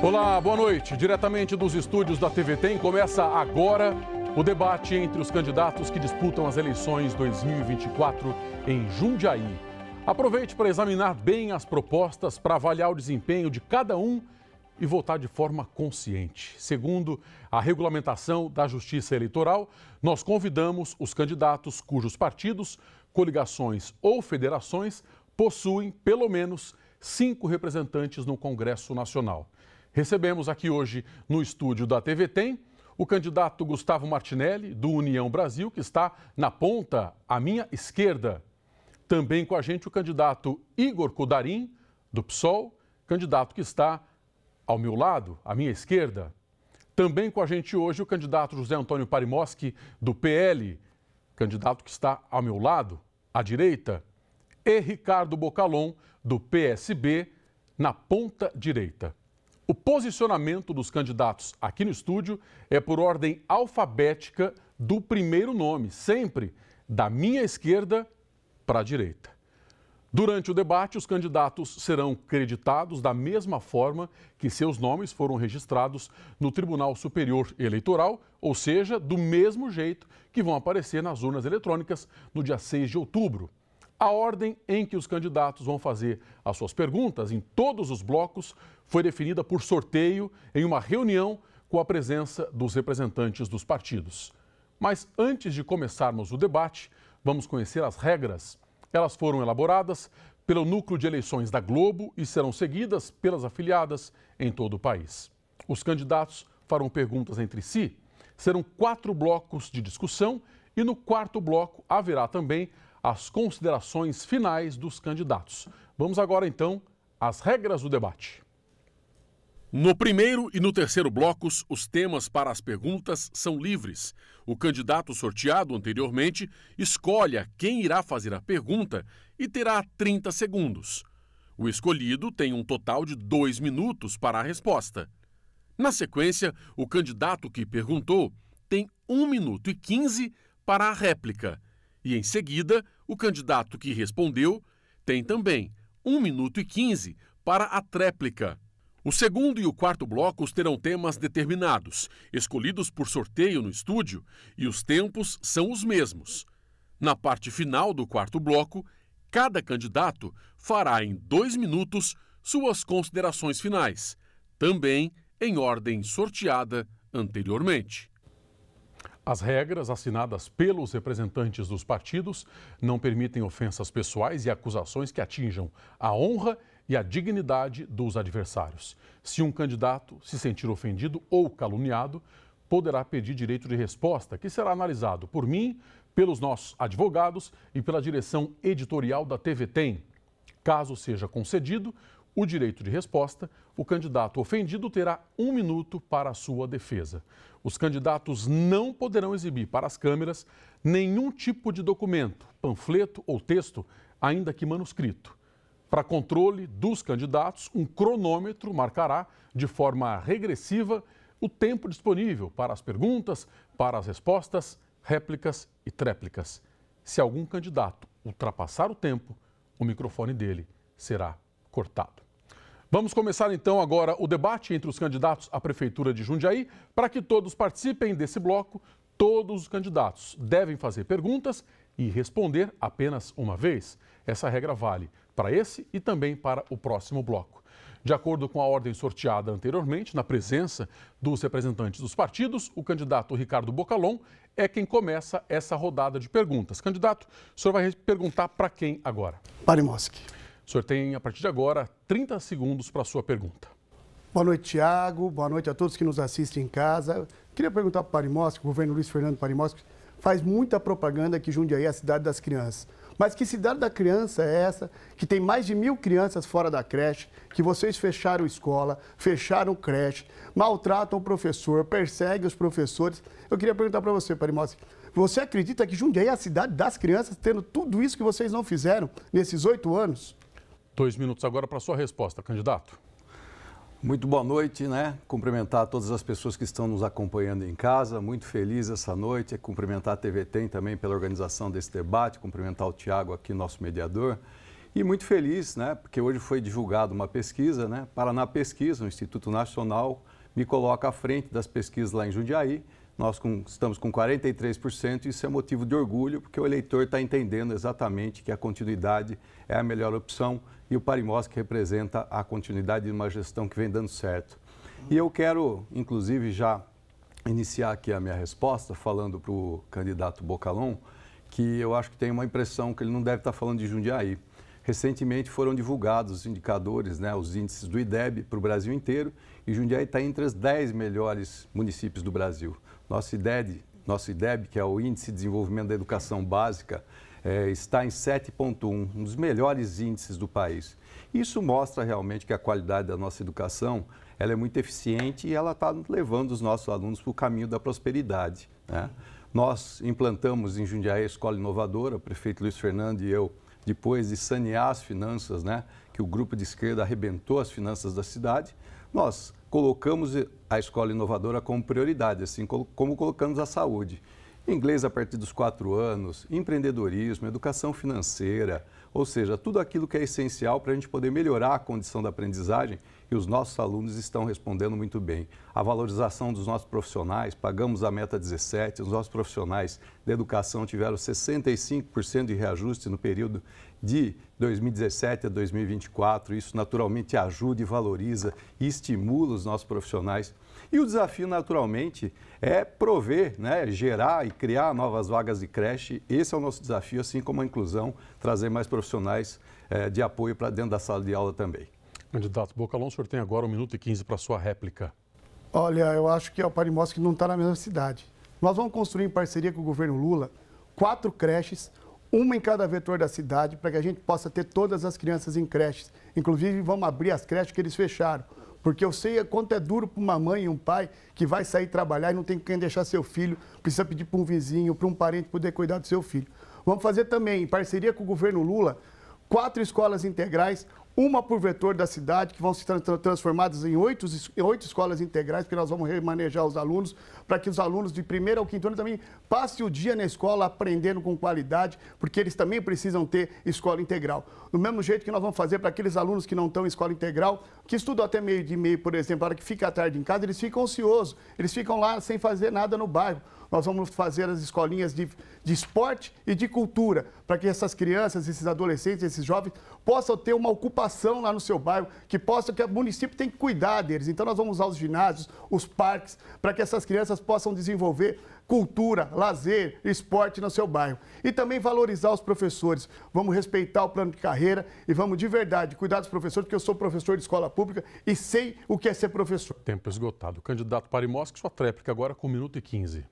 Olá, boa noite. Diretamente dos estúdios da TV Tem, começa agora o debate entre os candidatos que disputam as eleições 2024 em Jundiaí. Aproveite para examinar bem as propostas, para avaliar o desempenho de cada um e votar de forma consciente. Segundo a regulamentação da Justiça Eleitoral, nós convidamos os candidatos cujos partidos, coligações ou federações possuem pelo menos 5 representantes no Congresso Nacional. Recebemos aqui hoje no estúdio da TV Tem o candidato Gustavo Martinelli, do União Brasil, que está na ponta à minha esquerda. Também com a gente o candidato Igor Codarim, do PSOL, candidato que está ao meu lado, à minha esquerda. Também com a gente hoje o candidato José Antônio Parimoski, do PL, candidato que está ao meu lado, à direita. E Ricardo Bocalon, do PSB, na ponta direita. O posicionamento dos candidatos aqui no estúdio é por ordem alfabética do primeiro nome, sempre da minha esquerda para a direita. Durante o debate, os candidatos serão creditados da mesma forma que seus nomes foram registrados no Tribunal Superior Eleitoral, ou seja, do mesmo jeito que vão aparecer nas urnas eletrônicas no dia 6 de outubro. A ordem em que os candidatos vão fazer as suas perguntas em todos os blocos foi definida por sorteio em uma reunião com a presença dos representantes dos partidos. Mas antes de começarmos o debate, vamos conhecer as regras. Elas foram elaboradas pelo Núcleo de Eleições da Globo e serão seguidas pelas afiliadas em todo o país. Os candidatos farão perguntas entre si. Serão 4 blocos de discussão e no 4º bloco haverá também as considerações finais dos candidatos. Vamos agora, então, às regras do debate. No primeiro e no terceiro blocos, os temas para as perguntas são livres. O candidato sorteado anteriormente escolhe a quem irá fazer a pergunta e terá 30 segundos. O escolhido tem um total de 2 minutos para a resposta. Na sequência, o candidato que perguntou tem 1 minuto e 15 para a réplica. E, em seguida, o candidato que respondeu tem também 1 minuto e 15 para a tréplica. O segundo e o 4º blocos terão temas determinados, escolhidos por sorteio no estúdio, e os tempos são os mesmos. Na parte final do 4º bloco, cada candidato fará em 2 minutos suas considerações finais, também em ordem sorteada anteriormente. As regras assinadas pelos representantes dos partidos não permitem ofensas pessoais e acusações que atinjam a honra e a dignidade dos adversários. Se um candidato se sentir ofendido ou caluniado, poderá pedir direito de resposta, que será analisado por mim, pelos nossos advogados e pela direção editorial da TV Tem. Caso seja concedido o direito de resposta, o candidato ofendido terá 1 minuto para a sua defesa. Os candidatos não poderão exibir para as câmeras nenhum tipo de documento, panfleto ou texto, ainda que manuscrito. Para controle dos candidatos, um cronômetro marcará de forma regressiva o tempo disponível para as perguntas, para as respostas, réplicas e tréplicas. Se algum candidato ultrapassar o tempo, o microfone dele será cortado. Vamos começar então agora o debate entre os candidatos à Prefeitura de Jundiaí. Para que todos participem desse bloco, todos os candidatos devem fazer perguntas e responder apenas uma vez. Essa regra vale para esse e também para o próximo bloco. De acordo com a ordem sorteada anteriormente, na presença dos representantes dos partidos, o candidato Ricardo Bocalon é quem começa essa rodada de perguntas. Candidato, o senhor vai perguntar para quem agora? Parimoski. O senhor tem, a partir de agora, 30 segundos para a sua pergunta. Boa noite, Tiago. Boa noite a todos que nos assistem em casa. Queria perguntar para o Parimoski, o governo Luiz Fernando Parimoski faz muita propaganda que Jundiaí é a cidade das crianças. Mas que cidade da criança é essa, que tem mais de 1.000 crianças fora da creche, que vocês fecharam escola, fecharam creche, maltratam o professor, perseguem os professores? Eu queria perguntar para você, Parimoski, você acredita que Jundiaí é a cidade das crianças, tendo tudo isso que vocês não fizeram nesses 8 anos? 2 minutos agora para a sua resposta, candidato. Muito boa noite, né? Cumprimentar todas as pessoas que estão nos acompanhando em casa, muito feliz essa noite, cumprimentar a TV Tem também pela organização desse debate, cumprimentar o Tiago aqui, nosso mediador. E muito feliz, né, porque hoje foi divulgada uma pesquisa, né, Paraná Pesquisa, o Instituto Nacional, me coloca à frente das pesquisas lá em Jundiaí. Nós estamos com 43% e isso é motivo de orgulho, porque o eleitor está entendendo exatamente que a continuidade é a melhor opção e o Parimosc representa a continuidade de uma gestão que vem dando certo. E eu quero, inclusive, já iniciar aqui a minha resposta falando para o candidato Bocalon, que eu acho que tem uma impressão que ele não deve estar falando de Jundiaí. Recentemente foram divulgados os indicadores, né, os índices do IDEB para o Brasil inteiro e Jundiaí está entre os 10 melhores municípios do Brasil. Nosso IDEB, que é o Índice de Desenvolvimento da Educação Básica, está em 7,1, um dos melhores índices do país. Isso mostra realmente que a qualidade da nossa educação ela é muito eficiente e ela está levando os nossos alunos para o caminho da prosperidade, né? Nós implantamos em Jundiaí a Escola Inovadora, o prefeito Luiz Fernando e eu, depois de sanear as finanças, né, que o grupo de esquerda arrebentou as finanças da cidade, nós colocamos a Escola Inovadora como prioridade, assim como colocamos a saúde. Inglês a partir dos 4 anos, empreendedorismo, educação financeira, ou seja, tudo aquilo que é essencial para a gente poder melhorar a condição da aprendizagem e os nossos alunos estão respondendo muito bem. A valorização dos nossos profissionais, pagamos a meta 17, os nossos profissionais da educação tiveram 65% de reajuste no período de 2017 a 2024. Isso naturalmente ajuda e valoriza e estimula os nossos profissionais. E o desafio, naturalmente, é prover, né, gerar e criar novas vagas de creche. Esse é o nosso desafio, assim como a inclusão, trazer mais profissionais de apoio para dentro da sala de aula também. Candidato Bocalon, o senhor tem agora 1 minuto e 15 para a sua réplica. Olha, eu acho que o Parimosc não está na mesma cidade. Nós vamos construir em parceria com o governo Lula 4 creches, uma em cada vetor da cidade, para que a gente possa ter todas as crianças em creches. Inclusive, vamos abrir as creches que eles fecharam. Porque eu sei quanto é duro para uma mãe e um pai que vai sair trabalhar e não tem quem deixar seu filho, precisa pedir para um vizinho, para um parente poder cuidar do seu filho. Vamos fazer também, em parceria com o governo Lula, 4 escolas integrais, uma por vetor da cidade, que vão ser transformadas em 8 escolas integrais, porque nós vamos remanejar os alunos, para que os alunos de 1º ao 5º ano também passem o dia na escola aprendendo com qualidade, porque eles também precisam ter escola integral. Do mesmo jeito que nós vamos fazer para aqueles alunos que não estão em escola integral, que estudam até meio de meio, por exemplo, a hora que fica à tarde em casa, eles ficam ociosos, eles ficam lá sem fazer nada no bairro. Nós vamos fazer as escolinhas de esporte e de cultura, para que essas crianças, esses adolescentes, esses jovens, possam ter uma ocupação lá no seu bairro, que o município tem que cuidar deles. Então, nós vamos usar os ginásios, os parques, para que essas crianças possam desenvolver cultura, lazer, esporte no seu bairro. E também valorizar os professores. Vamos respeitar o plano de carreira e vamos, de verdade, cuidar dos professores, porque eu sou professor de escola pública e sei o que é ser professor. Tempo esgotado. Candidato Parimosc, sua tréplica agora com 1 minuto e 15.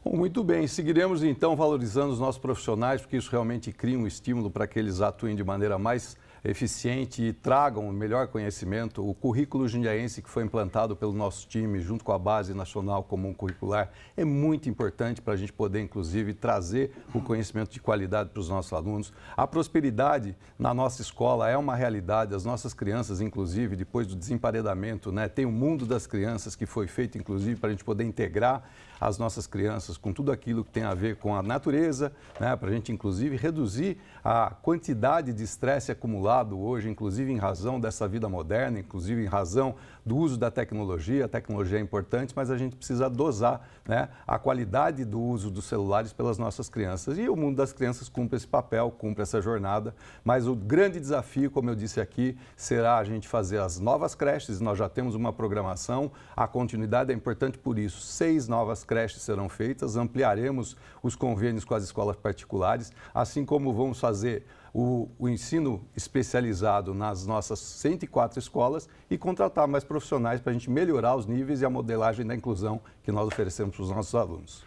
Muito bem, seguiremos então valorizando os nossos profissionais, porque isso realmente cria um estímulo para que eles atuem de maneira mais eficiente e tragam o melhor conhecimento. O currículo jundiaense que foi implantado pelo nosso time, junto com a Base Nacional Comum Curricular, é muito importante para a gente poder, inclusive, trazer o conhecimento de qualidade para os nossos alunos. A prosperidade na nossa escola é uma realidade. As nossas crianças, inclusive, depois do desemparedamento, né, tem o mundo das crianças que foi feito, inclusive, para a gente poder integrar as nossas crianças com tudo aquilo que tem a ver com a natureza, né, para a gente, inclusive, reduzir a quantidade de estresse acumulado hoje, inclusive em razão dessa vida moderna, inclusive em razão do uso da tecnologia. A tecnologia é importante, mas a gente precisa dosar, né, a qualidade do uso dos celulares pelas nossas crianças. E o mundo das crianças cumpre esse papel, cumpre essa jornada, mas o grande desafio, como eu disse aqui, será a gente fazer as novas creches. Nós já temos uma programação, a continuidade é importante por isso. 6 novas creches serão feitas, ampliaremos os convênios com as escolas particulares, assim como vamos fazer o ensino especializado nas nossas 104 escolas e contratar mais profissionais para a gente melhorar os níveis e a modelagem da inclusão que nós oferecemos para os nossos alunos.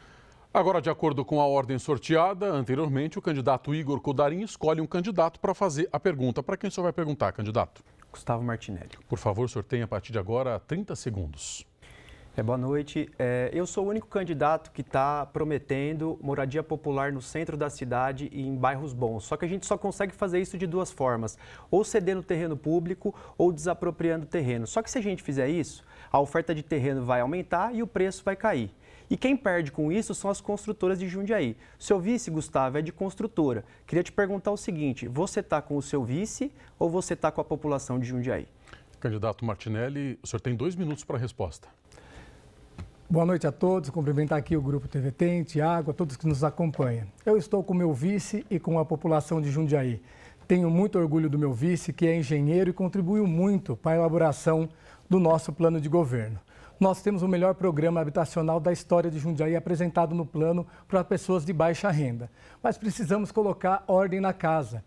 Agora, de acordo com a ordem sorteada, anteriormente o candidato Igor Codarim escolhe um candidato para fazer a pergunta. Para quem o senhor vai perguntar, candidato? Gustavo Martinelli. Por favor, o senhor tem a partir de agora 30 segundos. Boa noite. Eu sou o único candidato que está prometendo moradia popular no centro da cidade e em bairros bons. Só que a gente só consegue fazer isso de 2 formas, ou cedendo terreno público ou desapropriando terreno. Só que se a gente fizer isso, a oferta de terreno vai aumentar e o preço vai cair. E quem perde com isso são as construtoras de Jundiaí. Seu vice, Gustavo, é de construtora. Queria te perguntar o seguinte, você está com o seu vice ou você está com a população de Jundiaí? Candidato Martinelli, o senhor tem 2 minutos para a resposta. Boa noite a todos, cumprimentar aqui o Grupo TV Tem, Tiago, a todos que nos acompanham. Eu estou com o meu vice e com a população de Jundiaí. Tenho muito orgulho do meu vice, que é engenheiro e contribuiu muito para a elaboração do nosso plano de governo. Nós temos o melhor programa habitacional da história de Jundiaí apresentado no plano para pessoas de baixa renda. Mas precisamos colocar ordem na casa.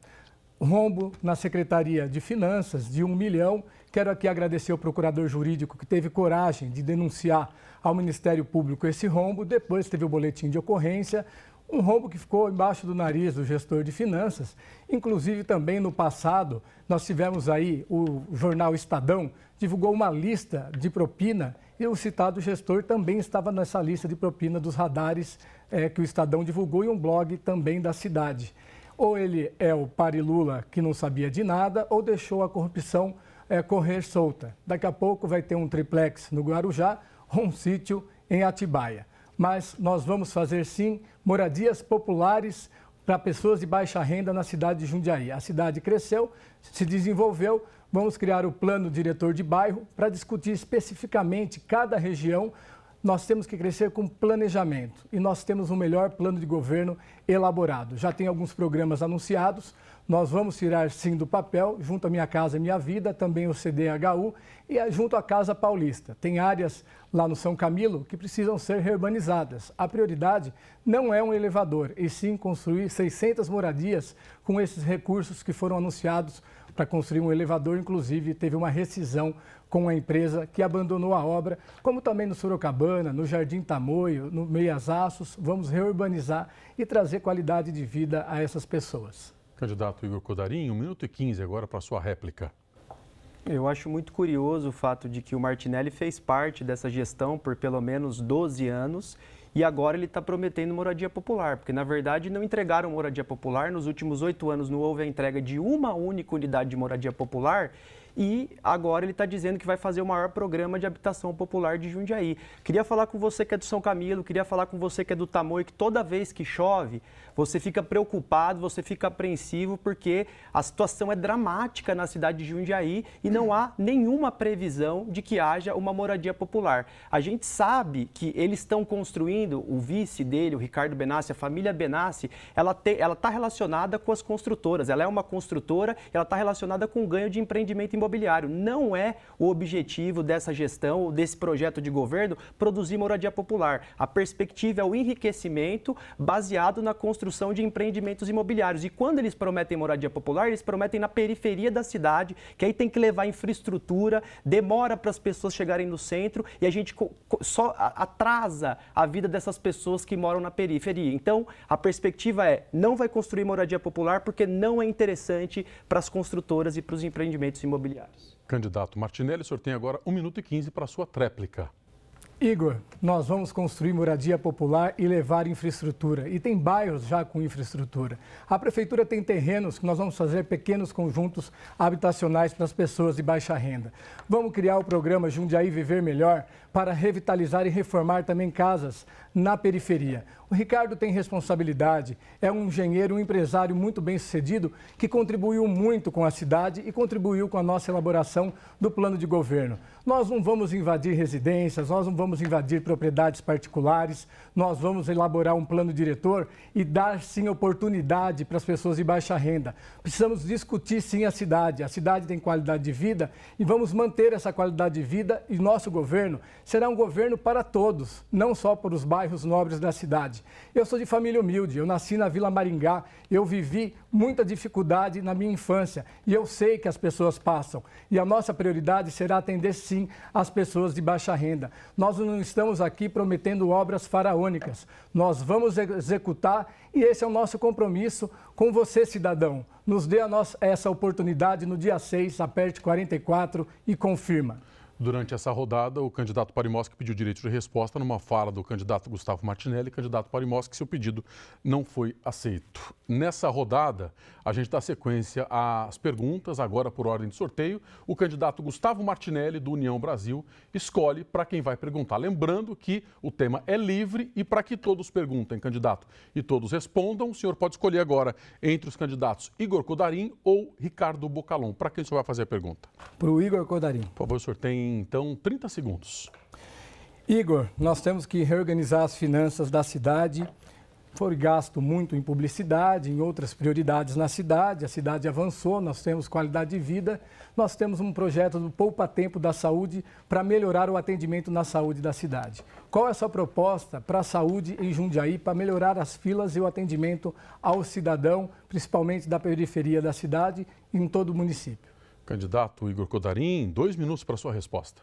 Rombo na Secretaria de Finanças de 1 milhão. Quero aqui agradecer ao procurador jurídico que teve coragem de denunciar ao Ministério Público esse rombo. Depois teve o boletim de ocorrência, um rombo que ficou embaixo do nariz do gestor de finanças. Inclusive também no passado nós tivemos aí o jornal Estadão divulgou uma lista de propina e o citado gestor também estava nessa lista de propina dos radares que o Estadão divulgou e um blog também da cidade. Ou ele é o Parilula que não sabia de nada ou deixou a corrupção correr solta. Daqui a pouco vai ter um triplex no Guarujá ou um sítio em Atibaia. Mas nós vamos fazer sim moradias populares para pessoas de baixa renda na cidade de Jundiaí. A cidade cresceu, se desenvolveu, vamos criar o plano diretor de bairro para discutir especificamente cada região. Nós temos que crescer com planejamento e nós temos o melhor plano de governo elaborado. Já tem alguns programas anunciados, nós vamos tirar sim do papel, junto à Minha Casa Minha Vida, também o CDHU e junto à Casa Paulista. Tem áreas lá no São Camilo que precisam ser reurbanizadas. A prioridade não é um elevador, e sim construir 600 moradias com esses recursos que foram anunciados para construir um elevador. Inclusive, teve uma rescisão com a empresa que abandonou a obra, como também no Sorocabana, no Jardim Tamoio, no Meias Aços. Vamos reurbanizar e trazer qualidade de vida a essas pessoas. Candidato Igor Codarim, 1 minuto e 15 agora para a sua réplica. Eu acho muito curioso o fato de que o Martinelli fez parte dessa gestão por pelo menos 12 anos e agora ele está prometendo moradia popular, porque na verdade não entregaram moradia popular. Nos últimos 8 anos não houve a entrega de uma única unidade de moradia popular e agora ele está dizendo que vai fazer o maior programa de habitação popular de Jundiaí. Queria falar com você que é do São Camilo, queria falar com você que é do Tamoio, que toda vez que chove você fica preocupado, você fica apreensivo, porque a situação é dramática na cidade de Jundiaí e não há nenhuma previsão de que haja uma moradia popular. A gente sabe que eles estão construindo, o vice dele, o Ricardo Benassi, a família Benassi, ela está relacionada com as construtoras, ela é uma construtora, ela está relacionada com o ganho de empreendimento imobiliário. Não é o objetivo dessa gestão, desse projeto de governo, produzir moradia popular. A perspectiva é o enriquecimento baseado na construção de empreendimentos imobiliários. E quando eles prometem moradia popular, eles prometem na periferia da cidade, que aí tem que levar infraestrutura, demora para as pessoas chegarem no centro e a gente só atrasa a vida dessas pessoas que moram na periferia. Então, a perspectiva é, não vai construir moradia popular porque não é interessante para as construtoras e para os empreendimentos imobiliários. Candidato Martinelli, o senhor tem agora 1 minuto e 15 para a sua tréplica. Igor, nós vamos construir moradia popular e levar infraestrutura. E tem bairros já com infraestrutura. A prefeitura tem terrenos que nós vamos fazer pequenos conjuntos habitacionais para as pessoas de baixa renda. Vamos criar o programa Jundiaí Viver Melhor para revitalizar e reformar também casas na periferia. O Ricardo tem responsabilidade, é um engenheiro, um empresário muito bem sucedido que contribuiu muito com a cidade e contribuiu com a nossa elaboração do plano de governo. Nós não vamos invadir residências, nós não vamos invadir propriedades particulares, nós vamos elaborar um plano diretor e dar sim oportunidade para as pessoas de baixa renda. Precisamos discutir sim a cidade tem qualidade de vida e vamos manter essa qualidade de vida e nosso governo será um governo para todos, não só para os bairros nobres da cidade. Eu sou de família humilde, eu nasci na Vila Maringá, eu vivi muita dificuldade na minha infância e eu sei que as pessoas passam. E a nossa prioridade será atender sim as pessoas de baixa renda. Nós não estamos aqui prometendo obras faraônicas, nós vamos executar e esse é o nosso compromisso com você, cidadão. Nos dê essa oportunidade no dia 6, aperte 44 e confirma. Durante essa rodada, o candidato Parimoski pediu direito de resposta numa fala do candidato Gustavo Martinelli, candidato Parimoski, seu pedido não foi aceito. Nessa rodada, a gente dá sequência às perguntas, agora por ordem de sorteio. O candidato Gustavo Martinelli, do União Brasil, escolhe para quem vai perguntar. Lembrando que o tema é livre e para que todos perguntem, candidato, e todos respondam, o senhor pode escolher agora entre os candidatos Igor Codarim ou Ricardo Bocalon. Para quem o senhor vai fazer a pergunta? Para o Igor Codarim. Por favor, o senhor tem então 30 segundos. Igor, nós temos que reorganizar as finanças da cidade. Foi gasto muito em publicidade, em outras prioridades na cidade. A cidade avançou, nós temos qualidade de vida. Nós temos um projeto do Poupa Tempo da Saúde para melhorar o atendimento na saúde da cidade. Qual é a sua proposta para a saúde em Jundiaí, para melhorar as filas e o atendimento ao cidadão, principalmente da periferia da cidade e em todo o município? Candidato Igor Codarim, 2 minutos para a sua resposta.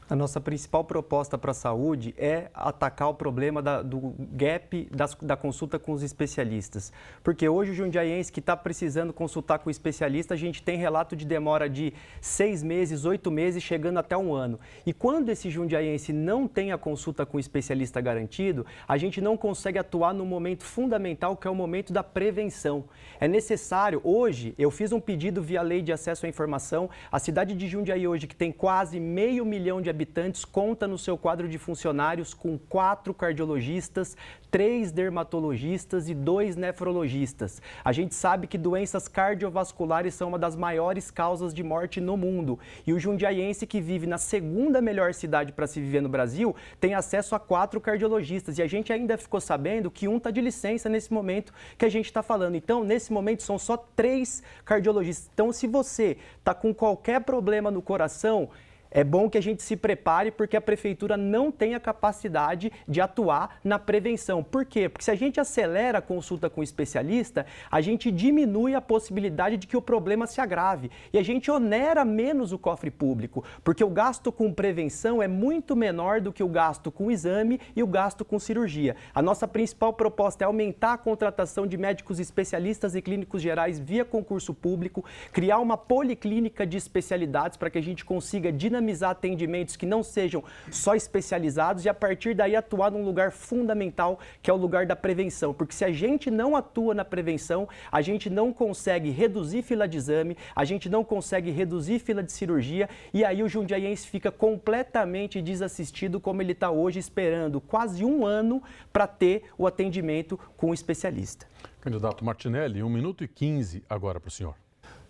A nossa principal proposta para a saúde é atacar o problema do gap da consulta com os especialistas. Porque hoje o jundiaiense que está precisando consultar com o especialista, a gente tem relato de demora de 6 meses, 8 meses, chegando até 1 ano. E quando esse jundiaiense não tem a consulta com o especialista garantido, a gente não consegue atuar no momento fundamental, que é o momento da prevenção. É necessário, hoje, eu fiz um pedido via Lei de Acesso à Informação, a cidade de Jundiaí hoje, que tem quase 500 mil de habitantes, conta no seu quadro de funcionários com 4 cardiologistas, 3 dermatologistas e 2 nefrologistas. A gente sabe que doenças cardiovasculares são uma das maiores causas de morte no mundo. E o jundiaiense, que vive na segunda melhor cidade para se viver no Brasil, tem acesso a 4 cardiologistas. E a gente ainda ficou sabendo que um está de licença nesse momento que a gente está falando. Então, nesse momento, são só 3 cardiologistas. Então, se você está com qualquer problema no coração, é bom que a gente se prepare, porque a prefeitura não tem a capacidade de atuar na prevenção. Por quê? Porque se a gente acelera a consulta com o especialista, a gente diminui a possibilidade de que o problema se agrave. E a gente onera menos o cofre público, porque o gasto com prevenção é muito menor do que o gasto com exame e o gasto com cirurgia. A nossa principal proposta é aumentar a contratação de médicos especialistas e clínicos gerais via concurso público, criar uma policlínica de especialidades para que a gente consiga dinamizar atendimentos que não sejam só especializados e, a partir daí, atuar num lugar fundamental, que é o lugar da prevenção. Porque se a gente não atua na prevenção, a gente não consegue reduzir fila de exame, a gente não consegue reduzir fila de cirurgia, e aí o jundiaiense fica completamente desassistido, como ele está hoje, esperando quase 1 ano para ter o atendimento com o especialista. Candidato Martinelli, 1 minuto e 15 agora para o senhor.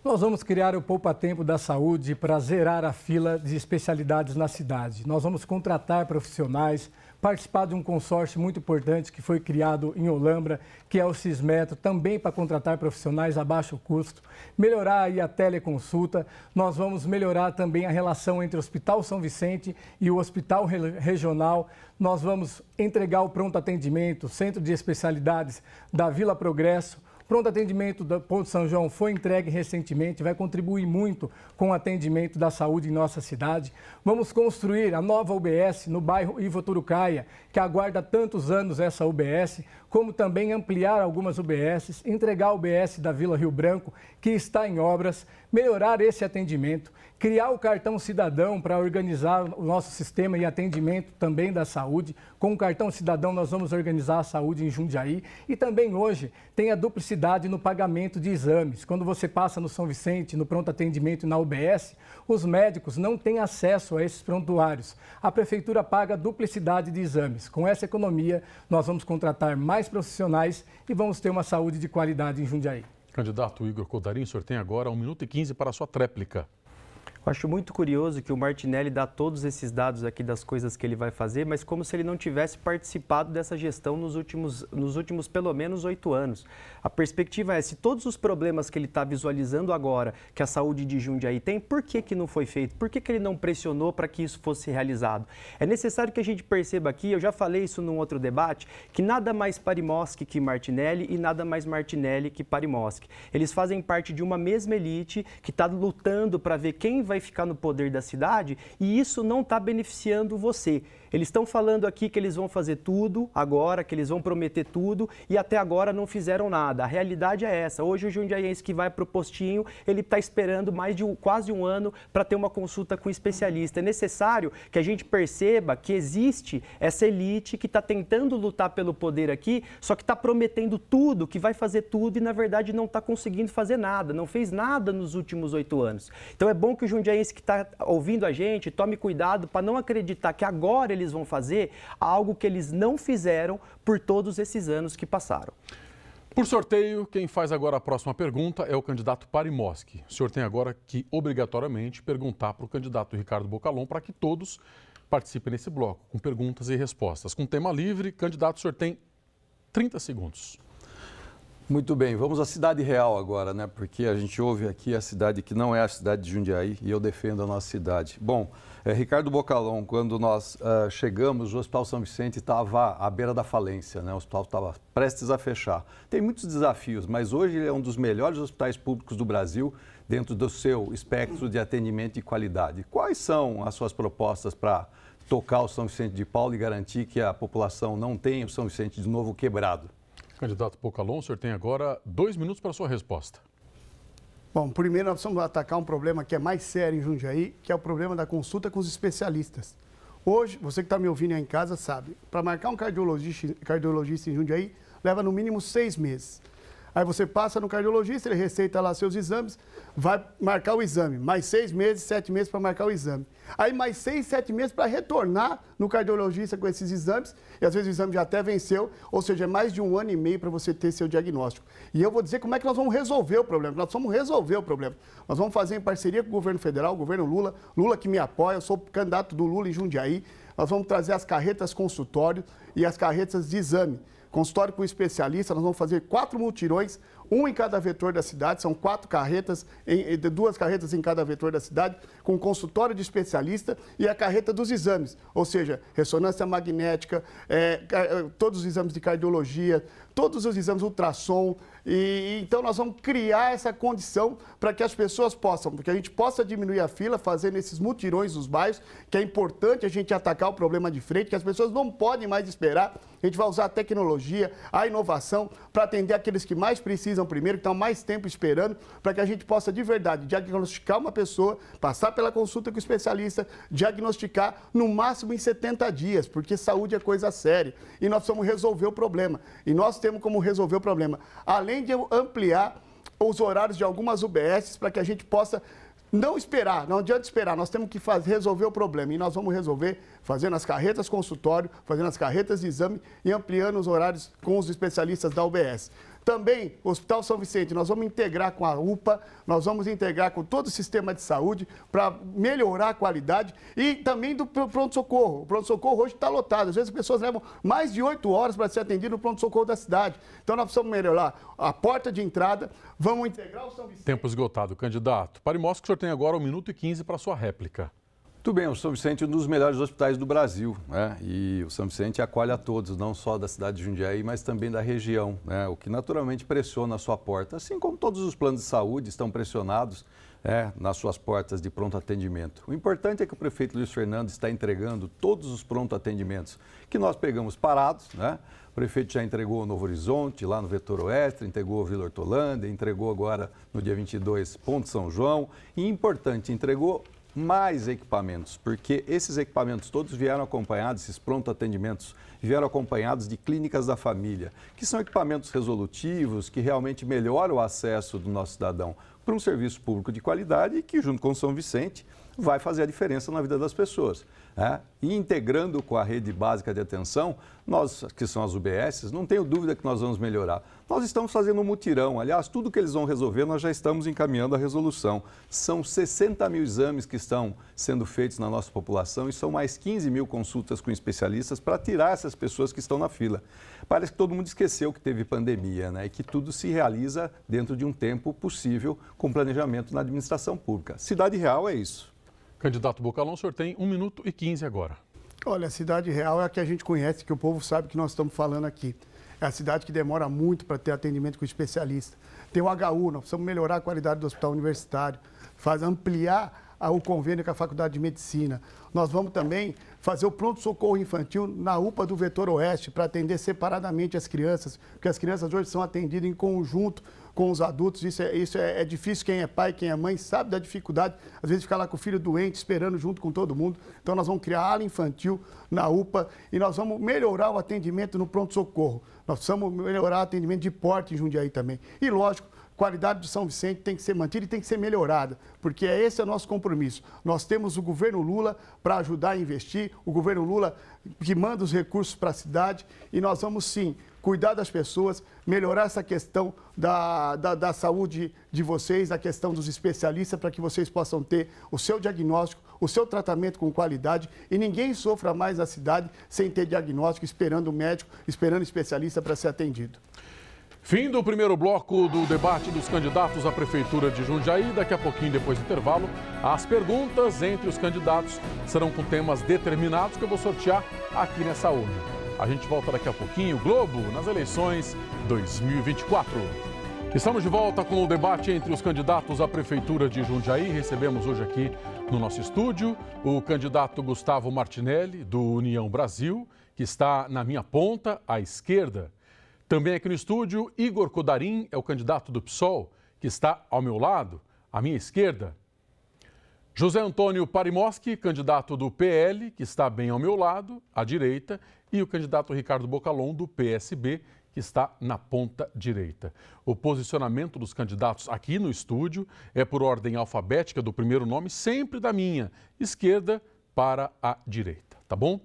Nós vamos criar o Poupa Tempo da Saúde para zerar a fila de especialidades na cidade. Nós vamos contratar profissionais, participar de um consórcio muito importante que foi criado em Olambra, que é o Cismetro, também para contratar profissionais a baixo custo, melhorar aí a teleconsulta. Nós vamos melhorar também a relação entre o Hospital São Vicente e o Hospital Regional. Nós vamos entregar o pronto atendimento, Centro de Especialidades da Vila Progresso. Pronto atendimento do Ponto São João foi entregue recentemente, vai contribuir muito com o atendimento da saúde em nossa cidade. Vamos construir a nova UBS no bairro Ivo Turucaia, que aguarda tantos anos essa UBS, como também ampliar algumas UBSs, entregar a UBS da Vila Rio Branco, que está em obras, melhorar esse atendimento, criar o cartão cidadão para organizar o nosso sistema e atendimento também da saúde. Com o cartão cidadão nós vamos organizar a saúde em Jundiaí e também hoje tem a duplicidade no pagamento de exames. Quando você passa no São Vicente, no pronto atendimento e na UBS, os médicos não têm acesso a esses prontuários. A prefeitura paga a duplicidade de exames. Com essa economia nós vamos contratar mais profissionais e vamos ter uma saúde de qualidade em Jundiaí. Candidato Igor Codarim, o senhor tem agora 1 minuto e 15 para a sua tréplica. Eu acho muito curioso que o Martinelli dá todos esses dados aqui das coisas que ele vai fazer, mas como se ele não tivesse participado dessa gestão nos últimos pelo menos 8 anos. A perspectiva é, se todos os problemas que ele está visualizando agora, que a saúde de Jundiaí tem, por que não foi feito? Por que ele não pressionou para que isso fosse realizado? É necessário que a gente perceba aqui, eu já falei isso num outro debate, que nada mais Parimoski que Martinelli e nada mais Martinelli que Parimoski. Eles fazem parte de uma mesma elite que está lutando para ver quem vai vai ficar no poder da cidade e isso não está beneficiando você. Eles estão falando aqui que eles vão fazer tudo agora, que eles vão prometer tudo e até agora não fizeram nada. A realidade é essa. Hoje o jundiaiense que vai para o postinho, ele está esperando quase um ano para ter uma consulta com um especialista. É necessário que a gente perceba que existe essa elite que está tentando lutar pelo poder aqui, só que está prometendo tudo, que vai fazer tudo e na verdade não está conseguindo fazer nada, não fez nada nos últimos 8 anos. Então é bom que o jundiaiense que está ouvindo a gente tome cuidado para não acreditar que agora eles vão fazer algo que eles não fizeram por todos esses anos que passaram. Por sorteio, quem faz agora a próxima pergunta é o candidato Parimoski. O senhor tem agora que, obrigatoriamente, perguntar para o candidato Ricardo Bocalon para que todos participem nesse bloco, com perguntas e respostas. Com tema livre, candidato, o senhor tem 30 segundos. Muito bem, vamos à cidade real agora, né? Porque a gente ouve aqui a cidade que não é a cidade de Jundiaí e eu defendo a nossa cidade. Bom, Ricardo Bocalon, quando nós chegamos, o Hospital São Vicente estava à beira da falência, né? O hospital estava prestes a fechar. Tem muitos desafios, mas hoje ele é um dos melhores hospitais públicos do Brasil dentro do seu espectro de atendimento e qualidade. Quais são as suas propostas para tocar o São Vicente de Paulo e garantir que a população não tenha o São Vicente de novo quebrado? Candidato Bocalon, o senhor tem agora 2 minutos para a sua resposta. Bom, primeiro nós vamos atacar um problema que é mais sério em Jundiaí, que é o problema da consulta com os especialistas. Hoje, você que está me ouvindo aí em casa sabe, para marcar um cardiologista em Jundiaí, leva no mínimo 6 meses. Aí você passa no cardiologista, ele receita lá seus exames, vai marcar o exame. Mais 6 meses, 7 meses para marcar o exame. Aí mais 6, 7 meses para retornar no cardiologista com esses exames. E às vezes o exame já até venceu, ou seja, é mais de 1 ano e meio para você ter seu diagnóstico. E eu vou dizer como é que nós vamos resolver o problema. Nós vamos resolver o problema. Nós vamos fazer em parceria com o governo federal, o governo Lula. Lula que me apoia, eu sou candidato do Lula em Jundiaí. Nós vamos trazer as carretas consultório e as carretas de exame. Consultório com especialista, nós vamos fazer 4 mutirões, um em cada vetor da cidade, são 4 carretas, 2 carretas em cada vetor da cidade, com consultório de especialista e a carreta dos exames, ou seja, ressonância magnética, todos os exames de cardiologia, todos os exames ultrassom, e então nós vamos criar essa condição para que as pessoas possam, porque a gente possa diminuir a fila fazendo esses mutirões nos bairros, que é importante a gente atacar o problema de frente, que as pessoas não podem mais esperar. A gente vai usar a tecnologia, a inovação para atender aqueles que mais precisam primeiro, que estão mais tempo esperando, para que a gente possa de verdade diagnosticar uma pessoa, passar pela consulta com o especialista, diagnosticar no máximo em 70 dias, porque saúde é coisa séria e nós precisamos resolver o problema. E nós temos como resolver o problema, além de ampliar os horários de algumas UBSs para que a gente possa não esperar, não adianta esperar, nós temos que resolver o problema e nós vamos resolver fazendo as carretas consultório, fazendo as carretas de exame e ampliando os horários com os especialistas da UBS. Também, o Hospital São Vicente, nós vamos integrar com a UPA, nós vamos integrar com todo o sistema de saúde para melhorar a qualidade e também do pronto-socorro. O pronto-socorro hoje está lotado, às vezes as pessoas levam mais de 8 horas para ser atendido no pronto-socorro da cidade. Então nós precisamos melhorar a porta de entrada, vamos integrar o São Vicente. Tempo esgotado, candidato. Parimoski, o senhor tem agora 1 minuto e 15 para a sua réplica. Muito bem, o São Vicente é um dos melhores hospitais do Brasil, né? E o São Vicente acolhe a todos, não só da cidade de Jundiaí, mas também da região, né? O que naturalmente pressiona a sua porta, assim como todos os planos de saúde estão pressionados nas suas portas de pronto atendimento. O importante é que o prefeito Luiz Fernando está entregando todos os pronto atendimentos que nós pegamos parados, né? O prefeito já entregou o Novo Horizonte, lá no Vetor Oeste, entregou a Vila Hortolândia, entregou agora no dia 22 Ponte São João e, importante, entregou mais equipamentos, porque esses equipamentos todos vieram acompanhados, esses pronto atendimentos vieram acompanhados de clínicas da família, que são equipamentos resolutivos, que realmente melhoram o acesso do nosso cidadão para um serviço público de qualidade e que, junto com o São Vicente, vai fazer a diferença na vida das pessoas. E integrando com a rede básica de atenção, nós, que são as UBSs, não tenho dúvida que nós vamos melhorar. Nós estamos fazendo um mutirão, aliás, tudo que eles vão resolver, nós já estamos encaminhando a resolução. São 60 mil exames que estão sendo feitos na nossa população e são mais 15 mil consultas com especialistas para tirar essas pessoas que estão na fila. Parece que todo mundo esqueceu que teve pandemia, né? E que tudo se realiza dentro de um tempo possível com planejamento na administração pública. Cidade Real é isso. Candidato Bocalon, o senhor tem 1 minuto e 15 agora. Olha, a cidade real é a que a gente conhece, que o povo sabe que nós estamos falando aqui. É a cidade que demora muito para ter atendimento com especialista. Tem o HU, nós precisamos melhorar a qualidade do hospital universitário, ampliar o convênio com a Faculdade de Medicina. Nós vamos também fazer o pronto-socorro infantil na UPA do Vetor Oeste para atender separadamente as crianças, porque as crianças hoje são atendidas em conjunto com os adultos. Isso é difícil. Quem é pai, quem é mãe, sabe da dificuldade, às vezes, ficar lá com o filho doente, esperando junto com todo mundo. Então, nós vamos criar ala infantil na UPA e nós vamos melhorar o atendimento no pronto-socorro. Nós precisamos melhorar o atendimento de porte em Jundiaí também. E, lógico, qualidade de São Vicente tem que ser mantida e tem que ser melhorada, porque esse é o nosso compromisso. Nós temos o governo Lula para ajudar a investir, o governo Lula que manda os recursos para a cidade, e nós vamos sim cuidar das pessoas, melhorar essa questão da saúde de vocês, a questão dos especialistas, para que vocês possam ter o seu diagnóstico, o seu tratamento com qualidade, e ninguém sofra mais na cidade sem ter diagnóstico, esperando o médico, esperando o especialista para ser atendido. Fim do primeiro bloco do debate dos candidatos à Prefeitura de Jundiaí. Daqui a pouquinho, depois do intervalo, as perguntas entre os candidatos serão com temas determinados que eu vou sortear aqui nessa urna. A gente volta daqui a pouquinho, Globo, nas eleições 2024. Estamos de volta com o debate entre os candidatos à Prefeitura de Jundiaí. Recebemos hoje aqui no nosso estúdio o candidato Gustavo Martinelli, do União Brasil, que está na minha ponta, à esquerda. Também aqui no estúdio, Igor Codarim, é o candidato do PSOL, que está ao meu lado, à minha esquerda. José Antônio Parimoski, candidato do PL, que está bem ao meu lado, à direita. E o candidato Ricardo Bocalon, do PSB, que está na ponta direita. O posicionamento dos candidatos aqui no estúdio é por ordem alfabética do primeiro nome, sempre da minha esquerda para a direita, tá bom?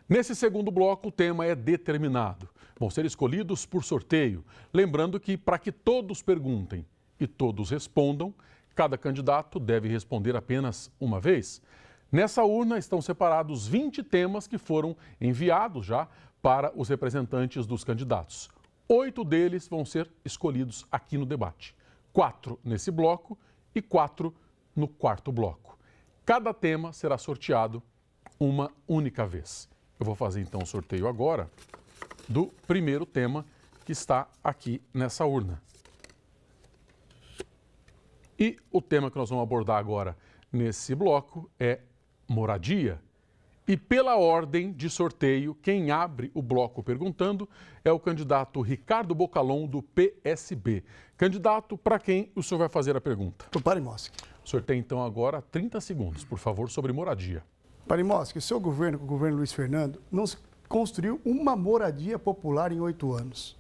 Nesse segundo bloco, o tema é determinado. Vão ser escolhidos por sorteio. Lembrando que, para que todos perguntem e todos respondam, cada candidato deve responder apenas uma vez. Nessa urna estão separados 20 temas que foram enviados já para os representantes dos candidatos. 8 deles vão ser escolhidos aqui no debate. 4 nesse bloco e 4 no quarto bloco. Cada tema será sorteado uma única vez. Eu vou fazer então o sorteio agora do primeiro tema que está aqui nessa urna. E o tema que nós vamos abordar agora nesse bloco é moradia. E pela ordem de sorteio, quem abre o bloco perguntando é o candidato Ricardo Bocalon, do PSB. Candidato, para quem o senhor vai fazer a pergunta? Para o Parimoski. Sorteio então agora 30 segundos, por favor, sobre moradia. Parimoski, o seu governo, com o governo Luiz Fernando, não construiu uma moradia popular em 8 anos.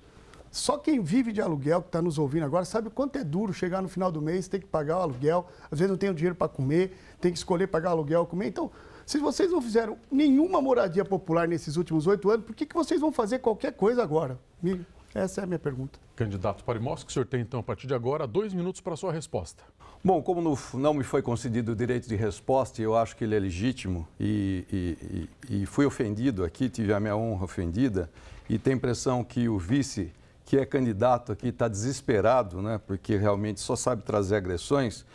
Só quem vive de aluguel, que está nos ouvindo agora, sabe o quanto é duro chegar no final do mês, ter que pagar o aluguel, às vezes não tem o dinheiro para comer, tem que escolher pagar o aluguel, comer. Então, se vocês não fizeram nenhuma moradia popular nesses últimos 8 anos, por que vocês vão fazer qualquer coisa agora? Essa é a minha pergunta. Candidato Parimoski, o senhor tem então, a partir de agora, 2 minutos para a sua resposta. Bom, como não me foi concedido o direito de resposta, eu acho que ele é legítimo e fui ofendido aqui, tive a minha honra ofendida e tenho a impressão que o vice, que é candidato aqui, está desesperado, né, porque realmente só sabe trazer agressões.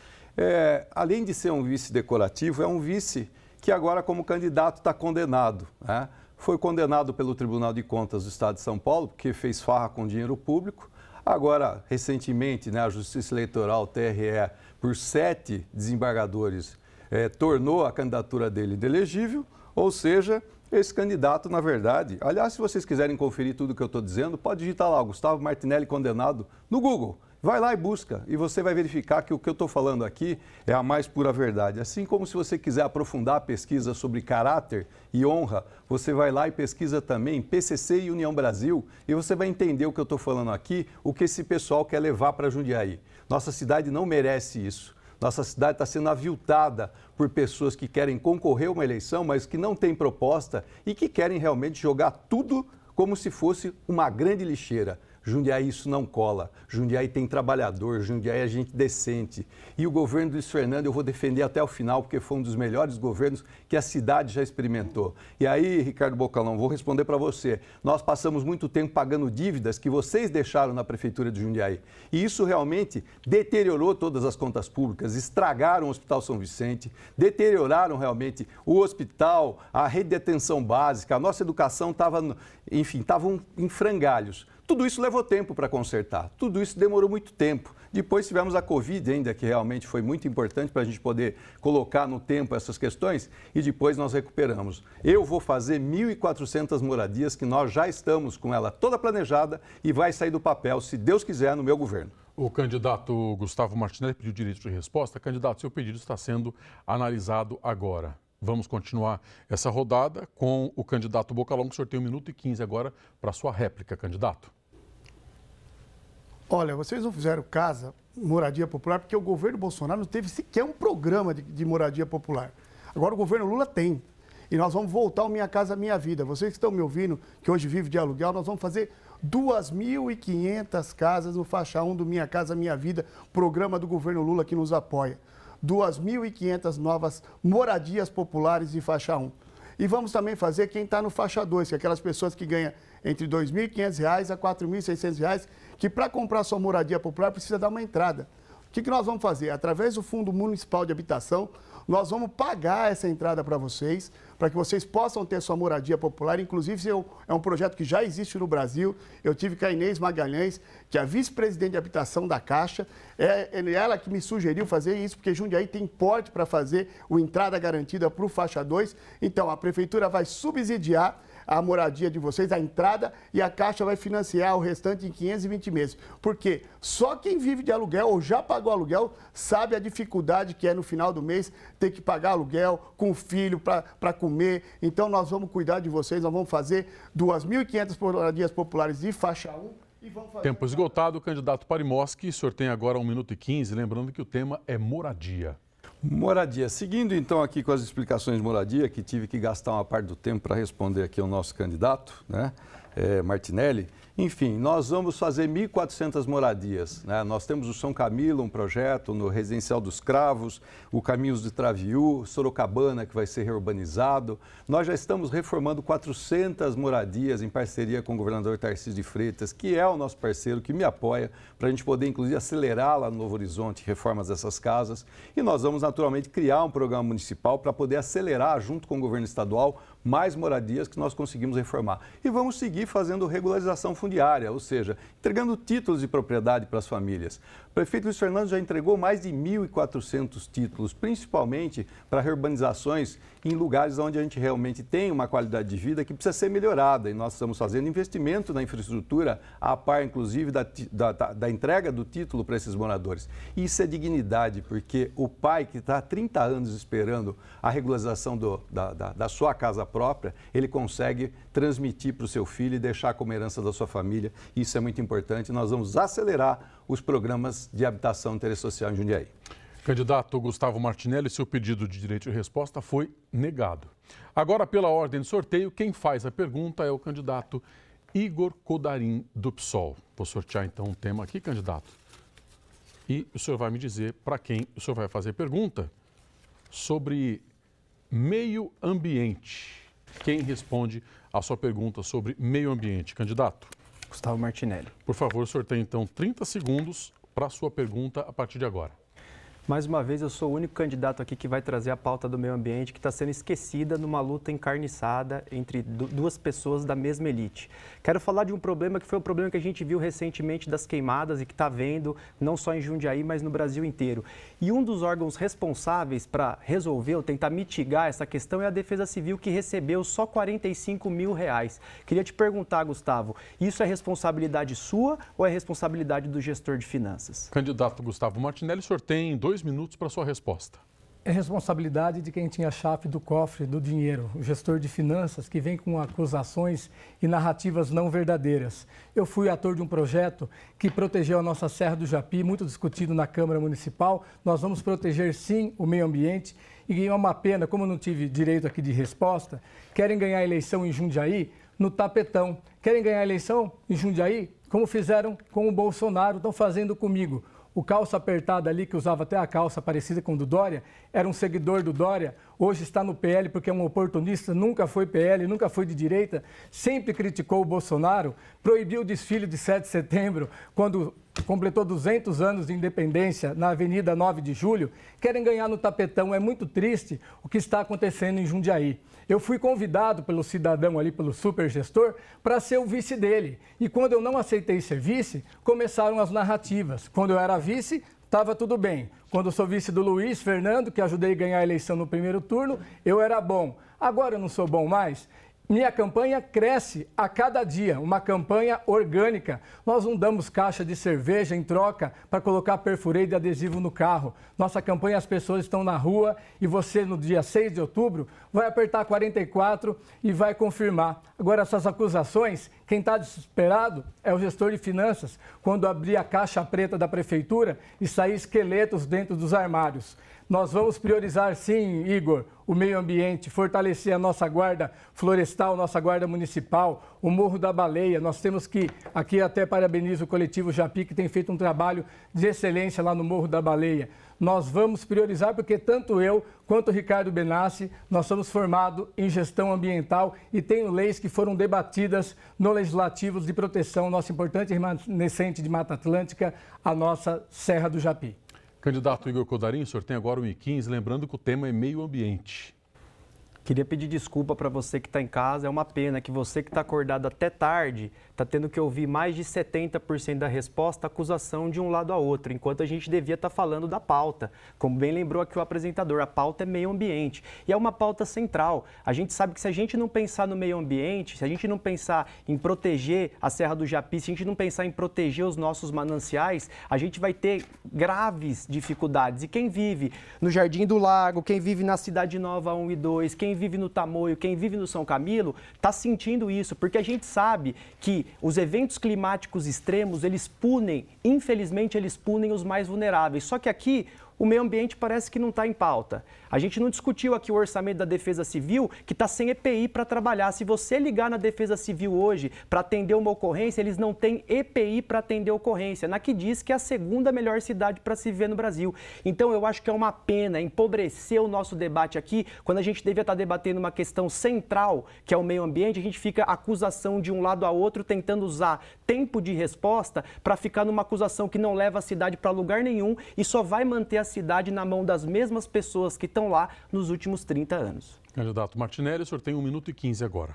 Além de ser um vice decorativo, é um vice que agora, como candidato, está condenado, né? Foi condenado pelo Tribunal de Contas do Estado de São Paulo, porque fez farra com dinheiro público. Agora, recentemente, né, a Justiça Eleitoral, TRE, por 7 desembargadores, tornou a candidatura dele inelegível, ou seja, esse candidato, na verdade... Aliás, se vocês quiserem conferir tudo o que eu estou dizendo, pode digitar lá, Gustavo Martinelli condenado, no Google. Vai lá e busca, e você vai verificar que o que eu estou falando aqui é a mais pura verdade. Assim como se você quiser aprofundar a pesquisa sobre caráter e honra, você vai lá e pesquisa também PCC e União Brasil, e você vai entender o que eu estou falando aqui, o que esse pessoal quer levar para Jundiaí. Nossa cidade não merece isso. Nossa cidade está sendo aviltada por pessoas que querem concorrer a uma eleição, mas que não têm proposta e que querem realmente jogar tudo como se fosse uma grande lixeira. Jundiaí isso não cola. Jundiaí tem trabalhador, Jundiaí é gente decente. E o governo do Luiz Fernando eu vou defender até o final, porque foi um dos melhores governos que a cidade já experimentou. E aí, Ricardo Bocalon, vou responder para você. Nós passamos muito tempo pagando dívidas que vocês deixaram na Prefeitura de Jundiaí. E isso realmente deteriorou todas as contas públicas, estragaram o Hospital São Vicente, deterioraram realmente o hospital, a rede de atenção básica, a nossa educação estava, enfim, estavam em frangalhos. Tudo isso levou tempo para consertar, tudo isso demorou muito tempo. Depois tivemos a Covid ainda, que realmente foi muito importante para a gente poder colocar no tempo essas questões, e depois nós recuperamos. Eu vou fazer 1.400 moradias, que nós já estamos com ela toda planejada e vai sair do papel, se Deus quiser, no meu governo. O candidato Gustavo Martinelli pediu direito de resposta. Candidato, seu pedido está sendo analisado agora. Vamos continuar essa rodada com o candidato Boca Longa. O senhor tem 1 minuto e 15 agora para sua réplica, candidato. Olha, vocês não fizeram casa, moradia popular, porque o governo Bolsonaro não teve sequer um programa de moradia popular. Agora o governo Lula tem. E nós vamos voltar ao Minha Casa Minha Vida. Vocês que estão me ouvindo, que hoje vivem de aluguel, nós vamos fazer 2.500 casas no faixa 1 do Minha Casa Minha Vida, programa do governo Lula que nos apoia. 2.500 novas moradias populares de faixa 1. E vamos também fazer quem está no faixa 2, que é aquelas pessoas que ganham entre R$ 2.500 a R$ 4.600, que para comprar sua moradia popular precisa dar uma entrada. O que nós vamos fazer? Através do Fundo Municipal de Habitação, nós vamos pagar essa entrada para vocês, para que vocês possam ter sua moradia popular. Inclusive, é um projeto que já existe no Brasil. Eu tive com a Inês Magalhães, que é a vice-presidente de habitação da Caixa. É ela que me sugeriu fazer isso, porque Jundiaí tem porte para fazer o entrada garantida para o faixa 2. Então, a prefeitura vai subsidiar a moradia de vocês, a entrada, e a Caixa vai financiar o restante em 520 meses. Porque só quem vive de aluguel ou já pagou aluguel sabe a dificuldade que é no final do mês ter que pagar aluguel com o filho para comer. Então nós vamos cuidar de vocês, nós vamos fazer 2.500 moradias populares de faixa 1. E vamos fazer... Tempo esgotado, candidato Parimoski, o senhor tem agora 1 minuto e 15, lembrando que o tema é moradia. Moradia. Seguindo então aqui com as explicações de moradia, que tive que gastar uma parte do tempo para responder aqui ao nosso candidato, né, Martinelli. Enfim, nós vamos fazer 1.400 moradias, né? Nós temos o São Camilo, um projeto no Residencial dos Cravos, o Caminhos de Traviú, Sorocabana, que vai ser reurbanizado. Nós já estamos reformando 400 moradias em parceria com o governador Tarcísio de Freitas, que é o nosso parceiro, que me apoia, para a gente poder, inclusive, acelerar lá no Novo Horizonte reformas dessas casas. E nós vamos, naturalmente, criar um programa municipal para poder acelerar, junto com o governo estadual, mais moradias que nós conseguimos reformar. E vamos seguir fazendo regularização fundiária, ou seja, entregando títulos de propriedade para as famílias. O prefeito Luiz Fernando já entregou mais de 1.400 títulos, principalmente para reurbanizações em lugares onde a gente realmente tem uma qualidade de vida que precisa ser melhorada. E nós estamos fazendo investimento na infraestrutura, a par, inclusive, da entrega do título para esses moradores. E isso é dignidade, porque o pai que está há 30 anos esperando a regularização da sua casa própria, ele consegue transmitir para o seu filho e deixar como herança da sua família. Isso é muito importante. Nós vamos acelerar os programas de habitação e interesse social em Jundiaí. Candidato Gustavo Martinelli, seu pedido de direito de resposta foi negado. Agora, pela ordem de sorteio, quem faz a pergunta é o candidato Igor Codarim, do PSOL. Vou sortear então um tema aqui, candidato. E o senhor vai me dizer para quem o senhor vai fazer pergunta sobre meio ambiente. Quem responde a sua pergunta sobre meio ambiente, candidato? Gustavo Martinelli. Por favor, sorteie então 30 segundos para a sua pergunta a partir de agora. Mais uma vez, eu sou o único candidato aqui que vai trazer a pauta do meio ambiente que está sendo esquecida numa luta encarniçada entre duas pessoas da mesma elite. Quero falar de um problema que foi um problema que a gente viu recentemente das queimadas e que está vendo não só em Jundiaí, mas no Brasil inteiro. E um dos órgãos responsáveis para resolver ou tentar mitigar essa questão é a Defesa Civil, que recebeu só R$45 mil. Queria te perguntar, Gustavo, isso é responsabilidade sua ou é responsabilidade do gestor de finanças? Candidato Gustavo Martinelli, o senhor tem 2 minutos para sua resposta. É responsabilidade de quem tinha a chave do cofre do dinheiro, o gestor de finanças, que vem com acusações e narrativas não verdadeiras. Eu fui ator de um projeto que protegeu a nossa Serra do Japi, muito discutido na Câmara Municipal. Nós vamos proteger, sim, o meio ambiente. E é uma pena, como eu não tive direito aqui de resposta, querem ganhar a eleição em Jundiaí no tapetão. Querem ganhar a eleição em Jundiaí, como fizeram com o Bolsonaro, estão fazendo comigo. O calça apertada ali, que usava até a calça parecida com o do Dória, era um seguidor do Dória. hoje está no PL porque é um oportunista, nunca foi PL, nunca foi de direita, sempre criticou o Bolsonaro, proibiu o desfile de 7 de setembro, quando completou 200 anos de independência na Avenida 9 de Julho, querem ganhar no tapetão. É muito triste o que está acontecendo em Jundiaí. Eu fui convidado pelo cidadão ali, pelo supergestor, para ser o vice dele. E quando eu não aceitei ser vice, começaram as narrativas. Quando eu era vice, estava tudo bem. Quando eu sou vice do Luiz Fernando, que ajudei a ganhar a eleição no primeiro turno, eu era bom. Agora eu não sou bom mais. Minha campanha cresce a cada dia, uma campanha orgânica. Nós não damos caixa de cerveja em troca para colocar perfurei de adesivo no carro. Nossa campanha, as pessoas estão na rua e você, no dia 6 de outubro, vai apertar 44 e vai confirmar. Agora, essas acusações, quem está desesperado é o gestor de finanças, quando abrir a caixa preta da prefeitura e sair esqueletos dentro dos armários. Nós vamos priorizar, sim, Igor, o meio ambiente, fortalecer a nossa guarda florestal, nossa guarda municipal, o Morro da Baleia. Nós temos que, aqui até parabenizo o coletivo Japi, que tem feito um trabalho de excelência lá no Morro da Baleia. Nós vamos priorizar porque tanto eu quanto o Ricardo Benassi, nós somos formados em gestão ambiental e tenho leis que foram debatidas no Legislativo de proteção, nossa importante remanescente de Mata Atlântica, a nossa Serra do Japi. Candidato Igor Codarim, o senhor tem agora 1h15, lembrando que o tema é meio ambiente. Queria pedir desculpa para você que está em casa. É uma pena que você que está acordado até tarde está tendo que ouvir mais de 70% da resposta acusação de um lado a outro, enquanto a gente devia estar falando da pauta. Como bem lembrou aqui o apresentador, a pauta é meio ambiente e é uma pauta central. A gente sabe que se a gente não pensar no meio ambiente, se a gente não pensar em proteger a Serra do Japi, se a gente não pensar em proteger os nossos mananciais, a gente vai ter graves dificuldades. E quem vive no Jardim do Lago, quem vive na Cidade Nova 1 e 2, quem vive no Tamoio, quem vive no São Camilo, está sentindo isso, porque a gente sabe que os eventos climáticos extremos, eles punem, infelizmente, eles punem os mais vulneráveis. Só que aqui, o meio ambiente parece que não está em pauta. A gente não discutiu aqui o orçamento da Defesa Civil, que está sem EPI para trabalhar. Se você ligar na Defesa Civil hoje para atender uma ocorrência, eles não têm EPI para atender a ocorrência, na que diz que é a segunda melhor cidade para se viver no Brasil. Então, eu acho que é uma pena empobrecer o nosso debate aqui, quando a gente devia estar debatendo uma questão central, que é o meio ambiente, a gente fica acusação de um lado a outro, tentando usar tempo de resposta para ficar numa acusação que não leva a cidade para lugar nenhum e só vai manter a cidade na mão das mesmas pessoas que estão lá nos últimos 30 anos. Candidato Martinelli, o senhor tem 1h15 agora.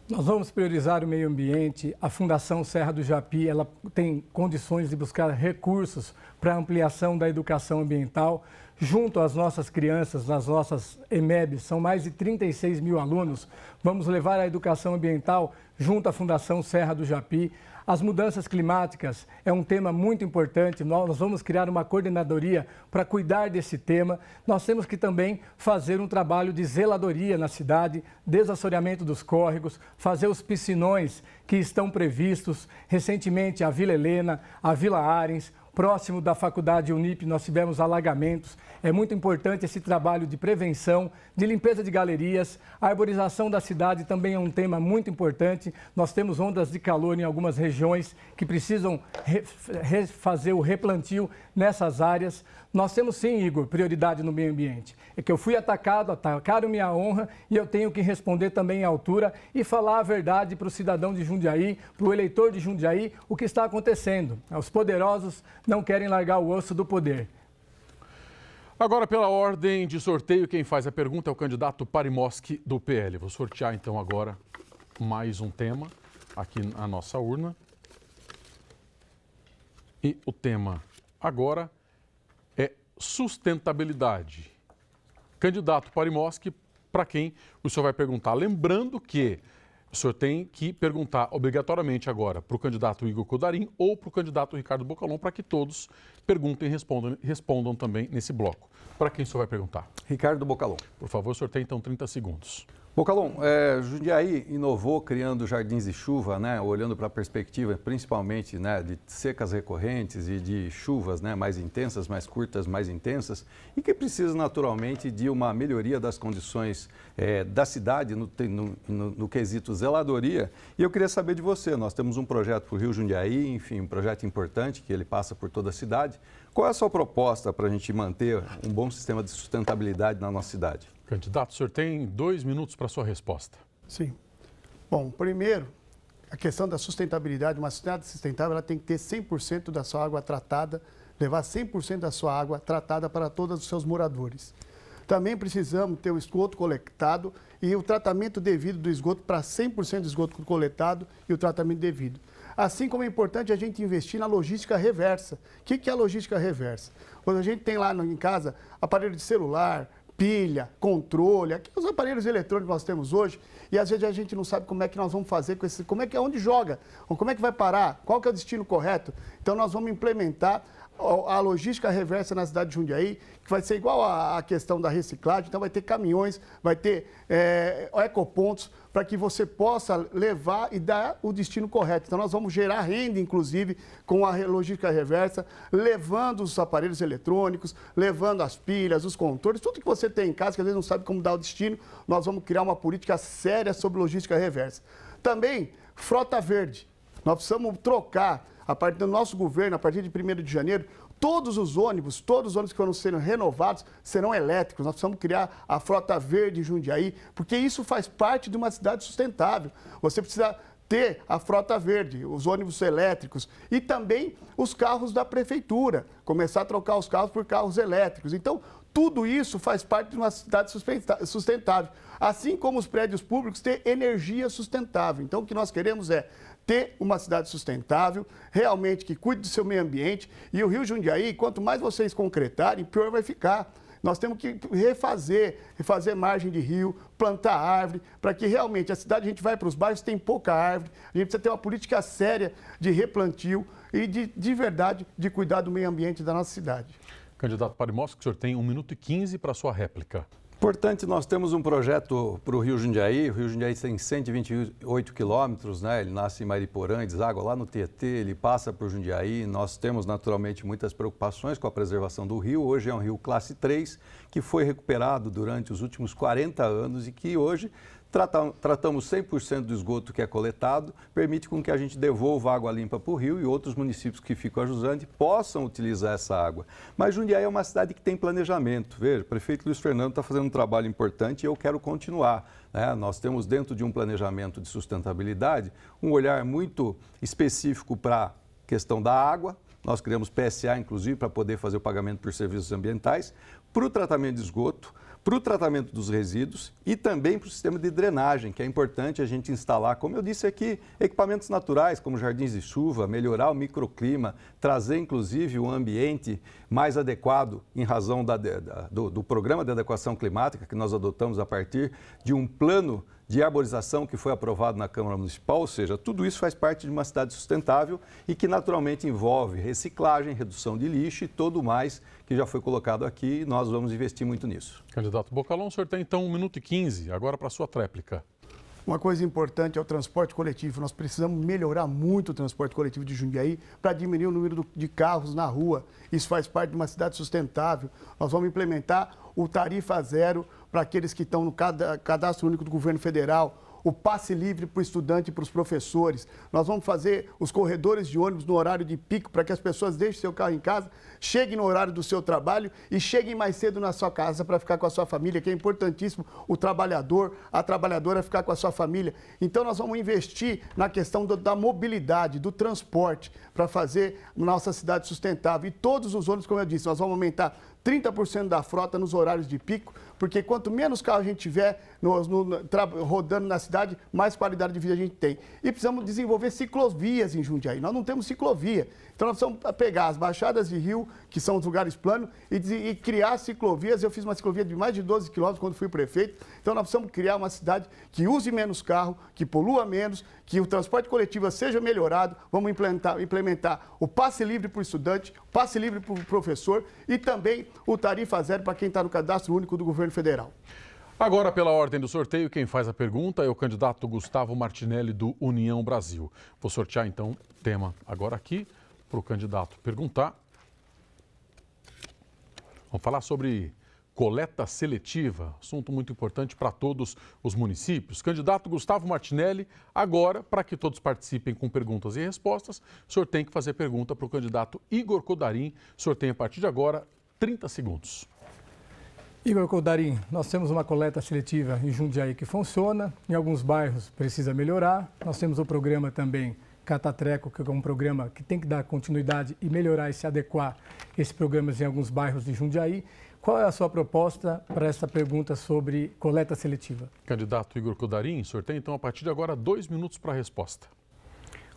Nós vamos priorizar o meio ambiente. A Fundação Serra do Japi, ela tem condições de buscar recursos para ampliação da educação ambiental. Junto às nossas crianças, nas nossas EMEBs, são mais de 36 mil alunos. Vamos levar a educação ambiental junto à Fundação Serra do Japi. As mudanças climáticas é um tema muito importante. Nós vamos criar uma coordenadoria para cuidar desse tema. Nós temos que também fazer um trabalho de zeladoria na cidade, desassoreamento dos córregos, fazer os piscinões que estão previstos. Recentemente, a Vila Helena, a Vila Arens, próximo da Faculdade Unip, nós tivemos alagamentos. É muito importante esse trabalho de prevenção, de limpeza de galerias. A arborização da cidade também é um tema muito importante. Nós temos ondas de calor em algumas regiões que precisam fazer o replantio nessas áreas. Nós temos sim, Igor, prioridade no meio ambiente. É que eu fui atacado, atacaram minha honra e eu tenho que responder também à altura e falar a verdade para o cidadão de Jundiaí, para o eleitor de Jundiaí, o que está acontecendo. Os poderosos não querem largar o osso do poder. Agora, pela ordem de sorteio, quem faz a pergunta é o candidato Parimoski, do PL. Vou sortear, então, agora mais um tema aqui na nossa urna. E o tema agora é sustentabilidade. Candidato Parimoski, para quem o senhor vai perguntar? Lembrando que o senhor tem que perguntar obrigatoriamente agora para o candidato Igor Codarim ou para o candidato Ricardo Bocalon, para que todos perguntem e respondam também nesse bloco. Para quem o senhor vai perguntar? Ricardo Bocalon. Por favor, o senhor tem então 30 segundos. Bocalon, Jundiaí inovou criando jardins de chuva, né, olhando para a perspectiva principalmente, né, de secas recorrentes e de chuvas, né, mais intensas, mais curtas, mais intensas, e que precisa naturalmente de uma melhoria das condições da cidade no quesito zeladoria. E eu queria saber de você, nós temos um projeto para o Rio Jundiaí, enfim, um projeto importante que ele passa por toda a cidade. Qual é a sua proposta para a gente manter um bom sistema de sustentabilidade na nossa cidade? Candidato, o senhor tem 2 minutos para sua resposta. Sim. Bom, primeiro, a questão da sustentabilidade. Uma cidade sustentável ela tem que ter 100% da sua água tratada, levar 100% da sua água tratada para todos os seus moradores. Também precisamos ter o esgoto coletado e o tratamento devido do esgoto para 100% do esgoto coletado e o tratamento devido. Assim como é importante a gente investir na logística reversa. O que é a logística reversa? Quando a gente tem lá em casa aparelho de celular, pilha, controle, os aparelhos eletrônicos que nós temos hoje, e às vezes a gente não sabe como é que nós vamos fazer com esse, onde joga, como é que vai parar, qual que é o destino correto. Então nós vamos implementar a logística reversa na cidade de Jundiaí, que vai ser igual à questão da reciclagem, então vai ter caminhões, vai ter ecopontos, para que você possa levar e dar o destino correto. Então nós vamos gerar renda, inclusive, com a logística reversa, levando os aparelhos eletrônicos, levando as pilhas, os controles, tudo que você tem em casa, que às vezes não sabe como dar o destino, nós vamos criar uma política séria sobre logística reversa. Também, frota verde. Nós precisamos trocar, a partir do nosso governo, a partir de 1º de janeiro, todos os ônibus que foram sendo renovados serão elétricos. Nós precisamos criar a frota verde em Jundiaí, porque isso faz parte de uma cidade sustentável. Você precisa ter a frota verde, os ônibus elétricos e também os carros da prefeitura, começar a trocar os carros por carros elétricos. Então, tudo isso faz parte de uma cidade sustentável, assim como os prédios públicos ter energia sustentável. Então, o que nós queremos é ter uma cidade sustentável, realmente que cuide do seu meio ambiente. E o Rio Jundiaí, quanto mais vocês concretarem, pior vai ficar. Nós temos que refazer margem de rio, plantar árvore, para que realmente a cidade, a gente vai para os bairros, tem pouca árvore, a gente precisa ter uma política séria de replantio e de verdade de cuidar do meio ambiente da nossa cidade. Candidato Parimoschi, o senhor tem 1 minuto e 15 para a sua réplica. Importante, nós temos um projeto para o Rio Jundiaí. O Rio Jundiaí tem 128 quilômetros, né? Ele nasce em Mariporã, deságua lá no Tietê, ele passa por Jundiaí. Nós temos naturalmente muitas preocupações com a preservação do rio. Hoje é um rio classe 3, que foi recuperado durante os últimos 40 anos e que hoje tratamos 100% do esgoto que é coletado, permite com que a gente devolva água limpa para o rio e outros municípios que ficam a jusante possam utilizar essa água. Mas Jundiaí é uma cidade que tem planejamento. Veja, o prefeito Luiz Fernando está fazendo um trabalho importante e eu quero continuar, né? Nós temos dentro de um planejamento de sustentabilidade um olhar muito específico para a questão da água. Nós criamos PSA, inclusive, para poder fazer o pagamento por serviços ambientais, para o tratamento de esgoto, para o tratamento dos resíduos e também para o sistema de drenagem, que é importante a gente instalar, como eu disse aqui, equipamentos naturais, como jardins de chuva, melhorar o microclima, trazer inclusive um ambiente mais adequado em razão do programa de adequação climática que nós adotamos a partir de um plano de arborização que foi aprovado na Câmara Municipal, ou seja, tudo isso faz parte de uma cidade sustentável e que naturalmente envolve reciclagem, redução de lixo e todo mais que já foi colocado aqui e nós vamos investir muito nisso. Candidato Bocalon, o senhor tem então 1 minuto e 15, agora para a sua tréplica. Uma coisa importante é o transporte coletivo. Nós precisamos melhorar muito o transporte coletivo de Jundiaí para diminuir o número de carros na rua. Isso faz parte de uma cidade sustentável. Nós vamos implementar o tarifa zero para aqueles que estão no cadastro único do governo federal, o passe livre para o estudante e para os professores. Nós vamos fazer os corredores de ônibus no horário de pico para que as pessoas deixem seu carro em casa, cheguem no horário do seu trabalho e cheguem mais cedo na sua casa para ficar com a sua família, que é importantíssimo o trabalhador, a trabalhadora ficar com a sua família. Então nós vamos investir na questão da mobilidade, do transporte, para fazer nossa cidade sustentável. E todos os ônibus, como eu disse, nós vamos aumentar 30% da frota nos horários de pico, porque quanto menos carro a gente tiver rodando na cidade, mais qualidade de vida a gente tem. E precisamos desenvolver ciclovias em Jundiaí. Nós não temos ciclovia. Então nós precisamos pegar as baixadas de rio, que são os lugares planos, e criar ciclovias. Eu fiz uma ciclovia de mais de 12 quilômetros quando fui prefeito. Então nós precisamos criar uma cidade que use menos carro, que polua menos, que o transporte coletivo seja melhorado. Vamos implementar o passe livre para o estudante, o passe livre para o professor e também o tarifa zero para quem está no cadastro único do governo federal. Agora, pela ordem do sorteio, quem faz a pergunta é o candidato Gustavo Martinelli, do União Brasil. Vou sortear, então, o tema agora aqui para o candidato perguntar. Vamos falar sobre coleta seletiva, assunto muito importante para todos os municípios. Candidato Gustavo Martinelli, agora, para que todos participem com perguntas e respostas, o senhor tem que fazer pergunta para o candidato Igor Codarim. O senhor tem, a partir de agora, 30 segundos. Igor Coldarin, nós temos uma coleta seletiva em Jundiaí que funciona, em alguns bairros precisa melhorar. Nós temos o programa também Catatreco, que é um programa que tem que dar continuidade e melhorar e se adequar a esses programas em alguns bairros de Jundiaí. Qual é a sua proposta para essa pergunta sobre coleta seletiva? Candidato Igor Coldarin, o senhor tem então a partir de agora 2 minutos para a resposta.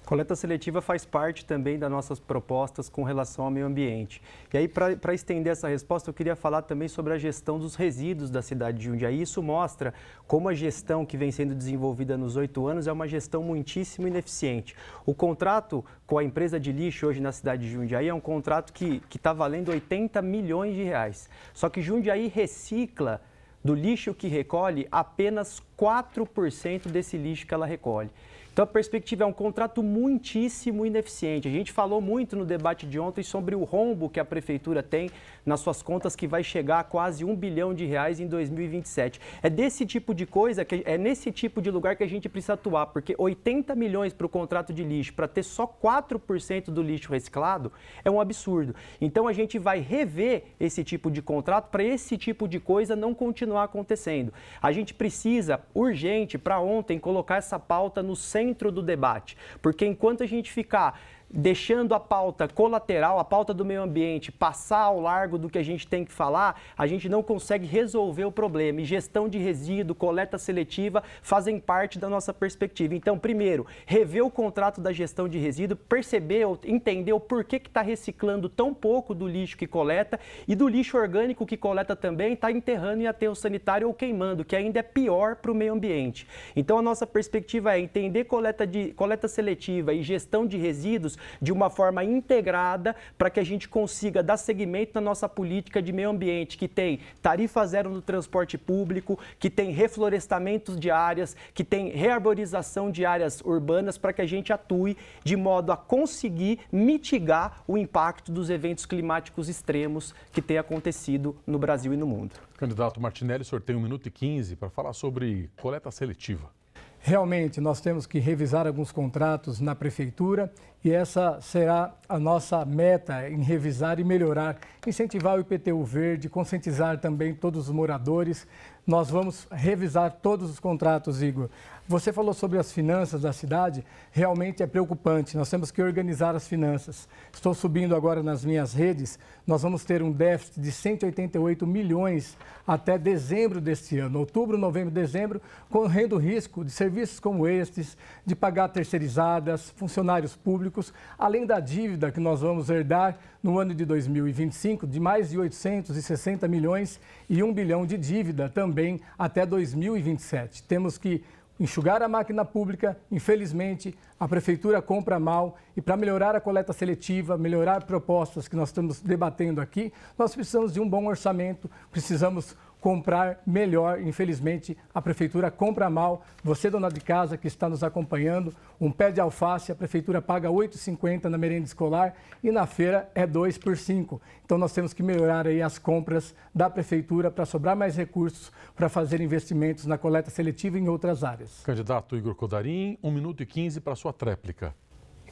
Coleta seletiva faz parte também das nossas propostas com relação ao meio ambiente. E aí, para estender essa resposta, eu queria falar também sobre a gestão dos resíduos da cidade de Jundiaí. Isso mostra como a gestão que vem sendo desenvolvida nos 8 anos é uma gestão muitíssimo ineficiente. O contrato com a empresa de lixo hoje na cidade de Jundiaí é um contrato que está valendo 80 milhões de reais. Só que Jundiaí recicla do lixo que recolhe apenas 4% desse lixo que ela recolhe. Então, a perspectiva é um contrato muitíssimo ineficiente. A gente falou muito no debate de ontem sobre o rombo que a Prefeitura tem nas suas contas, que vai chegar a quase R$1 bilhão em 2027. É desse tipo de coisa, é nesse tipo de lugar que a gente precisa atuar, porque 80 milhões para o contrato de lixo, para ter só 4% do lixo reciclado, é um absurdo. Então, a gente vai rever esse tipo de contrato para esse tipo de coisa não continuar acontecendo. A gente precisa, urgente, para ontem, colocar essa pauta no centro do debate, porque enquanto a gente ficar deixando a pauta colateral, a pauta do meio ambiente, passar ao largo do que a gente tem que falar, a gente não consegue resolver o problema. E gestão de resíduo, coleta seletiva fazem parte da nossa perspectiva. Então, primeiro, rever o contrato da gestão de resíduo, perceber, entender o porquê que está reciclando tão pouco do lixo que coleta e do lixo orgânico que coleta também está enterrando em aterro sanitário ou queimando, que ainda é pior para o meio ambiente. Então, a nossa perspectiva é entender coleta seletiva e gestão de resíduos de uma forma integrada para que a gente consiga dar seguimento na nossa política de meio ambiente, que tem tarifa zero no transporte público, que tem reflorestamento de áreas, que tem rearborização de áreas urbanas, para que a gente atue de modo a conseguir mitigar o impacto dos eventos climáticos extremos que têm acontecido no Brasil e no mundo. Candidato Martinelli, o senhor tem 1 minuto e 15 para falar sobre coleta seletiva. Realmente, nós temos que revisar alguns contratos na Prefeitura e essa será a nossa meta em revisar e melhorar, incentivar o IPTU verde, conscientizar também todos os moradores. Nós vamos revisar todos os contratos, Igor. Você falou sobre as finanças da cidade, realmente é preocupante, nós temos que organizar as finanças. Estou subindo agora nas minhas redes, nós vamos ter um déficit de 188 milhões até dezembro deste ano, outubro, novembro, dezembro, correndo risco de serviços como estes, de pagar terceirizadas, funcionários públicos, além da dívida que nós vamos herdar no ano de 2025, de mais de 860 milhões e 1 bilhão de dívida também até 2027. Temos que enxugar a máquina pública, infelizmente, a Prefeitura compra mal e para melhorar a coleta seletiva, melhorar propostas que nós estamos debatendo aqui, nós precisamos de um bom orçamento, precisamos comprar melhor. Infelizmente, a Prefeitura compra mal. Você, dona de casa, que está nos acompanhando, um pé de alface, a Prefeitura paga R$ 8,50 na merenda escolar e na feira é 2 por 5. Então, nós temos que melhorar aí as compras da Prefeitura para sobrar mais recursos para fazer investimentos na coleta seletiva e em outras áreas. Candidato Igor Coldarin, 1 minuto e 15 para a sua tréplica.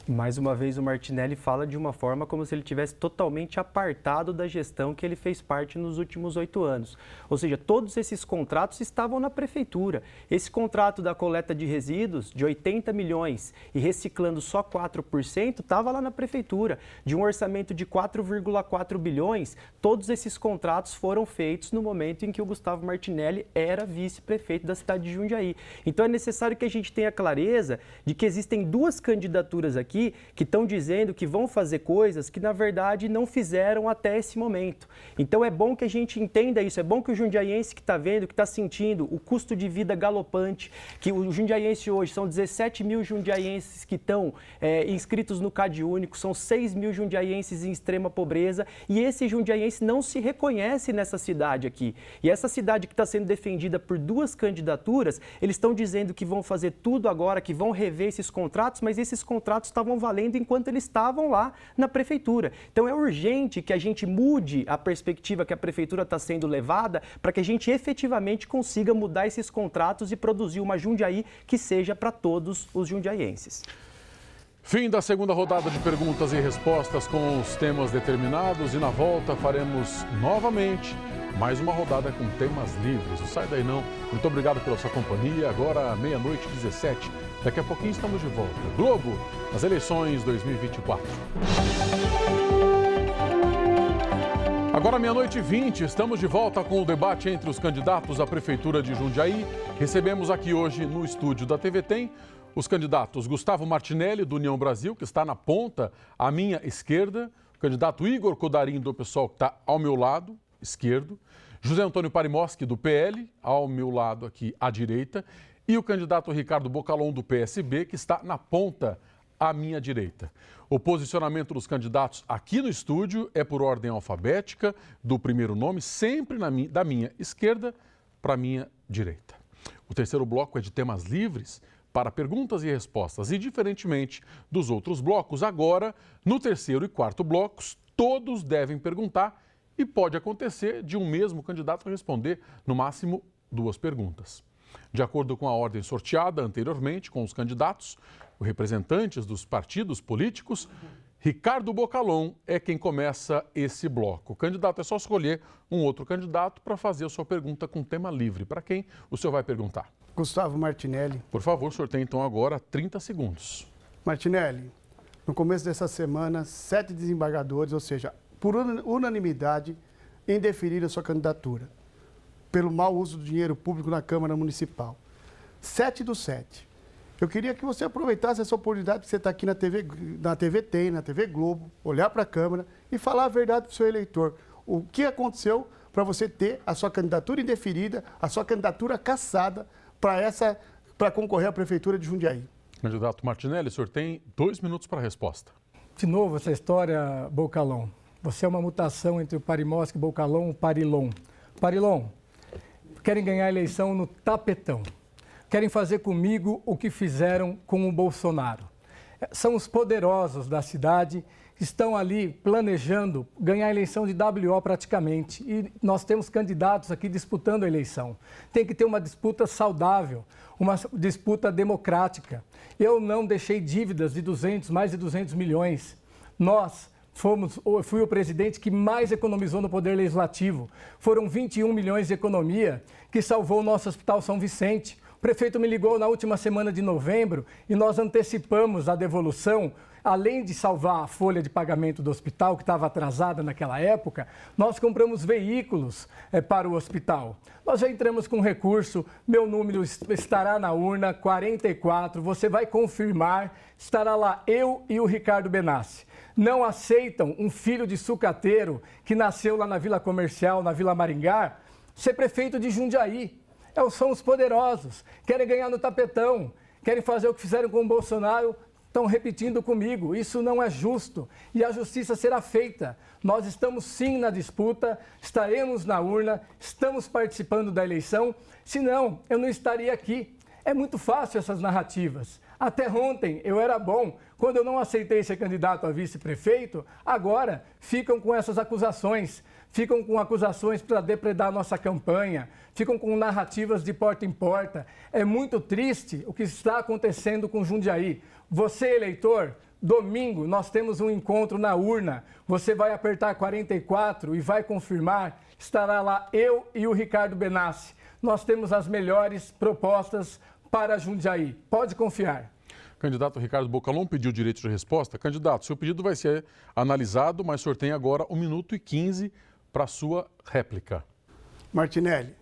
Mais uma vez, o Martinelli fala de uma forma como se ele tivesse totalmente apartado da gestão que ele fez parte nos últimos 8 anos. Ou seja, todos esses contratos estavam na Prefeitura. Esse contrato da coleta de resíduos de 80 milhões e reciclando só 4%, estava lá na Prefeitura. De um orçamento de 4,4 bilhões, todos esses contratos foram feitos no momento em que o Gustavo Martinelli era vice-prefeito da cidade de Jundiaí. Então, é necessário que a gente tenha clareza de que existem 2 candidaturas aqui que estão dizendo que vão fazer coisas que, na verdade, não fizeram até esse momento. Então, é bom que a gente entenda isso, é bom que o jundiaiense que está vendo, que está sentindo o custo de vida galopante, que o jundiaiense hoje, são 17 mil jundiaienses que estão inscritos no CadÚnico, são 6 mil jundiaienses em extrema pobreza, e esse jundiaiense não se reconhece nessa cidade aqui. E essa cidade que está sendo defendida por 2 candidaturas, eles estão dizendo que vão fazer tudo agora, que vão rever esses contratos, mas esses contratos estavam valendo enquanto eles estavam lá na Prefeitura. Então, é urgente que a gente mude a perspectiva que a Prefeitura está sendo levada para que a gente efetivamente consiga mudar esses contratos e produzir uma Jundiaí que seja para todos os jundiaienses. Fim da segunda rodada de perguntas e respostas com os temas determinados e na volta faremos novamente mais uma rodada com temas livres. Não sai daí não. Muito obrigado pela sua companhia. Agora, 00:17. Daqui a pouquinho estamos de volta. Globo, as eleições 2024. Agora, 00:20, estamos de volta com o debate entre os candidatos à Prefeitura de Jundiaí. Recebemos aqui hoje no estúdio da TV Tem os candidatos Gustavo Martinelli, do União Brasil, que está na ponta à minha esquerda, o candidato Igor Codarim, do PSOL, que está ao meu lado esquerdo, José Antônio Parimoski, do PL, ao meu lado aqui à direita, e o candidato Ricardo Bocalon, do PSB, que está na ponta à minha direita. O posicionamento dos candidatos aqui no estúdio é por ordem alfabética, do primeiro nome, sempre da minha esquerda para a minha direita. O terceiro bloco é de temas livres para perguntas e respostas e, diferentemente dos outros blocos, agora, no terceiro e quarto blocos, todos devem perguntar e pode acontecer de um mesmo candidato responder, no máximo, 2 perguntas. De acordo com a ordem sorteada anteriormente com os candidatos, os representantes dos partidos políticos, Ricardo Bocalon é quem começa esse bloco. O candidato é só escolher um outro candidato para fazer a sua pergunta com tema livre. Para quem o senhor vai perguntar? Gustavo Martinelli. Por favor, o senhor tem então agora 30 segundos. Martinelli, no começo dessa semana, 7 desembargadores, ou seja, por unanimidade, indeferiram a sua candidatura, pelo mau uso do dinheiro público na Câmara Municipal. 7 dos 7. Eu queria que você aproveitasse essa oportunidade que você está aqui na TV Tem, na TV Globo, olhar para a Câmara e falar a verdade para o seu eleitor. O que aconteceu para você ter a sua candidatura indeferida, a sua candidatura cassada para concorrer à Prefeitura de Jundiaí? Candidato Martinelli, o senhor tem 2 minutos para a resposta. De novo, essa história, Bocalon. Você é uma mutação entre o Parimoski, Bocalon e o Parilon. Parilon, querem ganhar a eleição no tapetão. Querem fazer comigo o que fizeram com o Bolsonaro. São os poderosos da cidade que estão ali planejando ganhar a eleição de WO praticamente. E nós temos candidatos aqui disputando a eleição. Tem que ter uma disputa saudável, uma disputa democrática. Eu não deixei dívidas de mais de 200 milhões. Eu fui o presidente que mais economizou no Poder Legislativo. Foram 21 milhões de economia que salvou o nosso Hospital São Vicente. O prefeito me ligou na última semana de novembro e nós antecipamos a devolução. Além de salvar a folha de pagamento do hospital, que estava atrasada naquela época, nós compramos veículos para o hospital. Nós já entramos com recurso, meu número estará na urna, 44, você vai confirmar, estará lá eu e o Ricardo Benassi. Não aceitam um filho de sucateiro que nasceu lá na Vila Comercial, na Vila Maringá, ser prefeito de Jundiaí. São os poderosos, querem ganhar no tapetão, querem fazer o que fizeram com o Bolsonaro, estão repetindo comigo. Isso não é justo e a justiça será feita. Nós estamos sim na disputa, estaremos na urna, estamos participando da eleição, senão eu não estaria aqui. É muito fácil essas narrativas. Até ontem eu era bom, quando eu não aceitei ser candidato a vice-prefeito, agora ficam com essas acusações. Ficam com acusações para depredar nossa campanha, ficam com narrativas de porta em porta. É muito triste o que está acontecendo com Jundiaí. Você, eleitor, domingo nós temos um encontro na urna. Você vai apertar 44 e vai confirmar. Estará lá eu e o Ricardo Benassi. Nós temos as melhores propostas para Jundiaí. Pode confiar. Candidato Ricardo Bocalon pediu direito de resposta. Candidato, seu pedido vai ser analisado, mas o senhor tem agora 1 minuto e 15 para a sua réplica. Martinelli,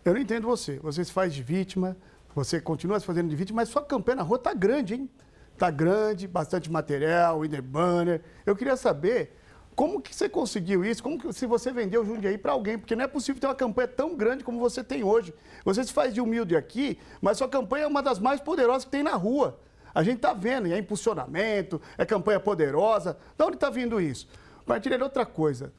eu não entendo você. Você se faz de vítima, você continua se fazendo de vítima, mas sua campanha na rua está grande, hein? Está grande, bastante material, winner banner. Eu queria saber como que você conseguiu isso, se você vendeu o Jundiaí para alguém, porque não é possível ter uma campanha tão grande como você tem hoje. Você se faz de humilde aqui, mas sua campanha é uma das mais poderosas que tem na rua. A gente está vendo, é impulsionamento, é campanha poderosa. De onde está vindo isso? Martinelli, outra coisa.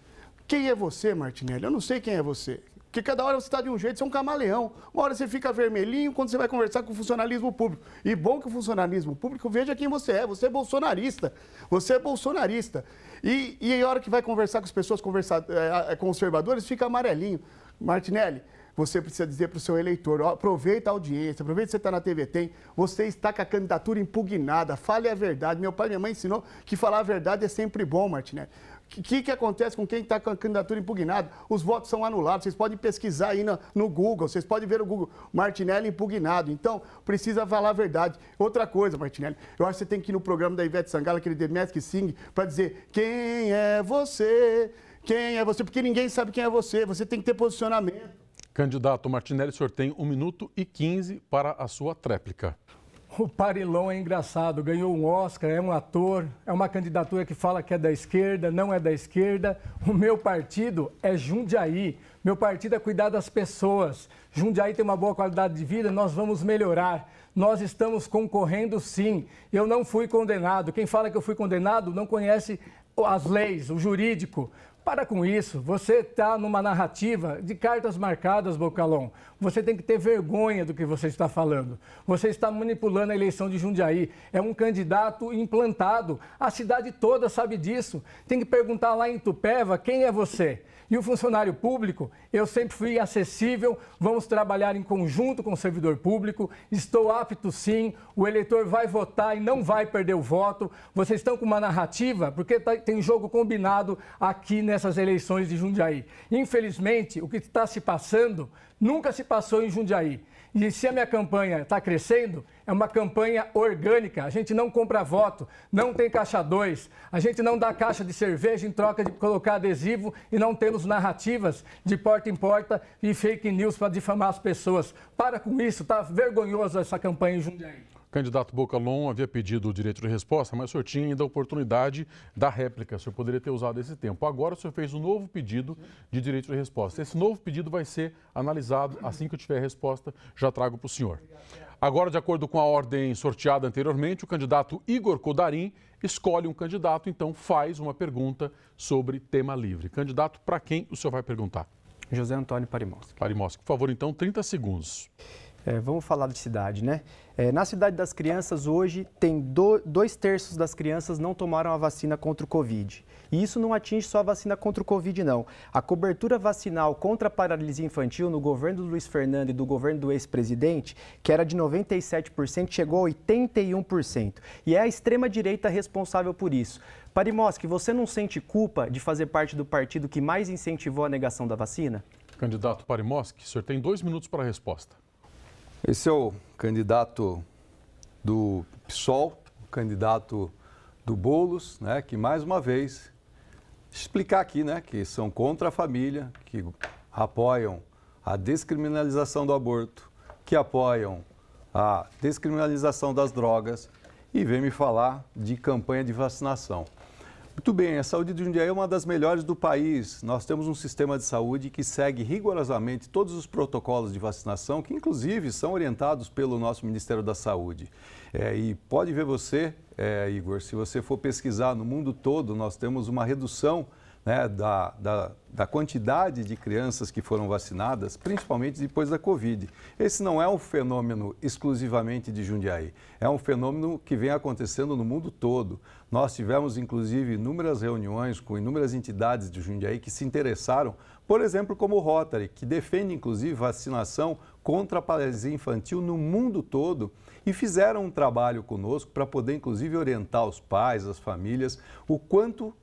Quem é você, Martinelli? Eu não sei quem é você. Porque cada hora você está de um jeito, você é um camaleão. Uma hora você fica vermelhinho quando você vai conversar com o funcionalismo público. E bom que o funcionalismo público veja quem você é. Você é bolsonarista. Você é bolsonarista. E a hora que vai conversar com as pessoas conservadoras, fica amarelinho. Martinelli, você precisa dizer para o seu eleitor, ó, aproveita a audiência, aproveita que você está na TV Tem, você está com a candidatura impugnada, fale a verdade. Meu pai e minha mãe ensinou que falar a verdade é sempre bom, Martinelli. O que acontece com quem está com a candidatura impugnada? Os votos são anulados. Vocês podem pesquisar aí no Google, vocês podem ver o Google, Martinelli impugnado. Então, precisa falar a verdade. Outra coisa, Martinelli, eu acho que você tem que ir no programa da Ivete Sangalo, aquele The Masked Singer, para dizer quem é você, porque ninguém sabe quem é você. Você tem que ter posicionamento. Candidato Martinelli, o senhor tem 1 minuto e 15 para a sua tréplica. O Parilhão é engraçado, ganhou um Oscar, é um ator, é uma candidatura que fala que é da esquerda, não é da esquerda. O meu partido é Jundiaí, meu partido é cuidar das pessoas. Jundiaí tem uma boa qualidade de vida, nós vamos melhorar. Nós estamos concorrendo sim. Eu não fui condenado. Quem fala que eu fui condenado não conhece as leis, o jurídico. Para com isso, você está numa narrativa de cartas marcadas, Bocalon. Você tem que ter vergonha do que você está falando. Você está manipulando a eleição de Jundiaí. É um candidato implantado. A cidade toda sabe disso. Tem que perguntar lá em Itupeva quem é você. E o funcionário público, eu sempre fui acessível, vamos trabalhar em conjunto com o servidor público, estou apto sim, o eleitor vai votar e não vai perder o voto. Vocês estão com uma narrativa, porque tem jogo combinado aqui nessas eleições de Jundiaí. Infelizmente, o que está se passando nunca se passou em Jundiaí. E se a minha campanha está crescendo, é uma campanha orgânica. A gente não compra voto, não tem caixa 2, a gente não dá caixa de cerveja em troca de colocar adesivo e não temos narrativas de porta em porta e fake news para difamar as pessoas. Para com isso, está vergonhoso essa campanha em Jundiaí. Candidato Bocalon havia pedido o direito de resposta, mas o senhor tinha ainda a oportunidade da réplica. O senhor poderia ter usado esse tempo. Agora o senhor fez um novo pedido de direito de resposta. Esse novo pedido vai ser analisado. Assim que eu tiver a resposta, já trago para o senhor. Agora, de acordo com a ordem sorteada anteriormente, o candidato Igor Codarim escolhe um candidato, então faz uma pergunta sobre tema livre. Candidato, para quem o senhor vai perguntar? José Antônio Parimoschi. Parimoschi, por favor, então, 30 segundos. Vamos falar de cidade, né? Na Cidade das Crianças, hoje, tem 2/3 das crianças não tomaram a vacina contra o Covid. E isso não atinge só a vacina contra o Covid, não. A cobertura vacinal contra a paralisia infantil no governo do Luiz Fernando e do governo do ex-presidente, que era de 97%, chegou a 81%. E é a extrema-direita responsável por isso. Parimoschi, você não sente culpa de fazer parte do partido que mais incentivou a negação da vacina? Candidato Parimoschi, o senhor tem 2 minutos para a resposta. Esse é o candidato do PSOL, o candidato do Boulos, né, que mais uma vez explicar aqui, né, que são contra a família, que apoiam a descriminalização do aborto, que apoiam a descriminalização das drogas e vem me falar de campanha de vacinação. Muito bem, a saúde de Jundiaí é uma das melhores do país. Nós temos um sistema de saúde que segue rigorosamente todos os protocolos de vacinação, que inclusive são orientados pelo nosso Ministério da Saúde. E pode ver você, Igor, se você for pesquisar no mundo todo, nós temos uma redução, né, da quantidade de crianças que foram vacinadas, principalmente depois da Covid. Esse não é um fenômeno exclusivamente de Jundiaí, é um fenômeno que vem acontecendo no mundo todo. Nós tivemos, inclusive, inúmeras reuniões com inúmeras entidades de Jundiaí que se interessaram, por exemplo, como o Rotary, que defende, inclusive, vacinação contra a paralisia infantil no mundo todo, e fizeram um trabalho conosco para poder, inclusive, orientar os pais, as famílias, o quanto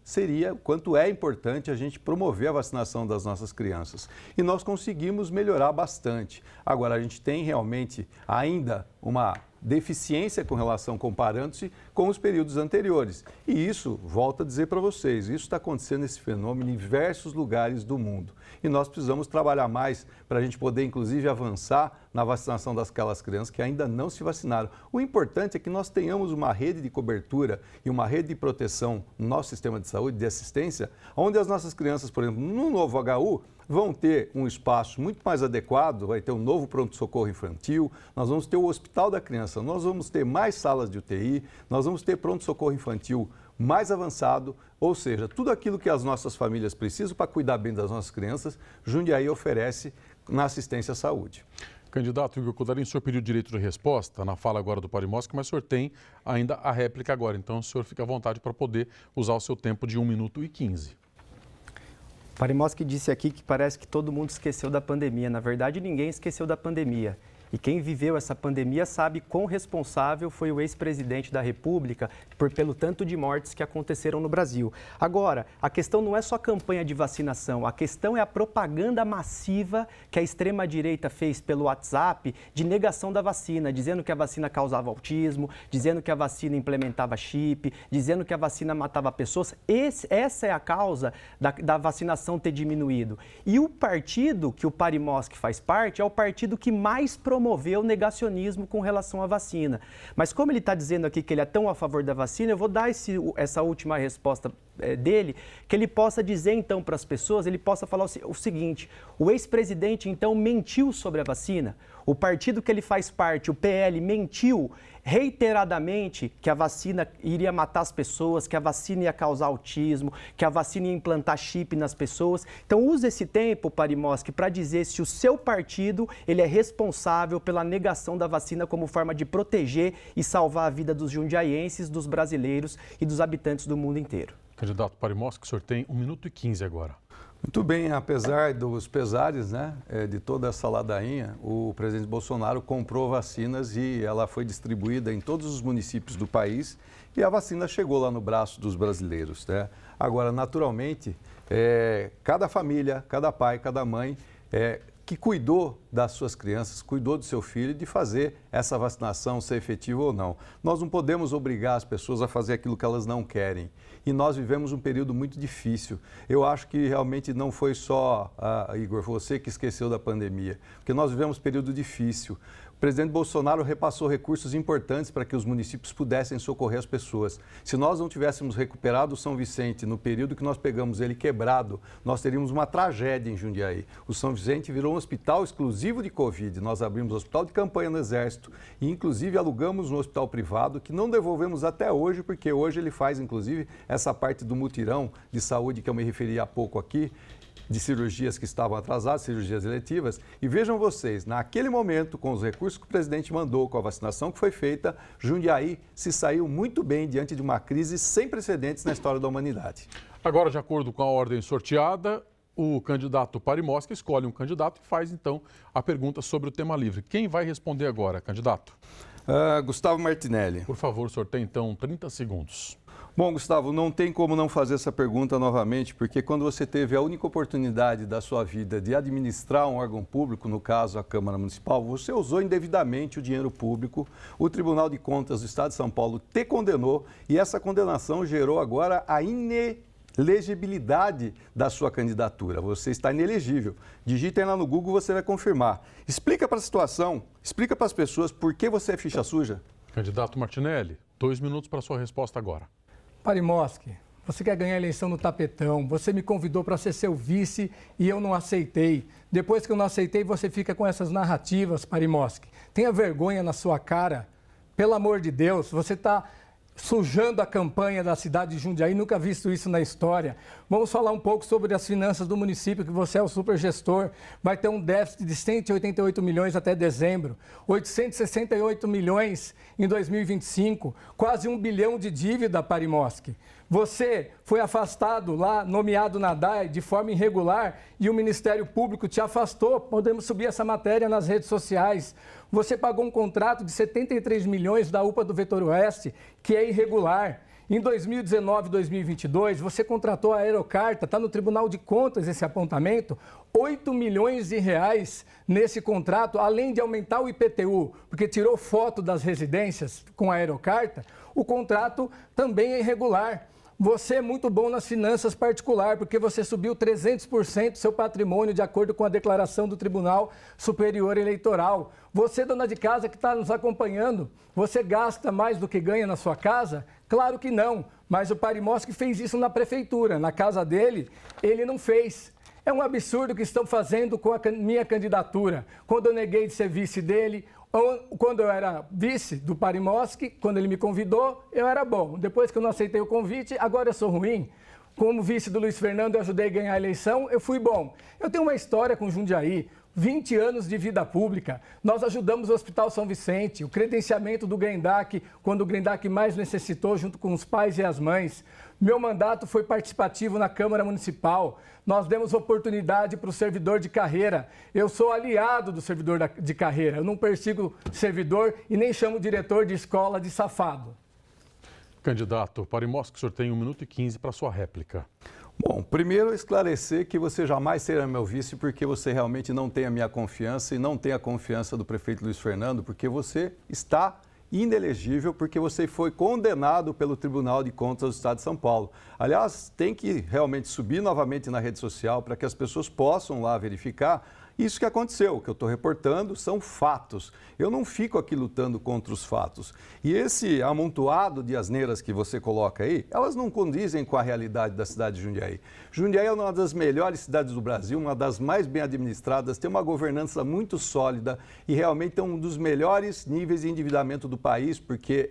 é importante a gente promover a vacinação das nossas crianças. E nós conseguimos melhorar bastante. Agora, a gente tem realmente ainda uma deficiência com relação, comparando-se com os períodos anteriores. E isso, volto a dizer para vocês, isso está acontecendo, esse fenômeno, em diversos lugares do mundo. E nós precisamos trabalhar mais para a gente poder, inclusive, avançar na vacinação daquelas crianças que ainda não se vacinaram. O importante é que nós tenhamos uma rede de cobertura e uma rede de proteção no nosso sistema de saúde, de assistência, onde as nossas crianças, por exemplo, no novo HU, vão ter um espaço muito mais adequado, vai ter um novo pronto-socorro infantil, nós vamos ter o Hospital da Criança, nós vamos ter mais salas de UTI, nós vamos ter pronto-socorro infantil mais avançado, ou seja, tudo aquilo que as nossas famílias precisam para cuidar bem das nossas crianças, Jundiaí oferece na assistência à saúde. Candidato Igor Codarim, o senhor pediu direito de resposta na fala agora do Parimoschi, mas o senhor tem ainda a réplica agora, então o senhor fica à vontade para poder usar o seu tempo de 1 minuto e 15. Parimoski disse aqui que parece que todo mundo esqueceu da pandemia. Na verdade, ninguém esqueceu da pandemia. E quem viveu essa pandemia sabe quão responsável foi o ex-presidente da República pelo tanto de mortes que aconteceram no Brasil. Agora, a questão não é só a campanha de vacinação, a questão é a propaganda massiva que a extrema-direita fez pelo WhatsApp de negação da vacina, dizendo que a vacina causava autismo, dizendo que a vacina implementava chip, dizendo que a vacina matava pessoas. Essa é a causa da vacinação ter diminuído. E o partido que o Parimoski faz parte é o partido que mais promoveu o negacionismo com relação à vacina. Mas como ele está dizendo aqui que ele é tão a favor da vacina, eu vou dar essa última resposta dele, que ele possa dizer então para as pessoas, ele possa falar o seguinte: o ex-presidente então mentiu sobre a vacina, o partido que ele faz parte, o PL, mentiu reiteradamente que a vacina iria matar as pessoas, que a vacina ia causar autismo, que a vacina ia implantar chip nas pessoas. Então use esse tempo, Parimoski, para dizer se o seu partido ele é responsável pela negação da vacina como forma de proteger e salvar a vida dos jundiaienses, dos brasileiros e dos habitantes do mundo inteiro. Candidato Parimoski, o senhor tem 1 minuto e 15 agora. Muito bem, apesar dos pesares, né, de toda essa ladainha, o presidente Bolsonaro comprou vacinas e ela foi distribuída em todos os municípios do país e a vacina chegou lá no braço dos brasileiros, né? Agora, naturalmente, cada família, cada pai, cada mãe que cuidou das suas crianças, cuidou do seu filho, de fazer essa vacinação ser efetiva ou não. Nós não podemos obrigar as pessoas a fazer aquilo que elas não querem. E nós vivemos um período muito difícil. Eu acho que realmente não foi só, Igor, você que esqueceu da pandemia, porque nós vivemos um período difícil. O presidente Bolsonaro repassou recursos importantes para que os municípios pudessem socorrer as pessoas. Se nós não tivéssemos recuperado o São Vicente no período que nós pegamos ele quebrado, nós teríamos uma tragédia em Jundiaí. O São Vicente virou um hospital exclusivo de Covid. Nós abrimos um hospital de campanha no Exército e, inclusive, alugamos um hospital privado que não devolvemos até hoje, porque hoje ele faz, inclusive, essa parte do mutirão de saúde que eu me referi há pouco aqui, de cirurgias que estavam atrasadas, cirurgias eletivas. E vejam vocês, naquele momento, com os recursos que o presidente mandou, com a vacinação que foi feita, Jundiaí se saiu muito bem diante de uma crise sem precedentes na história da humanidade. Agora, de acordo com a ordem sorteada, o candidato Parimoski escolhe um candidato e faz, então, a pergunta sobre o tema livre. Quem vai responder agora, candidato? Gustavo Martinelli. Por favor, sorteia, então, 30 segundos. Bom, Gustavo, não tem como não fazer essa pergunta novamente, porque quando você teve a única oportunidade da sua vida de administrar um órgão público, no caso a Câmara Municipal, você usou indevidamente o dinheiro público, o Tribunal de Contas do Estado de São Paulo te condenou e essa condenação gerou agora a inelegibilidade da sua candidatura. Você está inelegível. Digitem lá no Google, você vai confirmar. Explica para a situação, explica para as pessoas por que você é ficha suja. Candidato Martinelli, 2 minutos para a sua resposta agora. Parimoski, você quer ganhar a eleição no tapetão, você me convidou para ser seu vice e eu não aceitei. Depois que eu não aceitei, você fica com essas narrativas, Parimoski. Tenha vergonha na sua cara. Pelo amor de Deus, você está sujando a campanha da cidade de Jundiaí, nunca visto isso na história. Vamos falar um pouco sobre as finanças do município, que você é o supergestor. Vai ter um déficit de 188 milhões até dezembro, 868 milhões em 2025, quase 1 bilhão de dívida, Parimoski. Você foi afastado lá, nomeado na DAE de forma irregular e o Ministério Público te afastou. Podemos subir essa matéria nas redes sociais. Você pagou um contrato de 73 milhões da UPA do Vetor Oeste, que é irregular. Em 2019 e 2022, você contratou a Aerocarta, está no Tribunal de Contas esse apontamento, 8 milhões de reais nesse contrato, além de aumentar o IPTU, porque tirou foto das residências com a Aerocarta, o contrato também é irregular. Você é muito bom nas finanças particulares, porque você subiu 300% do seu patrimônio de acordo com a declaração do Tribunal Superior Eleitoral. Você, dona de casa que está nos acompanhando, você gasta mais do que ganha na sua casa? Claro que não, mas o Parimoski fez isso na prefeitura. Na casa dele, ele não fez. É um absurdo o que estão fazendo com a minha candidatura. Quando eu neguei de ser vice dele, quando eu era vice do Parimoski, quando ele me convidou, eu era bom. Depois que eu não aceitei o convite, agora eu sou ruim. Como vice do Luiz Fernando, eu ajudei a ganhar a eleição, eu fui bom. Eu tenho uma história com Jundiaí. 20 anos de vida pública. Nós ajudamos o Hospital São Vicente, o credenciamento do Grendac, quando o Grendac mais necessitou, junto com os pais e as mães. Meu mandato foi participativo na Câmara Municipal. Nós demos oportunidade para o servidor de carreira. Eu sou aliado do servidor de carreira. Eu não persigo servidor e nem chamo o diretor de escola de safado. Candidato Parimoski, o senhor tem 1 minuto e 15 para sua réplica. Bom, primeiro esclarecer que você jamais será meu vice porque você realmente não tem a minha confiança e não tem a confiança do prefeito Luiz Fernando, porque você está inelegível, porque você foi condenado pelo Tribunal de Contas do Estado de São Paulo. Aliás, tem que realmente subir novamente na rede social para que as pessoas possam lá verificar isso que aconteceu. O que eu estou reportando são fatos. Eu não fico aqui lutando contra os fatos. E esse amontoado de asneiras que você coloca aí, elas não condizem com a realidade da cidade de Jundiaí. Jundiaí é uma das melhores cidades do Brasil, uma das mais bem administradas, tem uma governança muito sólida e realmente tem um dos melhores níveis de endividamento do país, porque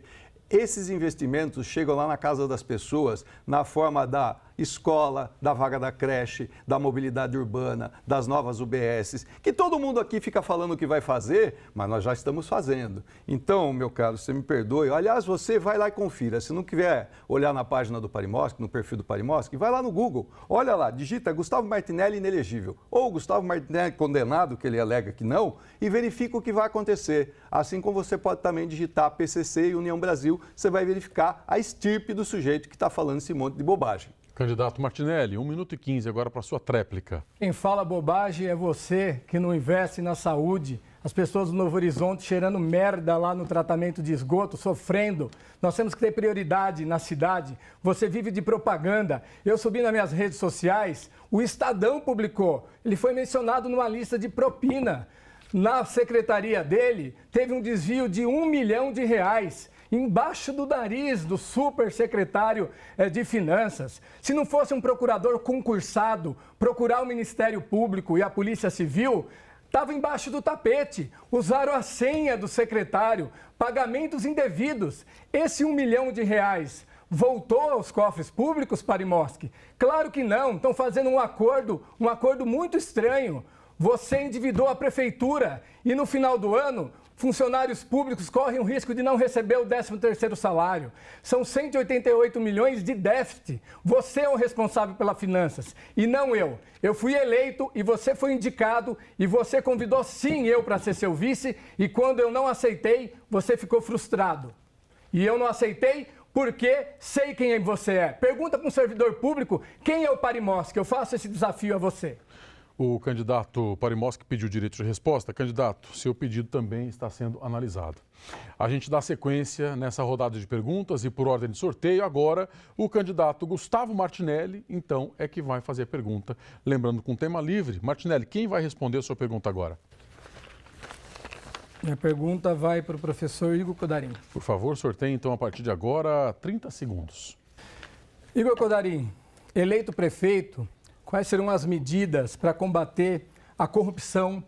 esses investimentos chegam lá na casa das pessoas na forma da escola, da vaga da creche, da mobilidade urbana, das novas UBSs, que todo mundo aqui fica falando o que vai fazer, mas nós já estamos fazendo. Então, meu caro, você me perdoe. Aliás, você vai lá e confira. Se não quiser olhar na página do Parimoski, no perfil do Parimoski, vai lá no Google. Olha lá, digita Gustavo Martinelli inelegível ou Gustavo Martinelli condenado, que ele alega que não, e verifica o que vai acontecer. Assim como você pode também digitar PCC e União Brasil, você vai verificar a estirpe do sujeito que está falando esse monte de bobagem. Candidato Martinelli, 1 minuto e 15 agora para a sua tréplica. Quem fala bobagem é você que não investe na saúde. As pessoas do Novo Horizonte cheirando merda lá no tratamento de esgoto, sofrendo. Nós temos que ter prioridade na cidade. Você vive de propaganda. Eu subi nas minhas redes sociais, o Estadão publicou. Ele foi mencionado numa lista de propina. Na secretaria dele, teve um desvio de R$1 milhão. Embaixo do nariz do super secretário de Finanças. Se não fosse um procurador concursado procurar o Ministério Público e a Polícia Civil, estava embaixo do tapete. Usaram a senha do secretário, pagamentos indevidos. Esse R$1 milhão voltou aos cofres públicos, Parimoski? Claro que não, estão fazendo um acordo muito estranho. Você endividou a prefeitura e no final do ano, funcionários públicos correm o risco de não receber o 13º salário. São 188 milhões de déficit. Você é o responsável pelas finanças e não eu. Eu fui eleito e você foi indicado e você convidou sim eu para ser seu vice e quando eu não aceitei, você ficou frustrado. E eu não aceitei porque sei quem você é. Pergunta para um servidor público quem é o Parimoski, eu faço esse desafio a você. O candidato Parimoski pediu direito de resposta. Candidato, seu pedido também está sendo analisado. A gente dá sequência nessa rodada de perguntas e por ordem de sorteio, agora o candidato Gustavo Martinelli, então, é que vai fazer a pergunta. Lembrando, com tema livre. Martinelli, quem vai responder a sua pergunta agora? Minha pergunta vai para o professor Igor Codarim. Por favor, sorteie então a partir de agora 30 segundos. Igor Codarim, eleito prefeito, quais serão as medidas para combater a corrupção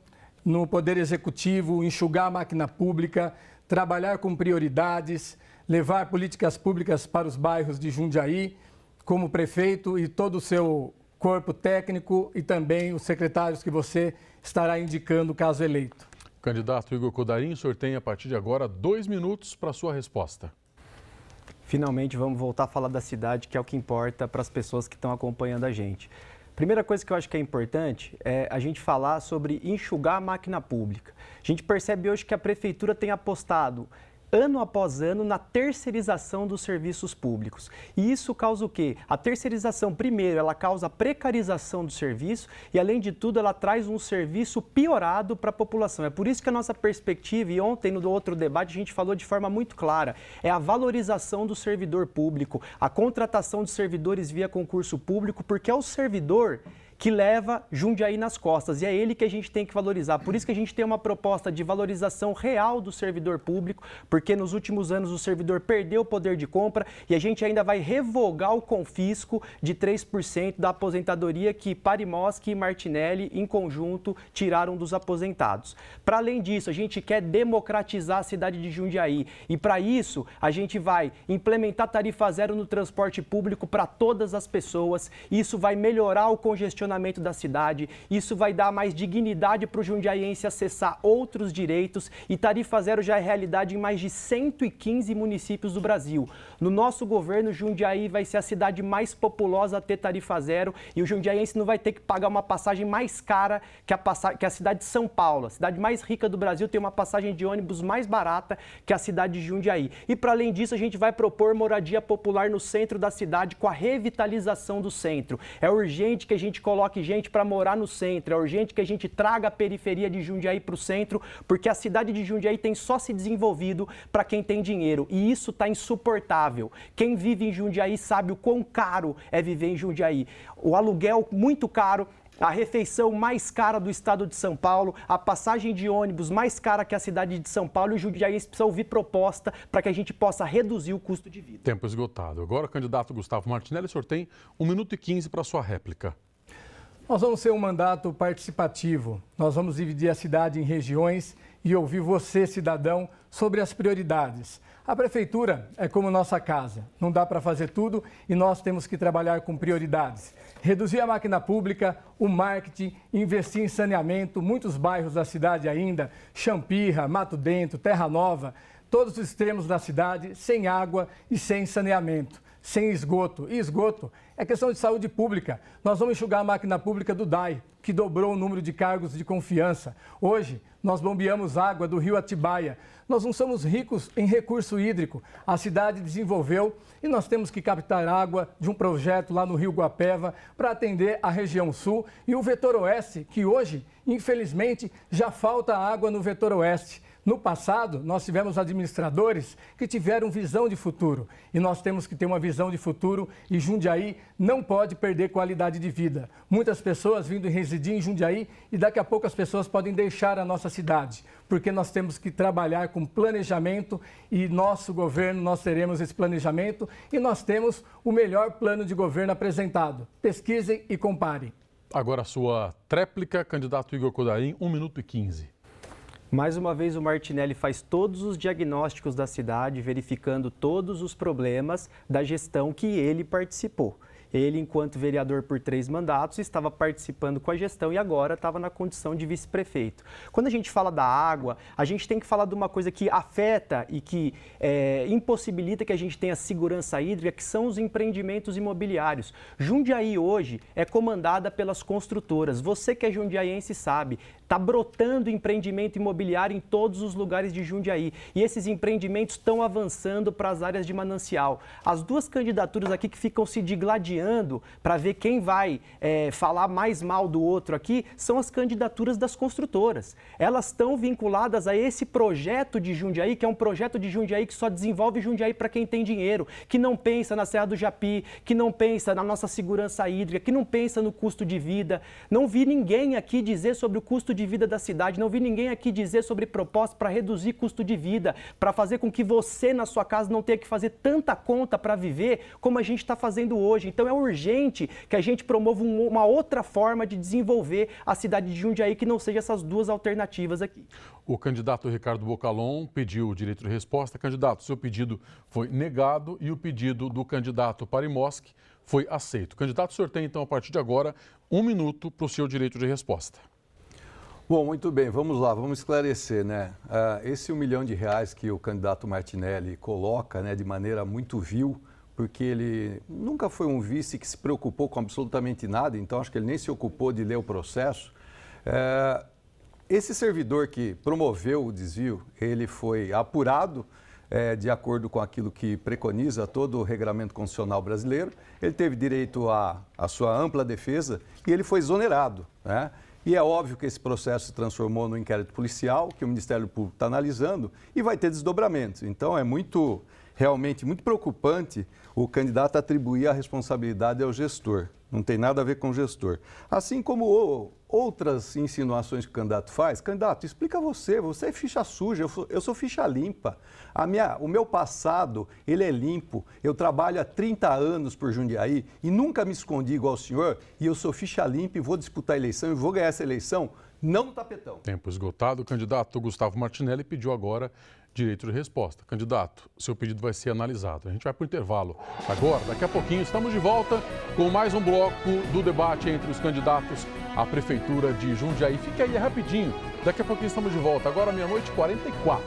no Poder Executivo, enxugar a máquina pública, trabalhar com prioridades, levar políticas públicas para os bairros de Jundiaí, como prefeito e todo o seu corpo técnico e também os secretários que você estará indicando caso eleito? Candidato Igor Codarim, o senhor tem a partir de agora 2 minutos para a sua resposta. Finalmente vamos voltar a falar da cidade, que é o que importa para as pessoas que estão acompanhando a gente. Primeira coisa que eu acho que é importante é a gente falar sobre enxugar a máquina pública. A gente percebe hoje que a prefeitura tem apostado ano após ano na terceirização dos serviços públicos. E isso causa o quê? A terceirização, primeiro, ela causa a precarização do serviço e, além de tudo, ela traz um serviço piorado para a população. É por isso que a nossa perspectiva, e ontem no outro debate a gente falou de forma muito clara, é a valorização do servidor público, a contratação de servidores via concurso público, porque é o servidor que leva Jundiaí nas costas e é ele que a gente tem que valorizar. Por isso que a gente tem uma proposta de valorização real do servidor público, porque nos últimos anos o servidor perdeu o poder de compra e a gente ainda vai revogar o confisco de 3% da aposentadoria que Parimoski e Martinelli, em conjunto, tiraram dos aposentados. Para além disso, a gente quer democratizar a cidade de Jundiaí e, para isso, a gente vai implementar tarifa zero no transporte público para todas as pessoas. Isso vai melhorar o congestionamento funcionamento da cidade, isso vai dar mais dignidade para o jundiaiense acessar outros direitos e tarifa zero já é realidade em mais de 115 municípios do Brasil. No nosso governo, Jundiaí vai ser a cidade mais populosa a ter tarifa zero e o jundiaiense não vai ter que pagar uma passagem mais cara que a cidade de São Paulo. A cidade mais rica do Brasil tem uma passagem de ônibus mais barata que a cidade de Jundiaí. E para além disso, a gente vai propor moradia popular no centro da cidade com a revitalização do centro. É urgente que a gente coloque gente para morar no centro, é urgente que a gente traga a periferia de Jundiaí para o centro, porque a cidade de Jundiaí tem só se desenvolvido para quem tem dinheiro e isso está insuportável. Quem vive em Jundiaí sabe o quão caro é viver em Jundiaí. O aluguel muito caro, a refeição mais cara do estado de São Paulo, a passagem de ônibus mais cara que a cidade de São Paulo e o jundiaiense precisa ouvir proposta para que a gente possa reduzir o custo de vida. Tempo esgotado. Agora, candidato Gustavo Martinelli, o senhor tem 1 minuto e 15 para a sua réplica. Nós vamos ser um mandato participativo. Nós vamos dividir a cidade em regiões e ouvir você, cidadão, sobre as prioridades. A prefeitura é como nossa casa. Não dá para fazer tudo e nós temos que trabalhar com prioridades. Reduzir a máquina pública, o marketing, investir em saneamento, muitos bairros da cidade ainda, Champirra, Mato Dentro, Terra Nova, todos os extremos da cidade, sem água e sem saneamento, sem esgoto. E esgoto é questão de saúde pública. Nós vamos enxugar a máquina pública do DAI, que dobrou o número de cargos de confiança. Hoje, nós bombeamos água do rio Atibaia. Nós não somos ricos em recurso hídrico. A cidade desenvolveu e nós temos que captar água de um projeto lá no Rio Guapeva para atender a região sul e o vetor oeste, que hoje, infelizmente, já falta água no vetor oeste. No passado, nós tivemos administradores que tiveram visão de futuro e nós temos que ter uma visão de futuro e Jundiaí não pode perder qualidade de vida. Muitas pessoas vindo residir em Jundiaí e daqui a pouco as pessoas podem deixar a nossa cidade, porque nós temos que trabalhar com planejamento e nosso governo, nós teremos esse planejamento e nós temos o melhor plano de governo apresentado. Pesquisem e comparem. Agora a sua tréplica, candidato Igor Codarim, 1 minuto e 15. Mais uma vez, o Martinelli faz todos os diagnósticos da cidade, verificando todos os problemas da gestão que ele participou. Ele, enquanto vereador por 3 mandatos, estava participando com a gestão e agora estava na condição de vice-prefeito. Quando a gente fala da água, a gente tem que falar de uma coisa que afeta e que impossibilita que a gente tenha segurança hídrica, que são os empreendimentos imobiliários. Jundiaí hoje é comandada pelas construtoras. Você que é jundiaiense sabe, está brotando empreendimento imobiliário em todos os lugares de Jundiaí. E esses empreendimentos estão avançando para as áreas de manancial. As 2 candidaturas aqui que ficam se digladiando para ver quem vai falar mais mal do outro aqui são as candidaturas das construtoras. Elas estão vinculadas a esse projeto de Jundiaí, que é um projeto de Jundiaí que só desenvolve Jundiaí para quem tem dinheiro, que não pensa na Serra do Japi, que não pensa na nossa segurança hídrica, que não pensa no custo de vida. Não vi ninguém aqui dizer sobre o custo de vida da cidade, não vi ninguém aqui dizer sobre propostas para reduzir custo de vida, para fazer com que você na sua casa não tenha que fazer tanta conta para viver como a gente está fazendo hoje. Então é urgente que a gente promova uma outra forma de desenvolver a cidade de Jundiaí que não seja essas 2 alternativas aqui. O candidato Ricardo Bocalon pediu o direito de resposta. Candidato, seu pedido foi negado e o pedido do candidato Parimoski foi aceito. Candidato, o senhor tem então a partir de agora 1 minuto para o seu direito de resposta. Bom, muito bem, vamos lá, vamos esclarecer, né? Esse R$1 milhão que o candidato Martinelli coloca, né, de maneira muito vil, porque ele nunca foi um vice que se preocupou com absolutamente nada, então acho que ele nem se ocupou de ler o processo. Esse servidor que promoveu o desvio, ele foi apurado de acordo com aquilo que preconiza todo o regramento constitucional brasileiro, ele teve direito à sua ampla defesa e ele foi exonerado, né? E é óbvio que esse processo se transformou no inquérito policial, que o Ministério Público está analisando, e vai ter desdobramentos. Então, é realmente muito preocupante o candidato atribuir a responsabilidade ao gestor. Não tem nada a ver com o gestor. Assim como outras insinuações que o candidato faz. Candidato, explica você é ficha suja, eu sou ficha limpa. O meu passado, ele é limpo. Eu trabalho há 30 anos por Jundiaí e nunca me escondi igual o senhor. E eu sou ficha limpa e vou disputar a eleição e vou ganhar essa eleição não no tapetão. Tempo esgotado. O candidato Gustavo Martinelli pediu agora direito de resposta. Candidato, seu pedido vai ser analisado. A gente vai para o intervalo agora. Daqui a pouquinho estamos de volta com mais um bloco do debate entre os candidatos à Prefeitura de Jundiaí. Fica aí rapidinho. Daqui a pouquinho estamos de volta. Agora, meia-noite e 44.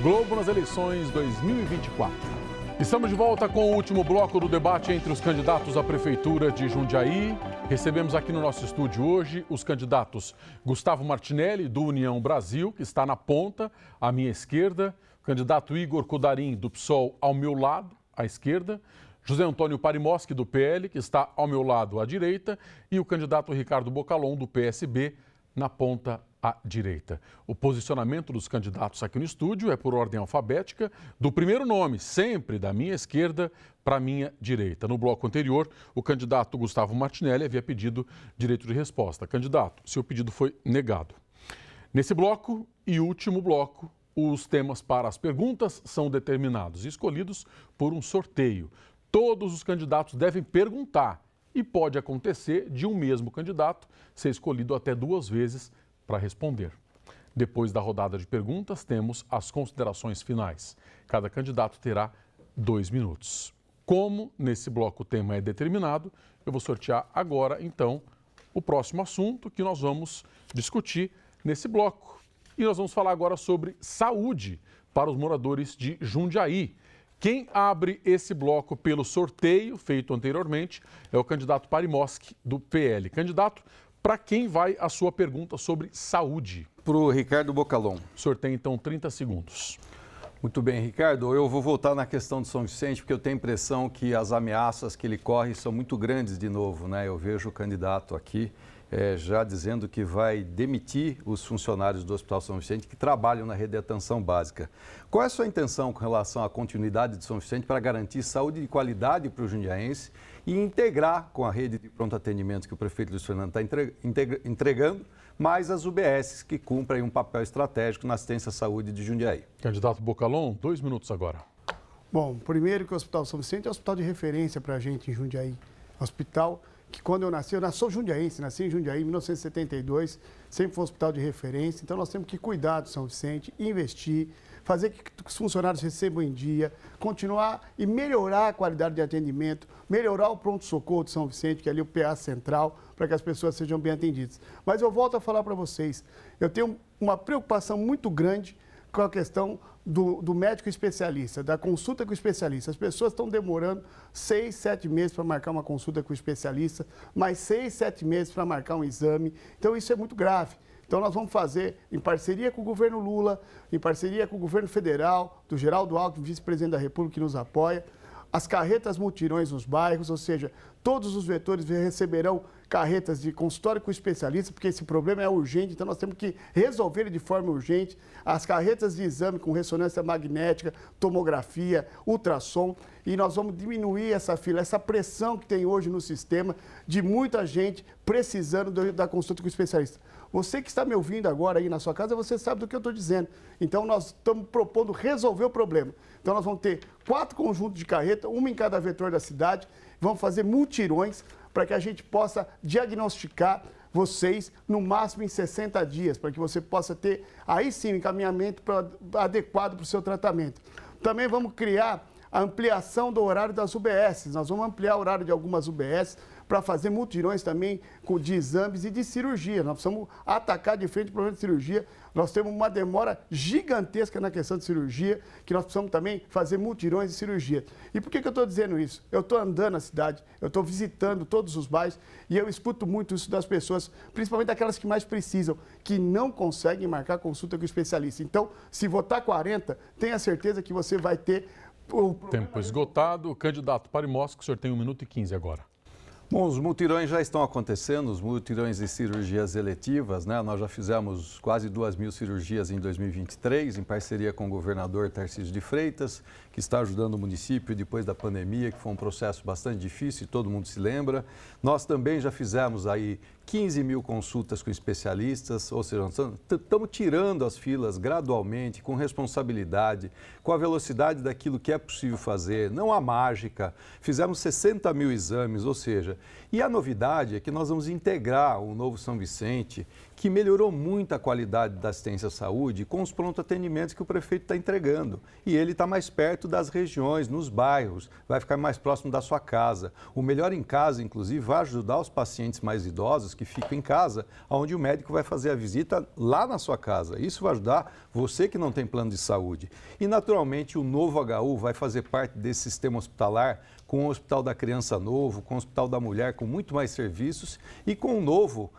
Globo nas eleições 2024. Estamos de volta com o último bloco do debate entre os candidatos à Prefeitura de Jundiaí. Recebemos aqui no nosso estúdio hoje os candidatos Gustavo Martinelli, do União Brasil, que está na ponta, à minha esquerda. O candidato Igor Codarim, do PSOL, ao meu lado, à esquerda. José Antônio Parimoski, do PL, que está ao meu lado, à direita. E o candidato Ricardo Bocalon, do PSB, na ponta à direita. O posicionamento dos candidatos aqui no estúdio é por ordem alfabética, do primeiro nome, sempre da minha esquerda para a minha direita. No bloco anterior, o candidato Gustavo Martinelli havia pedido direito de resposta. Candidato, seu pedido foi negado. Nesse bloco e último bloco, os temas para as perguntas são determinados e escolhidos por um sorteio. Todos os candidatos devem perguntar e pode acontecer de um mesmo candidato ser escolhido até 2 vezes para responder. Depois da rodada de perguntas, temos as considerações finais. Cada candidato terá 2 minutos. Como nesse bloco o tema é determinado, eu vou sortear agora, então, o próximo assunto que nós vamos discutir nesse bloco. E nós vamos falar agora sobre saúde para os moradores de Jundiaí. Quem abre esse bloco pelo sorteio feito anteriormente é o candidato Parimoski, do PL. Candidato, para quem vai a sua pergunta sobre saúde? Para o Ricardo Bocalon. Sorteio, então, 30 segundos. Muito bem, Ricardo. Eu vou voltar na questão de São Vicente, porque eu tenho a impressão que as ameaças que ele corre são muito grandes de novo, né? Eu vejo o candidato aqui já dizendo que vai demitir os funcionários do Hospital São Vicente que trabalham na rede de atenção básica. Qual é a sua intenção com relação à continuidade de São Vicente para garantir saúde de qualidade para o jundiaense e integrar com a rede de pronto atendimento que o prefeito Luiz Fernando está entregando, mais as UBSs que cumprem um papel estratégico na assistência à saúde de Jundiaí? Candidato Bocalon, 2 minutos agora. Bom, primeiro que o Hospital São Vicente é um hospital de referência para a gente em Jundiaí. Hospital que quando eu sou jundiaense, nasci em Jundiaí em 1972, sempre foi um hospital de referência, então nós temos que cuidar do São Vicente, investir, fazer que os funcionários recebam em dia, continuar e melhorar a qualidade de atendimento, melhorar o pronto-socorro de São Vicente, que é ali o PA central, para que as pessoas sejam bem atendidas. Mas eu volto a falar para vocês, eu tenho uma preocupação muito grande com a questão do médico especialista, da consulta com o especialista. As pessoas estão demorando 6, 7 meses para marcar uma consulta com o especialista, mais 6, 7 meses para marcar um exame. Então, isso é muito grave. Então, nós vamos fazer, em parceria com o governo Lula, em parceria com o governo federal, do Geraldo Alckmin, vice-presidente da República, que nos apoia, as carretas multirões nos bairros, ou seja, todos os vetores receberão carretas de consultório com especialista, porque esse problema é urgente, então nós temos que resolver ele de forma urgente. As carretas de exame com ressonância magnética, tomografia, ultrassom, e nós vamos diminuir essa fila, essa pressão que tem hoje no sistema de muita gente precisando da consulta com o especialista. Você que está me ouvindo agora aí na sua casa, você sabe do que eu estou dizendo. Então, nós estamos propondo resolver o problema. Então, nós vamos ter 4 conjuntos de carreta, uma em cada vetor da cidade. Vamos fazer multirões para que a gente possa diagnosticar vocês no máximo em 60 dias, para que você possa ter, aí sim, um encaminhamento adequado para o seu tratamento. Também vamos criar a ampliação do horário das UBS. Nós vamos ampliar o horário de algumas UBS para fazer multirões também de exames e de cirurgia. Nós precisamos atacar de frente o problema de cirurgia. Nós temos uma demora gigantesca na questão de cirurgia, que nós precisamos também fazer multirões de cirurgia. E por que eu estou dizendo isso? Eu estou andando na cidade, eu estou visitando todos os bairros e eu escuto muito isso das pessoas, principalmente daquelas que mais precisam, que não conseguem marcar consulta com o especialista. Então, se votar 40, tenha certeza que você vai ter... Tempo esgotado. O candidato Parimoski, o senhor tem 1 minuto e 15 agora. Bom, os multirões já estão acontecendo, os multirões de cirurgias eletivas, né? Nós já fizemos quase 2.000 cirurgias em 2023, em parceria com o governador Tarcísio de Freitas, que está ajudando o município depois da pandemia, que foi um processo bastante difícil, todo mundo se lembra. Nós também já fizemos aí 15 mil consultas com especialistas, ou seja, estamos tirando as filas gradualmente, com responsabilidade, com a velocidade daquilo que é possível fazer, não há mágica. Fizemos 60 mil exames, ou seja, e a novidade é que nós vamos integrar o novo São Vicente, que melhorou muito a qualidade da assistência à saúde com os pronto atendimentos que o prefeito está entregando. E ele está mais perto das regiões, nos bairros, vai ficar mais próximo da sua casa. O Melhor em Casa, inclusive, vai ajudar os pacientes mais idosos que ficam em casa, onde o médico vai fazer a visita lá na sua casa. Isso vai ajudar você que não tem plano de saúde. E, naturalmente, o novo HU vai fazer parte desse sistema hospitalar, com o Hospital da Criança novo, com o Hospital da Mulher, com muito mais serviços e com um novo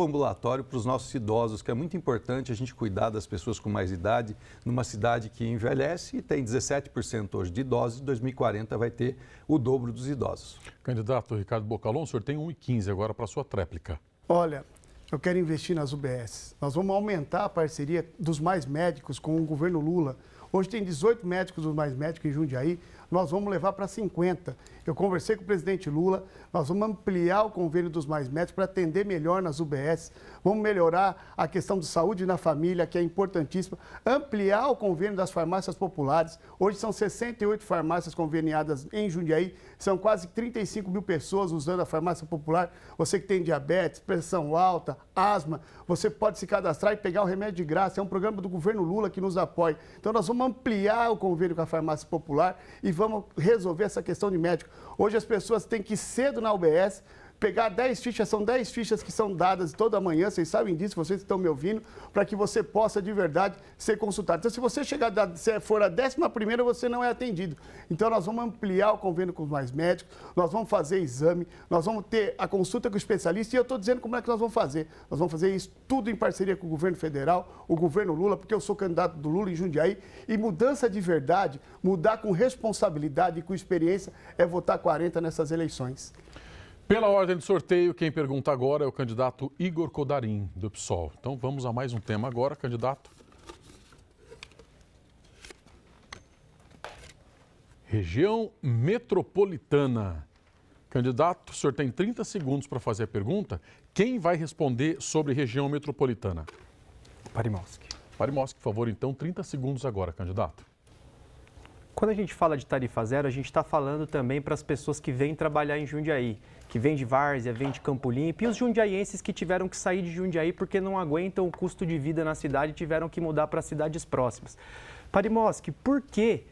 ambulatório para os nossos idosos, que é muito importante a gente cuidar das pessoas com mais idade, numa cidade que envelhece e tem 17% hoje de idosos, em 2040 vai ter o dobro dos idosos. Candidato Ricardo Bocalon, o senhor tem 1,15 agora para a sua tréplica. Olha, eu quero investir nas UBS. Nós vamos aumentar a parceria dos Mais Médicos com o governo Lula. Hoje tem 18 médicos dos Mais Médicos em Jundiaí, nós vamos levar para 50. Eu conversei com o presidente Lula, nós vamos ampliar o convênio dos Mais Médicos para atender melhor nas UBS, vamos melhorar a questão de saúde na família, que é importantíssima, ampliar o convênio das farmácias populares. Hoje são 68 farmácias conveniadas em Jundiaí, são quase 35 mil pessoas usando a farmácia popular. Você que tem diabetes, pressão alta, asma, você pode se cadastrar e pegar o remédio de graça. É um programa do governo Lula que nos apoia. Então nós vamos ampliar o convênio com a farmácia popular e vamos resolver essa questão de médico. Hoje as pessoas têm que ir cedo na UBS, pegar 10 fichas, são 10 fichas que são dadas toda manhã, vocês sabem disso, vocês estão me ouvindo, para que você possa de verdade ser consultado. Então, se você for a 11ª, você não é atendido. Então, nós vamos ampliar o convênio com os Mais Médicos, nós vamos fazer exame, nós vamos ter a consulta com o especialista, e eu estou dizendo como é que nós vamos fazer. Nós vamos fazer isso tudo em parceria com o governo federal, o governo Lula, porque eu sou candidato do Lula em Jundiaí, e mudança de verdade, mudar com responsabilidade e com experiência, é votar 40 nessas eleições. Pela ordem de sorteio, quem pergunta agora é o candidato Igor Codarim, do PSOL. Então vamos a mais um tema agora, candidato. Região metropolitana. Candidato, o senhor tem 30 segundos para fazer a pergunta. Quem vai responder sobre região metropolitana? Parimoski. Parimoski, por favor, então, 30 segundos agora, candidato. Quando a gente fala de tarifa zero, a gente está falando também para as pessoas que vêm trabalhar em Jundiaí, que vêm de Várzea, vêm de Campo Limpo, e os jundiaienses que tiveram que sair de Jundiaí porque não aguentam o custo de vida na cidade e tiveram que mudar para cidades próximas. Parimoski, por que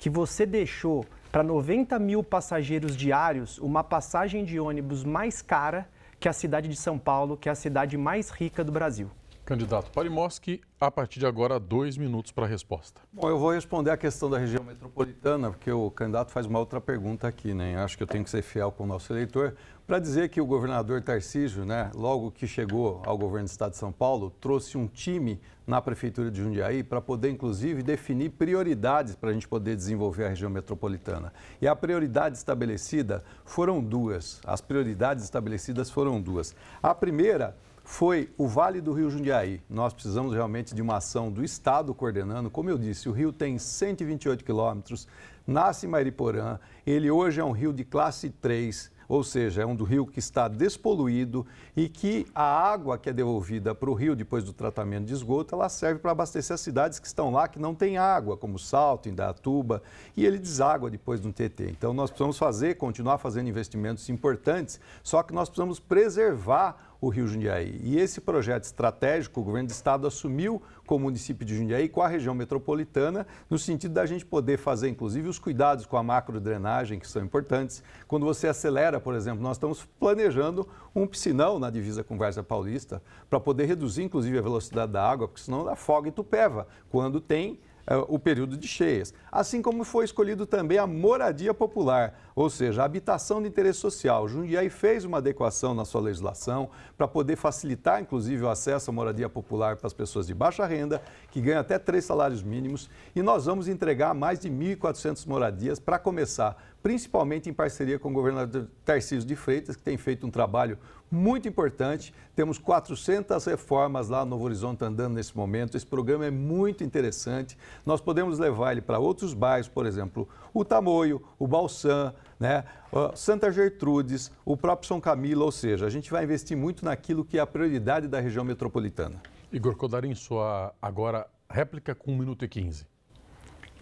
você deixou para 90 mil passageiros diários uma passagem de ônibus mais cara que a cidade de São Paulo, que é a cidade mais rica do Brasil? Candidato Parimoski, a partir de agora, 2 minutos para a resposta. Bom, eu vou responder a questão da região metropolitana, porque o candidato faz uma outra pergunta aqui, né? Acho que eu tenho que ser fiel com o nosso eleitor, para dizer que o governador Tarcísio, né, logo que chegou ao governo do estado de São Paulo, trouxe um time na prefeitura de Jundiaí para poder, inclusive, definir prioridades para a gente poder desenvolver a região metropolitana. E a prioridade estabelecida foram duas. As prioridades estabelecidas foram duas. A primeira foi o Vale do Rio Jundiaí. Nós precisamos realmente de uma ação do Estado coordenando. Como eu disse, o rio tem 128 quilômetros, nasce em Mariporã, ele hoje é um rio de classe 3, ou seja, é um rio que está despoluído e que a água que é devolvida para o rio depois do tratamento de esgoto, ela serve para abastecer as cidades que estão lá, que não têm água, como Salto, Indaiatuba, e ele deságua depois do TT. Então, nós precisamos continuar fazendo investimentos importantes, só que nós precisamos preservar o Rio Jundiaí. E esse projeto estratégico, o governo do estado assumiu com o município de Jundiaí, com a região metropolitana, no sentido da gente poder fazer, inclusive, os cuidados com a macrodrenagem, que são importantes. Quando você acelera, por exemplo, nós estamos planejando um piscinão na divisa com Várzea Paulista, para poder reduzir, inclusive, a velocidade da água, porque senão afoga Itupeva, quando tem o período de cheias. Assim como foi escolhido também a moradia popular, ou seja, a habitação de interesse social. Jundiaí fez uma adequação na sua legislação para poder facilitar, inclusive, o acesso à moradia popular para as pessoas de baixa renda, que ganham até 3 salários mínimos, e nós vamos entregar mais de 1.400 moradias para começar principalmente em parceria com o governador Tarcísio de Freitas, que tem feito um trabalho muito importante. Temos 400 reformas lá no Novo Horizonte andando nesse momento. Esse programa é muito interessante. Nós podemos levar ele para outros bairros, por exemplo, o Tamoio, o Balsam, né? Santa Gertrudes, o próprio São Camilo, ou seja, a gente vai investir muito naquilo que é a prioridade da região metropolitana. Igor Codarim, sua agora réplica com 1 minuto e 15.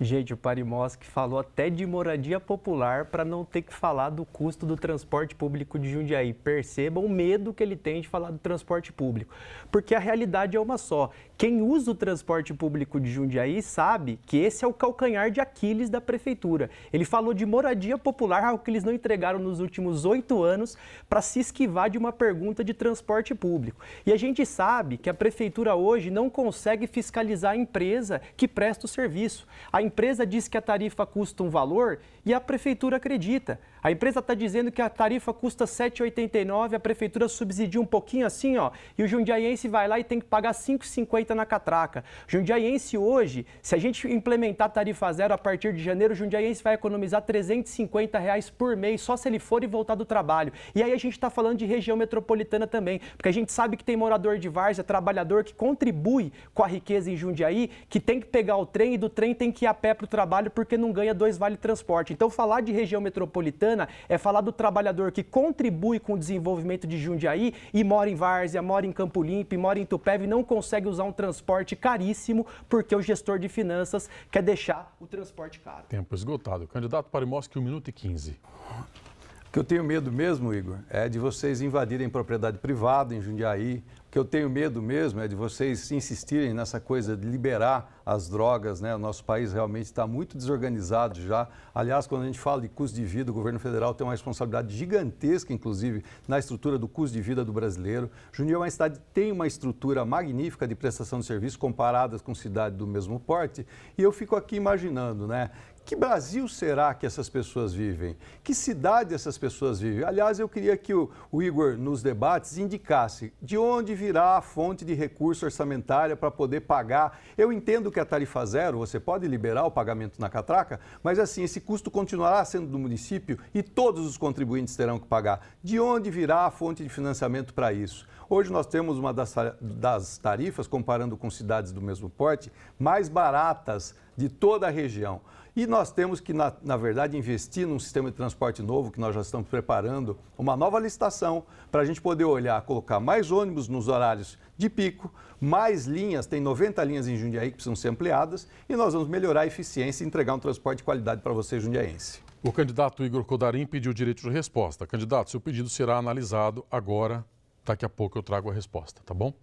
Gente, o Parimoski falou até de moradia popular para não ter que falar do custo do transporte público de Jundiaí. Percebam o medo que ele tem de falar do transporte público, porque a realidade é uma só. Quem usa o transporte público de Jundiaí sabe que esse é o calcanhar de Aquiles da prefeitura. Ele falou de moradia popular, algo que eles não entregaram nos últimos 8 anos, para se esquivar de uma pergunta de transporte público. E a gente sabe que a prefeitura hoje não consegue fiscalizar a empresa que presta o serviço. A empresa diz que a tarifa custa um valor e a prefeitura acredita. A empresa está dizendo que a tarifa custa R$ 7,89, a prefeitura subsidia um pouquinho assim, ó, e o jundiaiense vai lá e tem que pagar R$ 5,50 na catraca. O jundiaiense hoje, se a gente implementar a tarifa zero a partir de janeiro, o jundiaiense vai economizar R$ 350 por mês, só se ele for e voltar do trabalho. E aí a gente está falando de região metropolitana também, porque a gente sabe que tem morador de várzea, trabalhador que contribui com a riqueza em Jundiaí, que tem que pegar o trem e do trem tem que ir a pé para o trabalho porque não ganha 2 vale-transporte. Então, falar de região metropolitana é falar do trabalhador que contribui com o desenvolvimento de Jundiaí e mora em várzea, mora em Campo Limpo, mora em Tupéva e não consegue usar um transporte caríssimo porque o gestor de finanças quer deixar o transporte caro. Tempo esgotado. Candidato Parimoski, 1 minuto e 15. O que eu tenho medo mesmo, Igor, é de vocês invadirem propriedade privada em Jundiaí. O que eu tenho medo mesmo é de vocês insistirem nessa coisa de liberar as drogas, né? O nosso país realmente está muito desorganizado já. Aliás, quando a gente fala de custo de vida, o governo federal tem uma responsabilidade gigantesca, inclusive, na estrutura do custo de vida do brasileiro. Jundiaí é uma cidade que tem uma estrutura magnífica de prestação de serviço comparadas com cidades do mesmo porte. E eu fico aqui imaginando, né? Que Brasil será que essas pessoas vivem? Que cidade essas pessoas vivem? Aliás, eu queria que o Igor, nos debates, indicasse de onde virá a fonte de recurso orçamentária para poder pagar. Eu entendo que a tarifa zero, você pode liberar o pagamento na catraca, mas assim, esse custo continuará sendo do município e todos os contribuintes terão que pagar. De onde virá a fonte de financiamento para isso? Hoje nós temos uma das tarifas, comparando com cidades do mesmo porte, mais baratas de toda a região. E nós temos que, na verdade, investir num sistema de transporte novo, que nós já estamos preparando, uma nova licitação, para a gente poder olhar, colocar mais ônibus nos horários de pico, mais linhas, tem 90 linhas em Jundiaí que precisam ser ampliadas, e nós vamos melhorar a eficiência e entregar um transporte de qualidade para você, jundiaense. O candidato Igor Codarim pediu direito de resposta. Candidato, seu pedido será analisado agora. Daqui a pouco eu trago a resposta, tá bom?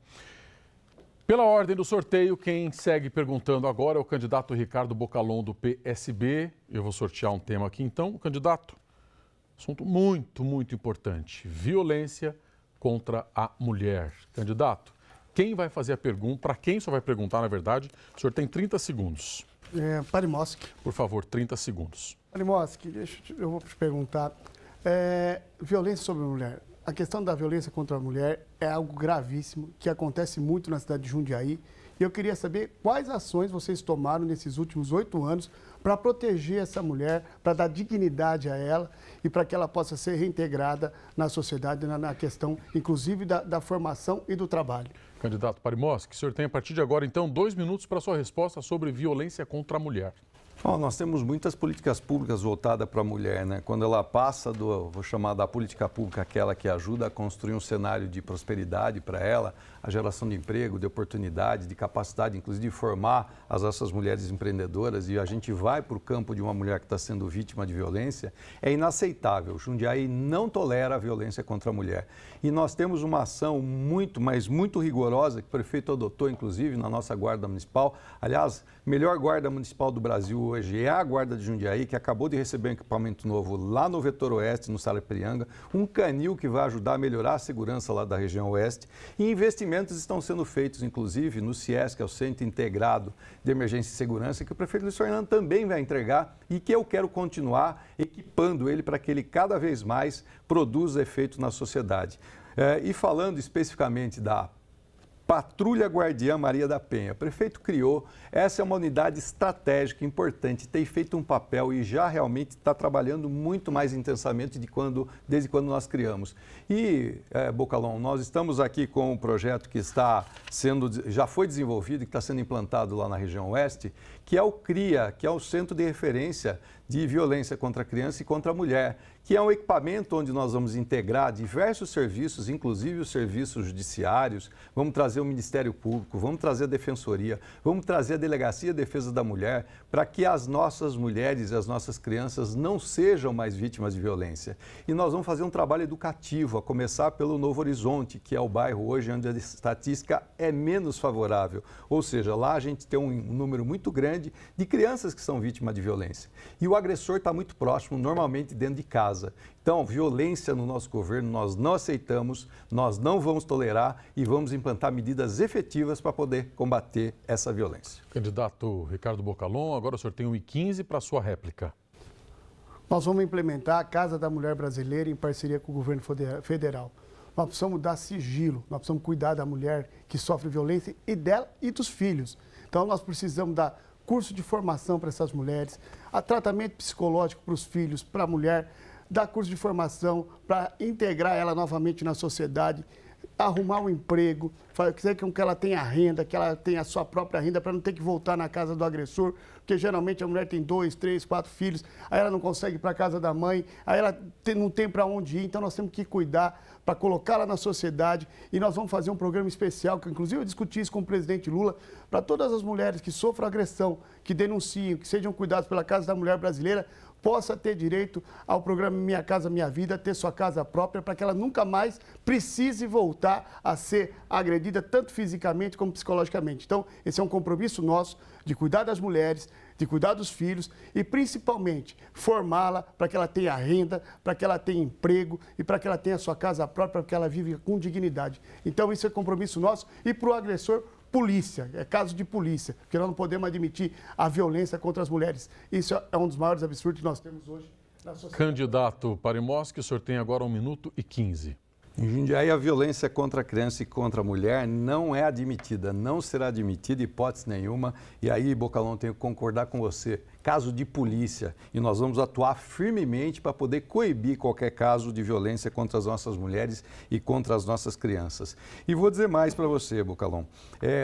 Pela ordem do sorteio, quem segue perguntando agora é o candidato Ricardo Bocalon, do PSB. Eu vou sortear um tema aqui, então. O candidato, assunto muito, muito importante. Violência contra a mulher. Candidato, quem vai fazer a pergunta? Para quem só vai perguntar, na verdade? O senhor tem 30 segundos. Parimoski. Por favor, 30 segundos. Parimoski, eu vou te perguntar. Violência sobre a mulher. A questão da violência contra a mulher é algo gravíssimo, que acontece muito na cidade de Jundiaí. E eu queria saber quais ações vocês tomaram nesses últimos 8 anos para proteger essa mulher, para dar dignidade a ela e para que ela possa ser reintegrada na sociedade, na questão, inclusive, da formação e do trabalho. Candidato Parimoski, o senhor tem a partir de agora, então, 2 minutos para a sua resposta sobre violência contra a mulher. Bom, nós temos muitas políticas públicas voltadas para a mulher, né? Quando ela passa vou chamar da política pública, aquela que ajuda a construir um cenário de prosperidade para ela, a geração de emprego, de oportunidade, de capacidade, inclusive, de formar essas mulheres empreendedoras, e a gente vai para o campo de uma mulher que está sendo vítima de violência, é inaceitável. Jundiaí não tolera a violência contra a mulher. E nós temos uma ação muito, mas muito rigorosa, que o prefeito adotou, inclusive, na nossa Guarda Municipal. Aliás, melhor Guarda Municipal do Brasil hoje é a Guarda de Jundiaí, que acabou de receber um equipamento novo lá no Vetor Oeste, no Sarapirianga, um canil que vai ajudar a melhorar a segurança lá da região oeste. E investimentos estão sendo feitos, inclusive, no CIES, que é o Centro Integrado de Emergência e Segurança, que o prefeito Luiz Fernando também vai entregar e que eu quero continuar equipando ele para que ele cada vez mais produza efeito na sociedade. E falando especificamente da Patrulha Guardiã Maria da Penha. O prefeito criou, essa é uma unidade estratégica importante, tem feito um papel e já realmente está trabalhando muito mais intensamente desde quando nós criamos. E, Bocalon, nós estamos aqui com um projeto que já foi desenvolvido e que está sendo implantado lá na região oeste, que é o CRIA, que é o Centro de Referência de Violência contra a Criança e contra a Mulher, que é um equipamento onde nós vamos integrar diversos serviços, inclusive os serviços judiciários, vamos trazer o Ministério Público, vamos trazer a Defensoria, vamos trazer a Delegacia de Defesa da Mulher, para que as nossas mulheres e as nossas crianças não sejam mais vítimas de violência. E nós vamos fazer um trabalho educativo, a começar pelo Novo Horizonte, que é o bairro hoje onde a estatística é menos favorável. Ou seja, lá a gente tem um número muito grande de crianças que são vítimas de violência. E o agressor está muito próximo, normalmente dentro de casa. Então, violência no nosso governo nós não aceitamos, nós não vamos tolerar e vamos implantar medidas efetivas para poder combater essa violência. Candidato Ricardo Bocalon, agora o senhor tem 1h15 para a sua réplica. Nós vamos implementar a Casa da Mulher Brasileira em parceria com o governo federal. Nós precisamos dar sigilo, nós precisamos cuidar da mulher que sofre violência e dela e dos filhos. Então, nós precisamos dar curso de formação para essas mulheres, tratamento psicológico para os filhos, para a mulher, dar curso de formação para integrar ela novamente na sociedade, arrumar um emprego, fazer com que ela tenha renda, que ela tenha a sua própria renda para não ter que voltar na casa do agressor, porque geralmente a mulher tem 2, 3, 4 filhos, aí ela não consegue ir para a casa da mãe, aí ela não tem para onde ir, então nós temos que cuidar para colocá-la na sociedade e nós vamos fazer um programa especial, que inclusive eu discuti isso com o presidente Lula, para todas as mulheres que sofrem agressão, que denunciem, que sejam cuidadas pela Casa da Mulher Brasileira, possa ter direito ao programa Minha Casa Minha Vida, ter sua casa própria, para que ela nunca mais precise voltar a ser agredida, tanto fisicamente como psicologicamente. Então, esse é um compromisso nosso de cuidar das mulheres, de cuidar dos filhos e, principalmente, formá-la para que ela tenha renda, para que ela tenha emprego e para que ela tenha sua casa própria, para que ela viva com dignidade. Então, isso é compromisso nosso e para o agressor, polícia, é caso de polícia, porque nós não podemos admitir a violência contra as mulheres. Isso é um dos maiores absurdos que nós temos hoje na sociedade. Candidato Parimoski, o senhor tem agora 1h15. Em Jundiaí, a violência contra a criança e contra a mulher não é admitida, não será admitida, hipótese nenhuma. E aí, Bocalon, tenho que concordar com você. Caso de polícia, e nós vamos atuar firmemente para poder coibir qualquer caso de violência contra as nossas mulheres e contra as nossas crianças. E vou dizer mais para você, Bocalon.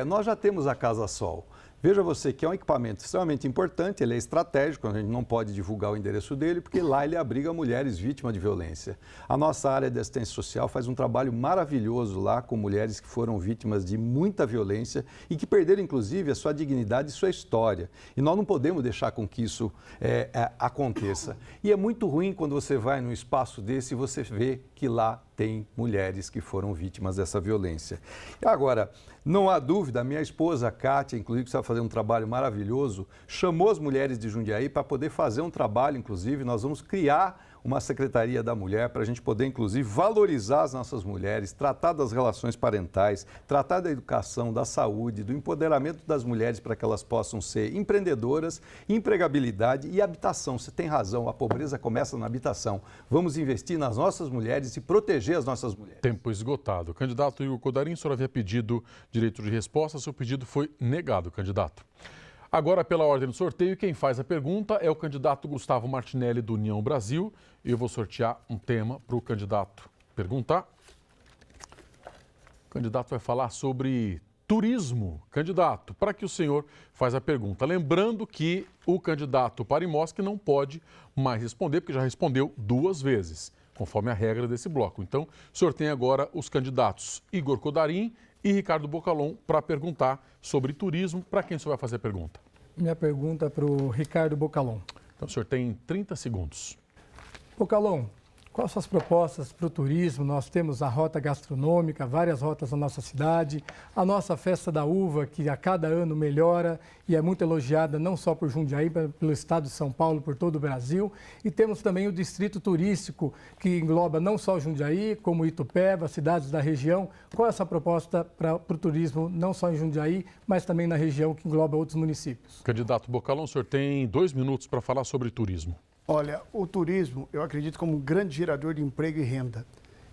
Nós já temos a Casa Sol. Veja você que é um equipamento extremamente importante, ele é estratégico, a gente não pode divulgar o endereço dele, porque lá ele abriga mulheres vítimas de violência. A nossa área de assistência social faz um trabalho maravilhoso lá com mulheres que foram vítimas de muita violência e que perderam, inclusive, a sua dignidade e sua história. E nós não podemos deixar com que isso aconteça. E é muito ruim quando você vai num espaço desse e você vê que lá tem mulheres que foram vítimas dessa violência. Agora, não há dúvida, a minha esposa, a Kátia, inclusive, que está fazendo um trabalho maravilhoso, chamou as mulheres de Jundiaí para poder fazer um trabalho, inclusive, nós vamos criar uma Secretaria da Mulher para a gente poder, inclusive, valorizar as nossas mulheres, tratar das relações parentais, tratar da educação, da saúde, do empoderamento das mulheres para que elas possam ser empreendedoras, empregabilidade e habitação. Você tem razão, a pobreza começa na habitação. Vamos investir nas nossas mulheres e proteger as nossas mulheres. Tempo esgotado. Candidato Igor Codarim, o senhor havia pedido direito de resposta, seu pedido foi negado, candidato. Agora, pela ordem do sorteio, quem faz a pergunta é o candidato Gustavo Martinelli, do União Brasil. E eu vou sortear um tema para o candidato perguntar. O candidato vai falar sobre turismo. Candidato, para que o senhor faz a pergunta. Lembrando que o candidato Parimoski não pode mais responder, porque já respondeu 2 vezes, conforme a regra desse bloco. Então, o senhor tem agora os candidatos Igor Codarim e Ricardo Bocalon para perguntar sobre turismo. Para quem o senhor vai fazer a pergunta? Minha pergunta é para o Ricardo Bocalon. Então, o senhor tem 30 segundos. Bocalon, quais são as propostas para o turismo? Nós temos a rota gastronômica, várias rotas na nossa cidade, a nossa festa da uva, que a cada ano melhora e é muito elogiada não só por Jundiaí, mas pelo estado de São Paulo, por todo o Brasil. E temos também o distrito turístico, que engloba não só Jundiaí, como Itupeva, cidades da região. Qual é essa proposta para o turismo, não só em Jundiaí, mas também na região que engloba outros municípios? Candidato Bocalon, o senhor tem 2 minutos para falar sobre turismo. Olha, o turismo, eu acredito como um grande gerador de emprego e renda.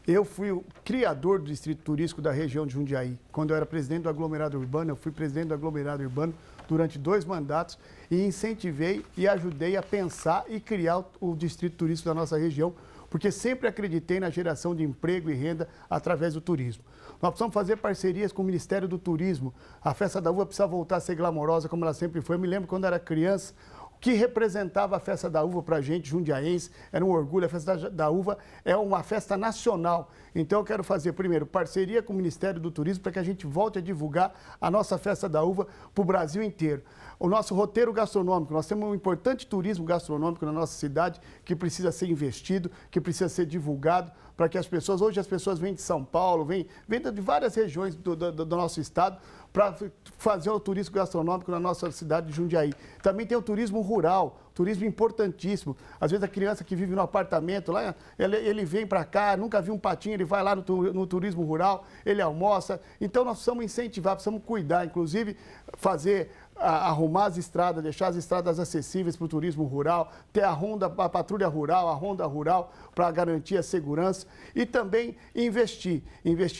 Eu fui o criador do distrito turístico da região de Jundiaí. Quando eu era presidente do aglomerado urbano, eu fui presidente do aglomerado urbano durante 2 mandatos e incentivei e ajudei a pensar e criar o distrito turístico da nossa região, porque sempre acreditei na geração de emprego e renda através do turismo. Nós precisamos fazer parcerias com o Ministério do Turismo. A Festa da Uva precisa voltar a ser glamourosa como ela sempre foi. Eu me lembro quando era criança, que representava a Festa da Uva para a gente, jundiaense, era um orgulho. A Festa da Uva é uma festa nacional. Então, eu quero fazer, primeiro, parceria com o Ministério do Turismo para que a gente volte a divulgar a nossa Festa da Uva para o Brasil inteiro. O nosso roteiro gastronômico, nós temos um importante turismo gastronômico na nossa cidade que precisa ser investido, que precisa ser divulgado para que as pessoas, hoje as pessoas vêm de São Paulo, vêm de várias regiões do nosso estado, para fazer o turismo gastronômico na nossa cidade de Jundiaí. Também tem o turismo rural, turismo importantíssimo. Às vezes a criança que vive no apartamento, lá, ele vem para cá, nunca viu um patinho, ele vai lá no turismo rural, ele almoça. Então nós precisamos incentivar, precisamos cuidar, inclusive fazer, arrumar as estradas, deixar as estradas acessíveis para o turismo rural, ter a patrulha rural, a ronda rural, para garantir a segurança e também investir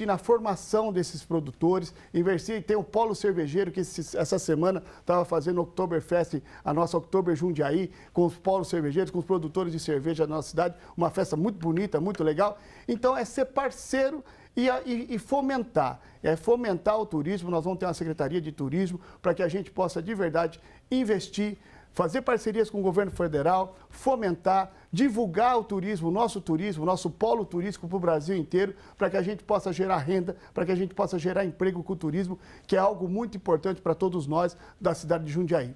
na formação desses produtores, investir em ter o polo cervejeiro, que essa semana estava fazendo o Oktoberfest, a nossa Oktober Jundiaí, com os polos cervejeiros, com os produtores de cerveja da nossa cidade, uma festa muito bonita, muito legal. Então é ser parceiro e fomentar. É fomentar o turismo. Nós vamos ter uma Secretaria de Turismo para que a gente possa, de verdade, investir, fazer parcerias com o governo federal, fomentar, divulgar o nosso polo turístico para o Brasil inteiro, para que a gente possa gerar renda, para que a gente possa gerar emprego com o turismo, que é algo muito importante para todos nós da cidade de Jundiaí.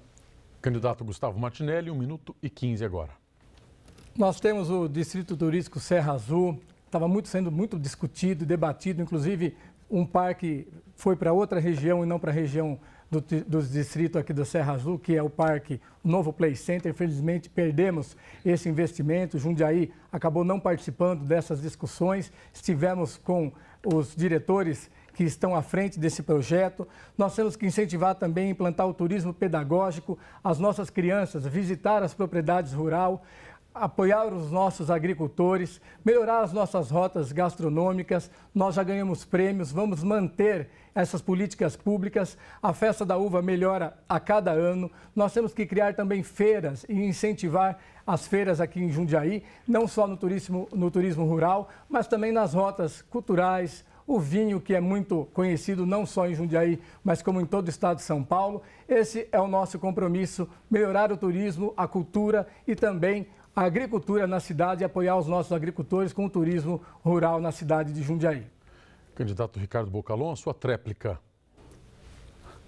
Candidato Gustavo Martinelli, 1 minuto e 15 agora. Nós temos o Distrito Turístico Serra Azul, estava sendo muito discutido e debatido, inclusive um parque foi para outra região e não para a região do distrito aqui do Serra Azul, que é o parque Novo Play Center. Infelizmente perdemos esse investimento, Jundiaí acabou não participando dessas discussões, estivemos com os diretores que estão à frente desse projeto. Nós temos que incentivar também, implantar o turismo pedagógico, as nossas crianças, visitar as propriedades rurais, apoiar os nossos agricultores, melhorar as nossas rotas gastronômicas. Nós já ganhamos prêmios, vamos manter essas políticas públicas. A Festa da Uva melhora a cada ano. Nós temos que criar também feiras e incentivar as feiras aqui em Jundiaí, não só no turismo rural, mas também nas rotas culturais. O vinho, que é muito conhecido não só em Jundiaí, mas como em todo o estado de São Paulo. Esse é o nosso compromisso, melhorar o turismo, a cultura e também a agricultura na cidade e apoiar os nossos agricultores com o turismo rural na cidade de Jundiaí. Candidato Ricardo Bocalon, a sua tréplica.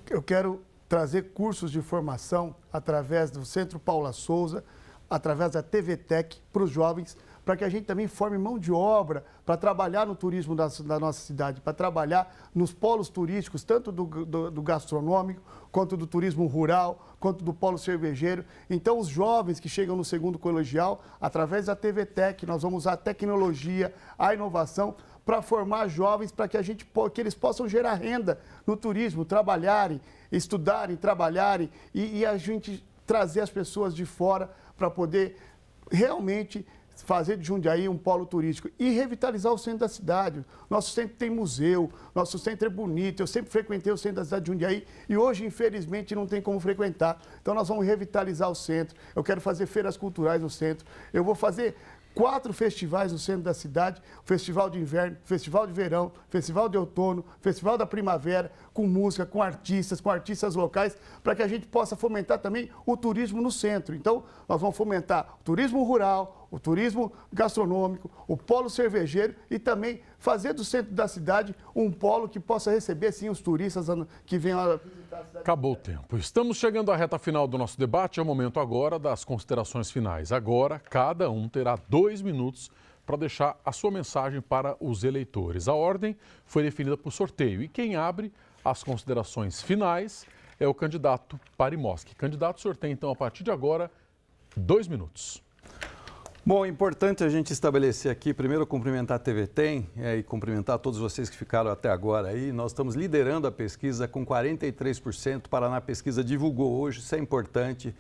Eu quero trazer cursos de formação através do Centro Paula Souza, através da TVTech para os jovens, para que a gente também forme mão de obra para trabalhar no turismo da nossa cidade, para trabalhar nos polos turísticos, tanto do gastronômico, quanto do turismo rural, quanto do polo cervejeiro. Então, os jovens que chegam no segundo colegial, através da TVTech, nós vamos usar a tecnologia, a inovação, para formar jovens, para que eles possam gerar renda no turismo, trabalharem, estudarem, trabalharem e a gente trazer as pessoas de fora para poder realmente fazer de Jundiaí um polo turístico e revitalizar o centro da cidade. Nosso centro tem museu, nosso centro é bonito. Eu sempre frequentei o centro da cidade de Jundiaí e hoje, infelizmente, não tem como frequentar. Então, nós vamos revitalizar o centro. Eu quero fazer feiras culturais no centro. Eu vou fazer 4 festivais no centro da cidade: Festival de Inverno, Festival de Verão, Festival de Outono, Festival da Primavera, com música, com artistas locais, para que a gente possa fomentar também o turismo no centro. Então, nós vamos fomentar o turismo rural, o turismo gastronômico, o polo cervejeiro e também fazer do centro da cidade um polo que possa receber, sim, os turistas que venham a visitar a cidade. Acabou o tempo. Estamos chegando à reta final do nosso debate. É o momento agora das considerações finais. Agora, cada um terá 2 minutos para deixar a sua mensagem para os eleitores. A ordem foi definida por sorteio e quem abre as considerações finais é o candidato Parimoski. Candidato, sorteio então a partir de agora 2 minutos. Bom, é importante a gente estabelecer aqui, primeiro cumprimentar a TV Tem e cumprimentar todos vocês que ficaram até agora aí. Nós estamos liderando a pesquisa com 43%, Paraná Pesquisa divulgou hoje, isso é importante.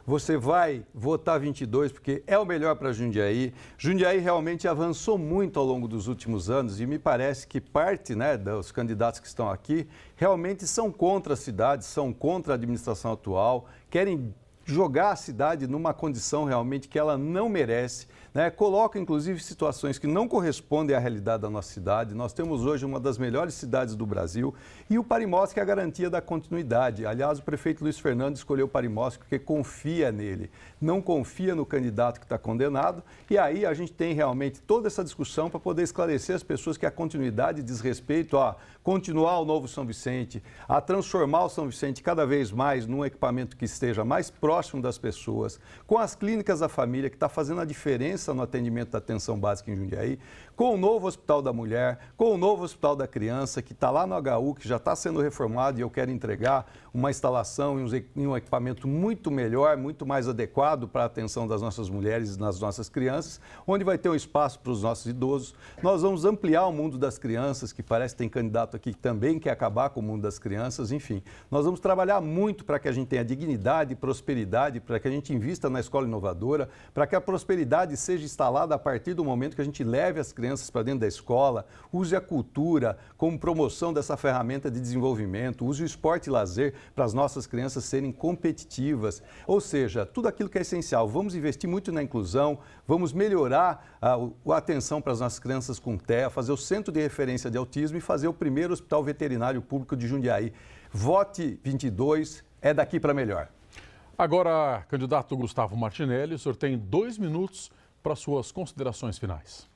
você vai votar 22 porque é o melhor para Jundiaí. Jundiaí realmente avançou muito ao longo dos últimos anos e me parece que parte, né, dos candidatos que estão aqui realmente são contra a cidade, são contra a administração atual, querem jogar a cidade numa condição realmente que ela não merece, né? Coloca inclusive situações que não correspondem à realidade da nossa cidade. Nós temos hoje uma das melhores cidades do Brasil e o Parimosca é a garantia da continuidade. Aliás, o prefeito Luiz Fernando escolheu o Parimosca porque confia nele, não confia no candidato que está condenado, e aí a gente tem realmente toda essa discussão para poder esclarecer as pessoas que a continuidade diz respeito a continuar o novo São Vicente, a transformar o São Vicente cada vez mais num equipamento que esteja mais próximo das pessoas, com as clínicas da família, que está fazendo a diferença no atendimento da atenção básica em Jundiaí, com o novo Hospital da Mulher, com o novo Hospital da Criança, que está lá no HU, que já está sendo reformado e eu quero entregar uma instalação e um equipamento muito melhor, muito mais adequado para a atenção das nossas mulheres e das nossas crianças, onde vai ter um espaço para os nossos idosos. Nós vamos ampliar o mundo das crianças, que parece que tem candidato aqui que também quer acabar com o mundo das crianças, enfim. Nós vamos trabalhar muito para que a gente tenha dignidade e prosperidade, para que a gente invista na escola inovadora, para que a prosperidade seja instalada a partir do momento que a gente leve as crianças para dentro da escola, use a cultura como promoção dessa ferramenta de desenvolvimento, use o esporte e lazer para as nossas crianças serem competitivas, ou seja, tudo aquilo que é essencial. Vamos investir muito na inclusão, vamos melhorar a atenção para as nossas crianças com TEA, fazer o centro de referência de autismo e fazer o primeiro hospital veterinário público de Jundiaí. Vote 22, é daqui para melhor. Agora, candidato Gustavo Martinelli, o senhor tem 2 minutos para suas considerações finais.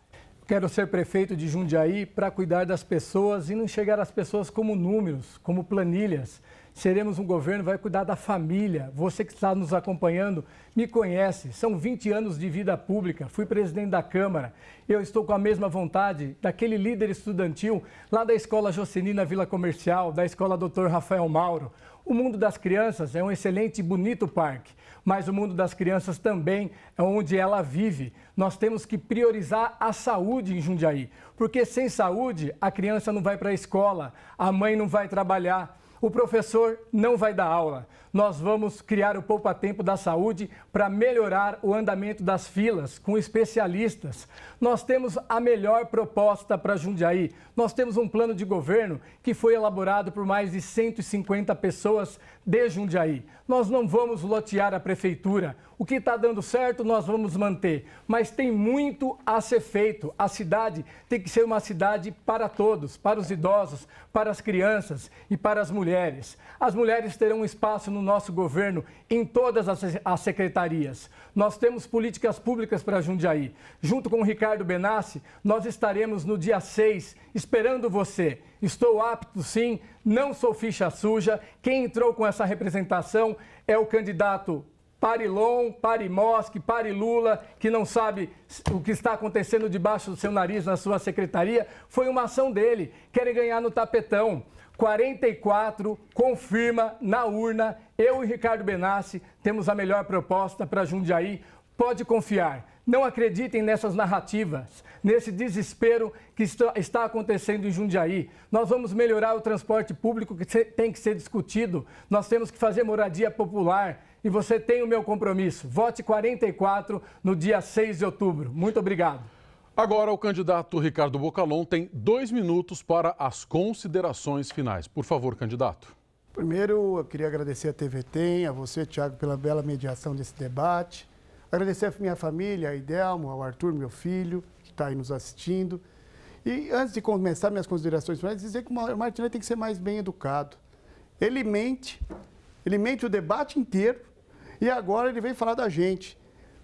Quero ser prefeito de Jundiaí para cuidar das pessoas e não enxergar as pessoas como números, como planilhas. Seremos um governo que vai cuidar da família. Você que está nos acompanhando me conhece. São 20 anos de vida pública. Fui presidente da Câmara. Eu estou com a mesma vontade daquele líder estudantil lá da Escola Jocenina Vila Comercial, da Escola Dr. Rafael Mauro. O mundo das crianças é um excelente e bonito parque, mas o mundo das crianças também é onde ela vive. Nós temos que priorizar a saúde em Jundiaí, porque sem saúde a criança não vai para a escola, a mãe não vai trabalhar, o professor não vai dar aula. Nós vamos criar o poupa-tempo da saúde para melhorar o andamento das filas com especialistas. Nós temos a melhor proposta para Jundiaí. Nós temos um plano de governo que foi elaborado por mais de 150 pessoas de Jundiaí. Nós não vamos lotear a prefeitura. O que está dando certo, nós vamos manter. Mas tem muito a ser feito. A cidade tem que ser uma cidade para todos, para os idosos, para as crianças e para as mulheres. As mulheres terão um espaço no nosso governo em todas as secretarias. Nós temos políticas públicas para Jundiaí. Junto com o Ricardo Benassi, nós estaremos no dia 6 esperando você. Estou apto sim, não sou ficha suja. Quem entrou com essa representação é o candidato Parilon, Parimosque, Parilula, que não sabe o que está acontecendo debaixo do seu nariz na sua secretaria. Foi uma ação dele. Querem ganhar no tapetão. 44, confirma na urna. Eu e Ricardo Benassi temos a melhor proposta para Jundiaí. Pode confiar. Não acreditem nessas narrativas, nesse desespero que está acontecendo em Jundiaí. Nós vamos melhorar o transporte público que tem que ser discutido. Nós temos que fazer moradia popular. E você tem o meu compromisso. Vote 44 no dia 6 de outubro. Muito obrigado. Agora, o candidato Ricardo Bocalon tem 2 minutos para as considerações finais. Por favor, candidato. Primeiro, eu queria agradecer a TV Tem, a você, Thiago, pela bela mediação desse debate. Agradecer a minha família, a Idelmo, ao Arthur, meu filho, que está aí nos assistindo. E antes de começar minhas considerações finais, dizer que o Martinelli tem que ser mais bem educado. Ele mente o debate inteiro e agora ele vem falar da gente.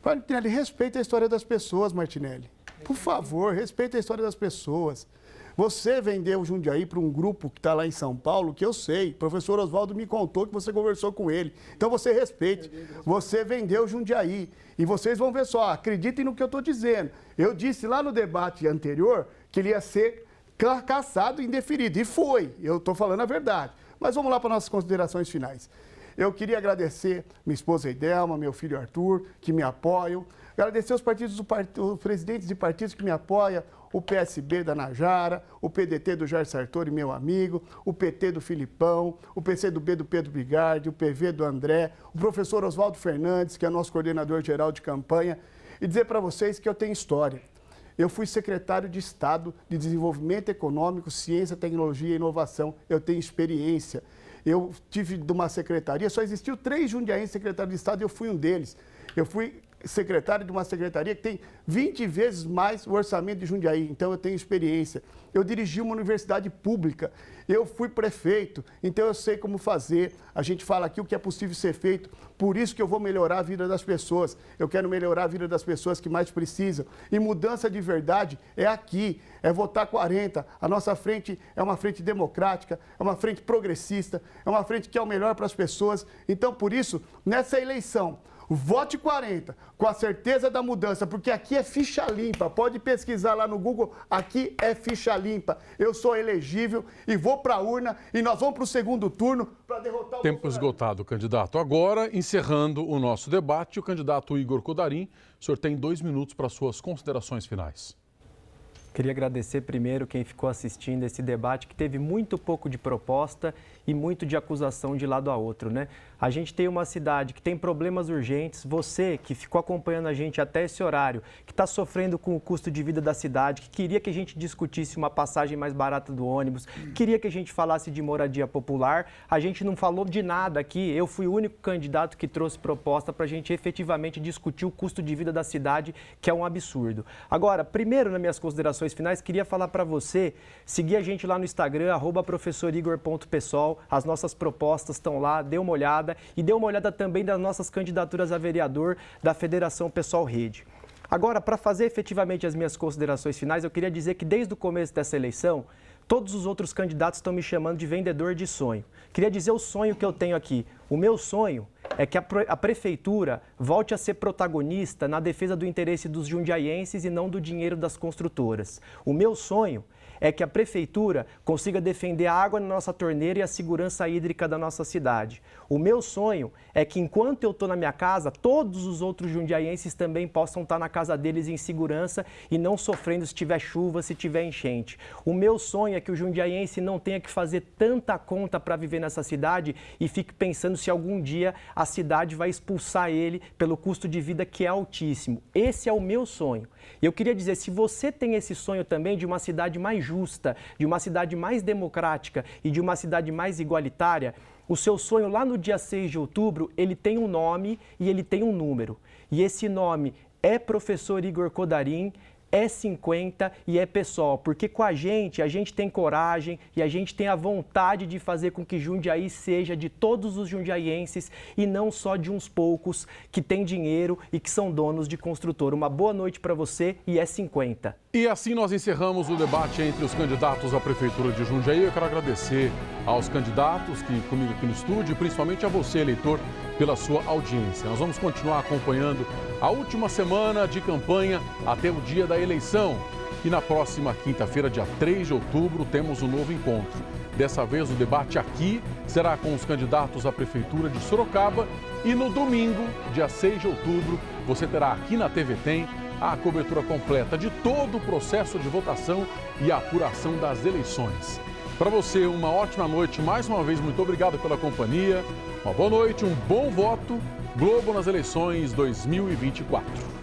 Martinelli, respeita a história das pessoas, Martinelli. Por favor, respeita a história das pessoas. Você vendeu o Jundiaí para um grupo que está lá em São Paulo, que eu sei, o professor Oswaldo me contou que você conversou com ele. Então você respeite. Você vendeu o Jundiaí. E vocês vão ver só, acreditem no que eu estou dizendo. Eu disse lá no debate anterior que ele ia ser cassado e indeferido. E foi, eu estou falando a verdade. Mas vamos lá para nossas considerações finais. Eu queria agradecer minha esposa Idelma, meu filho Arthur, que me apoiam. Agradecer os os presidentes de partidos que me apoiam, o PSB da Najara, o PDT do Jair Sartori, meu amigo, o PT do Filipão, o PCdoB do Pedro Bigardi, o PV do André, o professor Oswaldo Fernandes, que é nosso coordenador geral de campanha, e dizer para vocês que eu tenho história. Eu fui secretário de Estado de Desenvolvimento Econômico, Ciência, Tecnologia e Inovação. Eu tenho experiência. Eu tive de uma secretaria, só existiu 3 jundiaenses secretários de Estado e eu fui um deles. Eu fui secretário de uma secretaria que tem 20 vezes mais o orçamento de Jundiaí, então eu tenho experiência. Eu dirigi uma universidade pública, eu fui prefeito, então eu sei como fazer. A gente fala aqui o que é possível ser feito, por isso que eu vou melhorar a vida das pessoas. Eu quero melhorar a vida das pessoas que mais precisam. E mudança de verdade é aqui, é votar 40. A nossa frente é uma frente democrática, é uma frente progressista, é uma frente que é o melhor para as pessoas. Então, por isso, nessa eleição, vote 40, com a certeza da mudança, porque aqui é ficha limpa. Pode pesquisar lá no Google, aqui é ficha limpa. Eu sou elegível e vou para a urna e nós vamos para o segundo turno para derrotar o Tempo esgotado, candidato. Agora, encerrando o nosso debate, o candidato Igor Codarim, o senhor tem 2 minutos para suas considerações finais. Queria agradecer primeiro quem ficou assistindo esse debate, que teve muito pouco de proposta e muito de acusação de lado a outro, né? A gente tem uma cidade que tem problemas urgentes. Você que ficou acompanhando a gente até esse horário, que está sofrendo com o custo de vida da cidade, que queria que a gente discutisse uma passagem mais barata do ônibus, queria que a gente falasse de moradia popular, a gente não falou de nada aqui. Eu fui o único candidato que trouxe proposta para a gente efetivamente discutir o custo de vida da cidade, que é um absurdo. Agora, primeiro, nas minhas considerações finais, queria falar para você seguir a gente lá no Instagram, @professorigor.pessoal. As nossas propostas estão lá, dê uma olhada e dê uma olhada também das nossas candidaturas a vereador da Federação Pessoal Rede. Agora, para fazer efetivamente as minhas considerações finais, eu queria dizer que desde o começo dessa eleição, todos os outros candidatos estão me chamando de vendedor de sonho. Queria dizer o sonho que eu tenho aqui. O meu sonho é que a prefeitura volte a ser protagonista na defesa do interesse dos jundiaienses e não do dinheiro das construtoras. O meu sonho é que a prefeitura consiga defender a água na nossa torneira e a segurança hídrica da nossa cidade. O meu sonho é que enquanto eu estou na minha casa, todos os outros jundiaienses também possam estar na casa deles em segurança e não sofrendo se tiver chuva, se tiver enchente. O meu sonho é que o jundiaiense não tenha que fazer tanta conta para viver nessa cidade e fique pensando se algum dia a cidade vai expulsar ele pelo custo de vida que é altíssimo. Esse é o meu sonho. E eu queria dizer, se você tem esse sonho também de uma cidade mais justa, de uma cidade mais democrática e de uma cidade mais igualitária, o seu sonho lá no dia 6 de outubro, ele tem um nome e ele tem um número. E esse nome é Professor Igor Codarim, é 50 e é pessoal, porque com a gente tem coragem e a gente tem a vontade de fazer com que Jundiaí seja de todos os jundiaienses e não só de uns poucos que têm dinheiro e que são donos de construtora. Uma boa noite para você e é 50. E assim nós encerramos o debate entre os candidatos à Prefeitura de Jundiaí. Eu quero agradecer aos candidatos que comigo aqui no estúdio e principalmente a você, eleitor, pela sua audiência. Nós vamos continuar acompanhando a última semana de campanha até o dia da eleição. E na próxima quinta-feira, dia 3 de outubro, temos um novo encontro. Dessa vez o debate aqui será com os candidatos à Prefeitura de Sorocaba e no domingo, dia 6 de outubro, você terá aqui na TV Tem a cobertura completa de todo o processo de votação e apuração das eleições. Para você, uma ótima noite. Mais uma vez, muito obrigado pela companhia. Uma boa noite, um bom voto. Globo nas eleições 2024.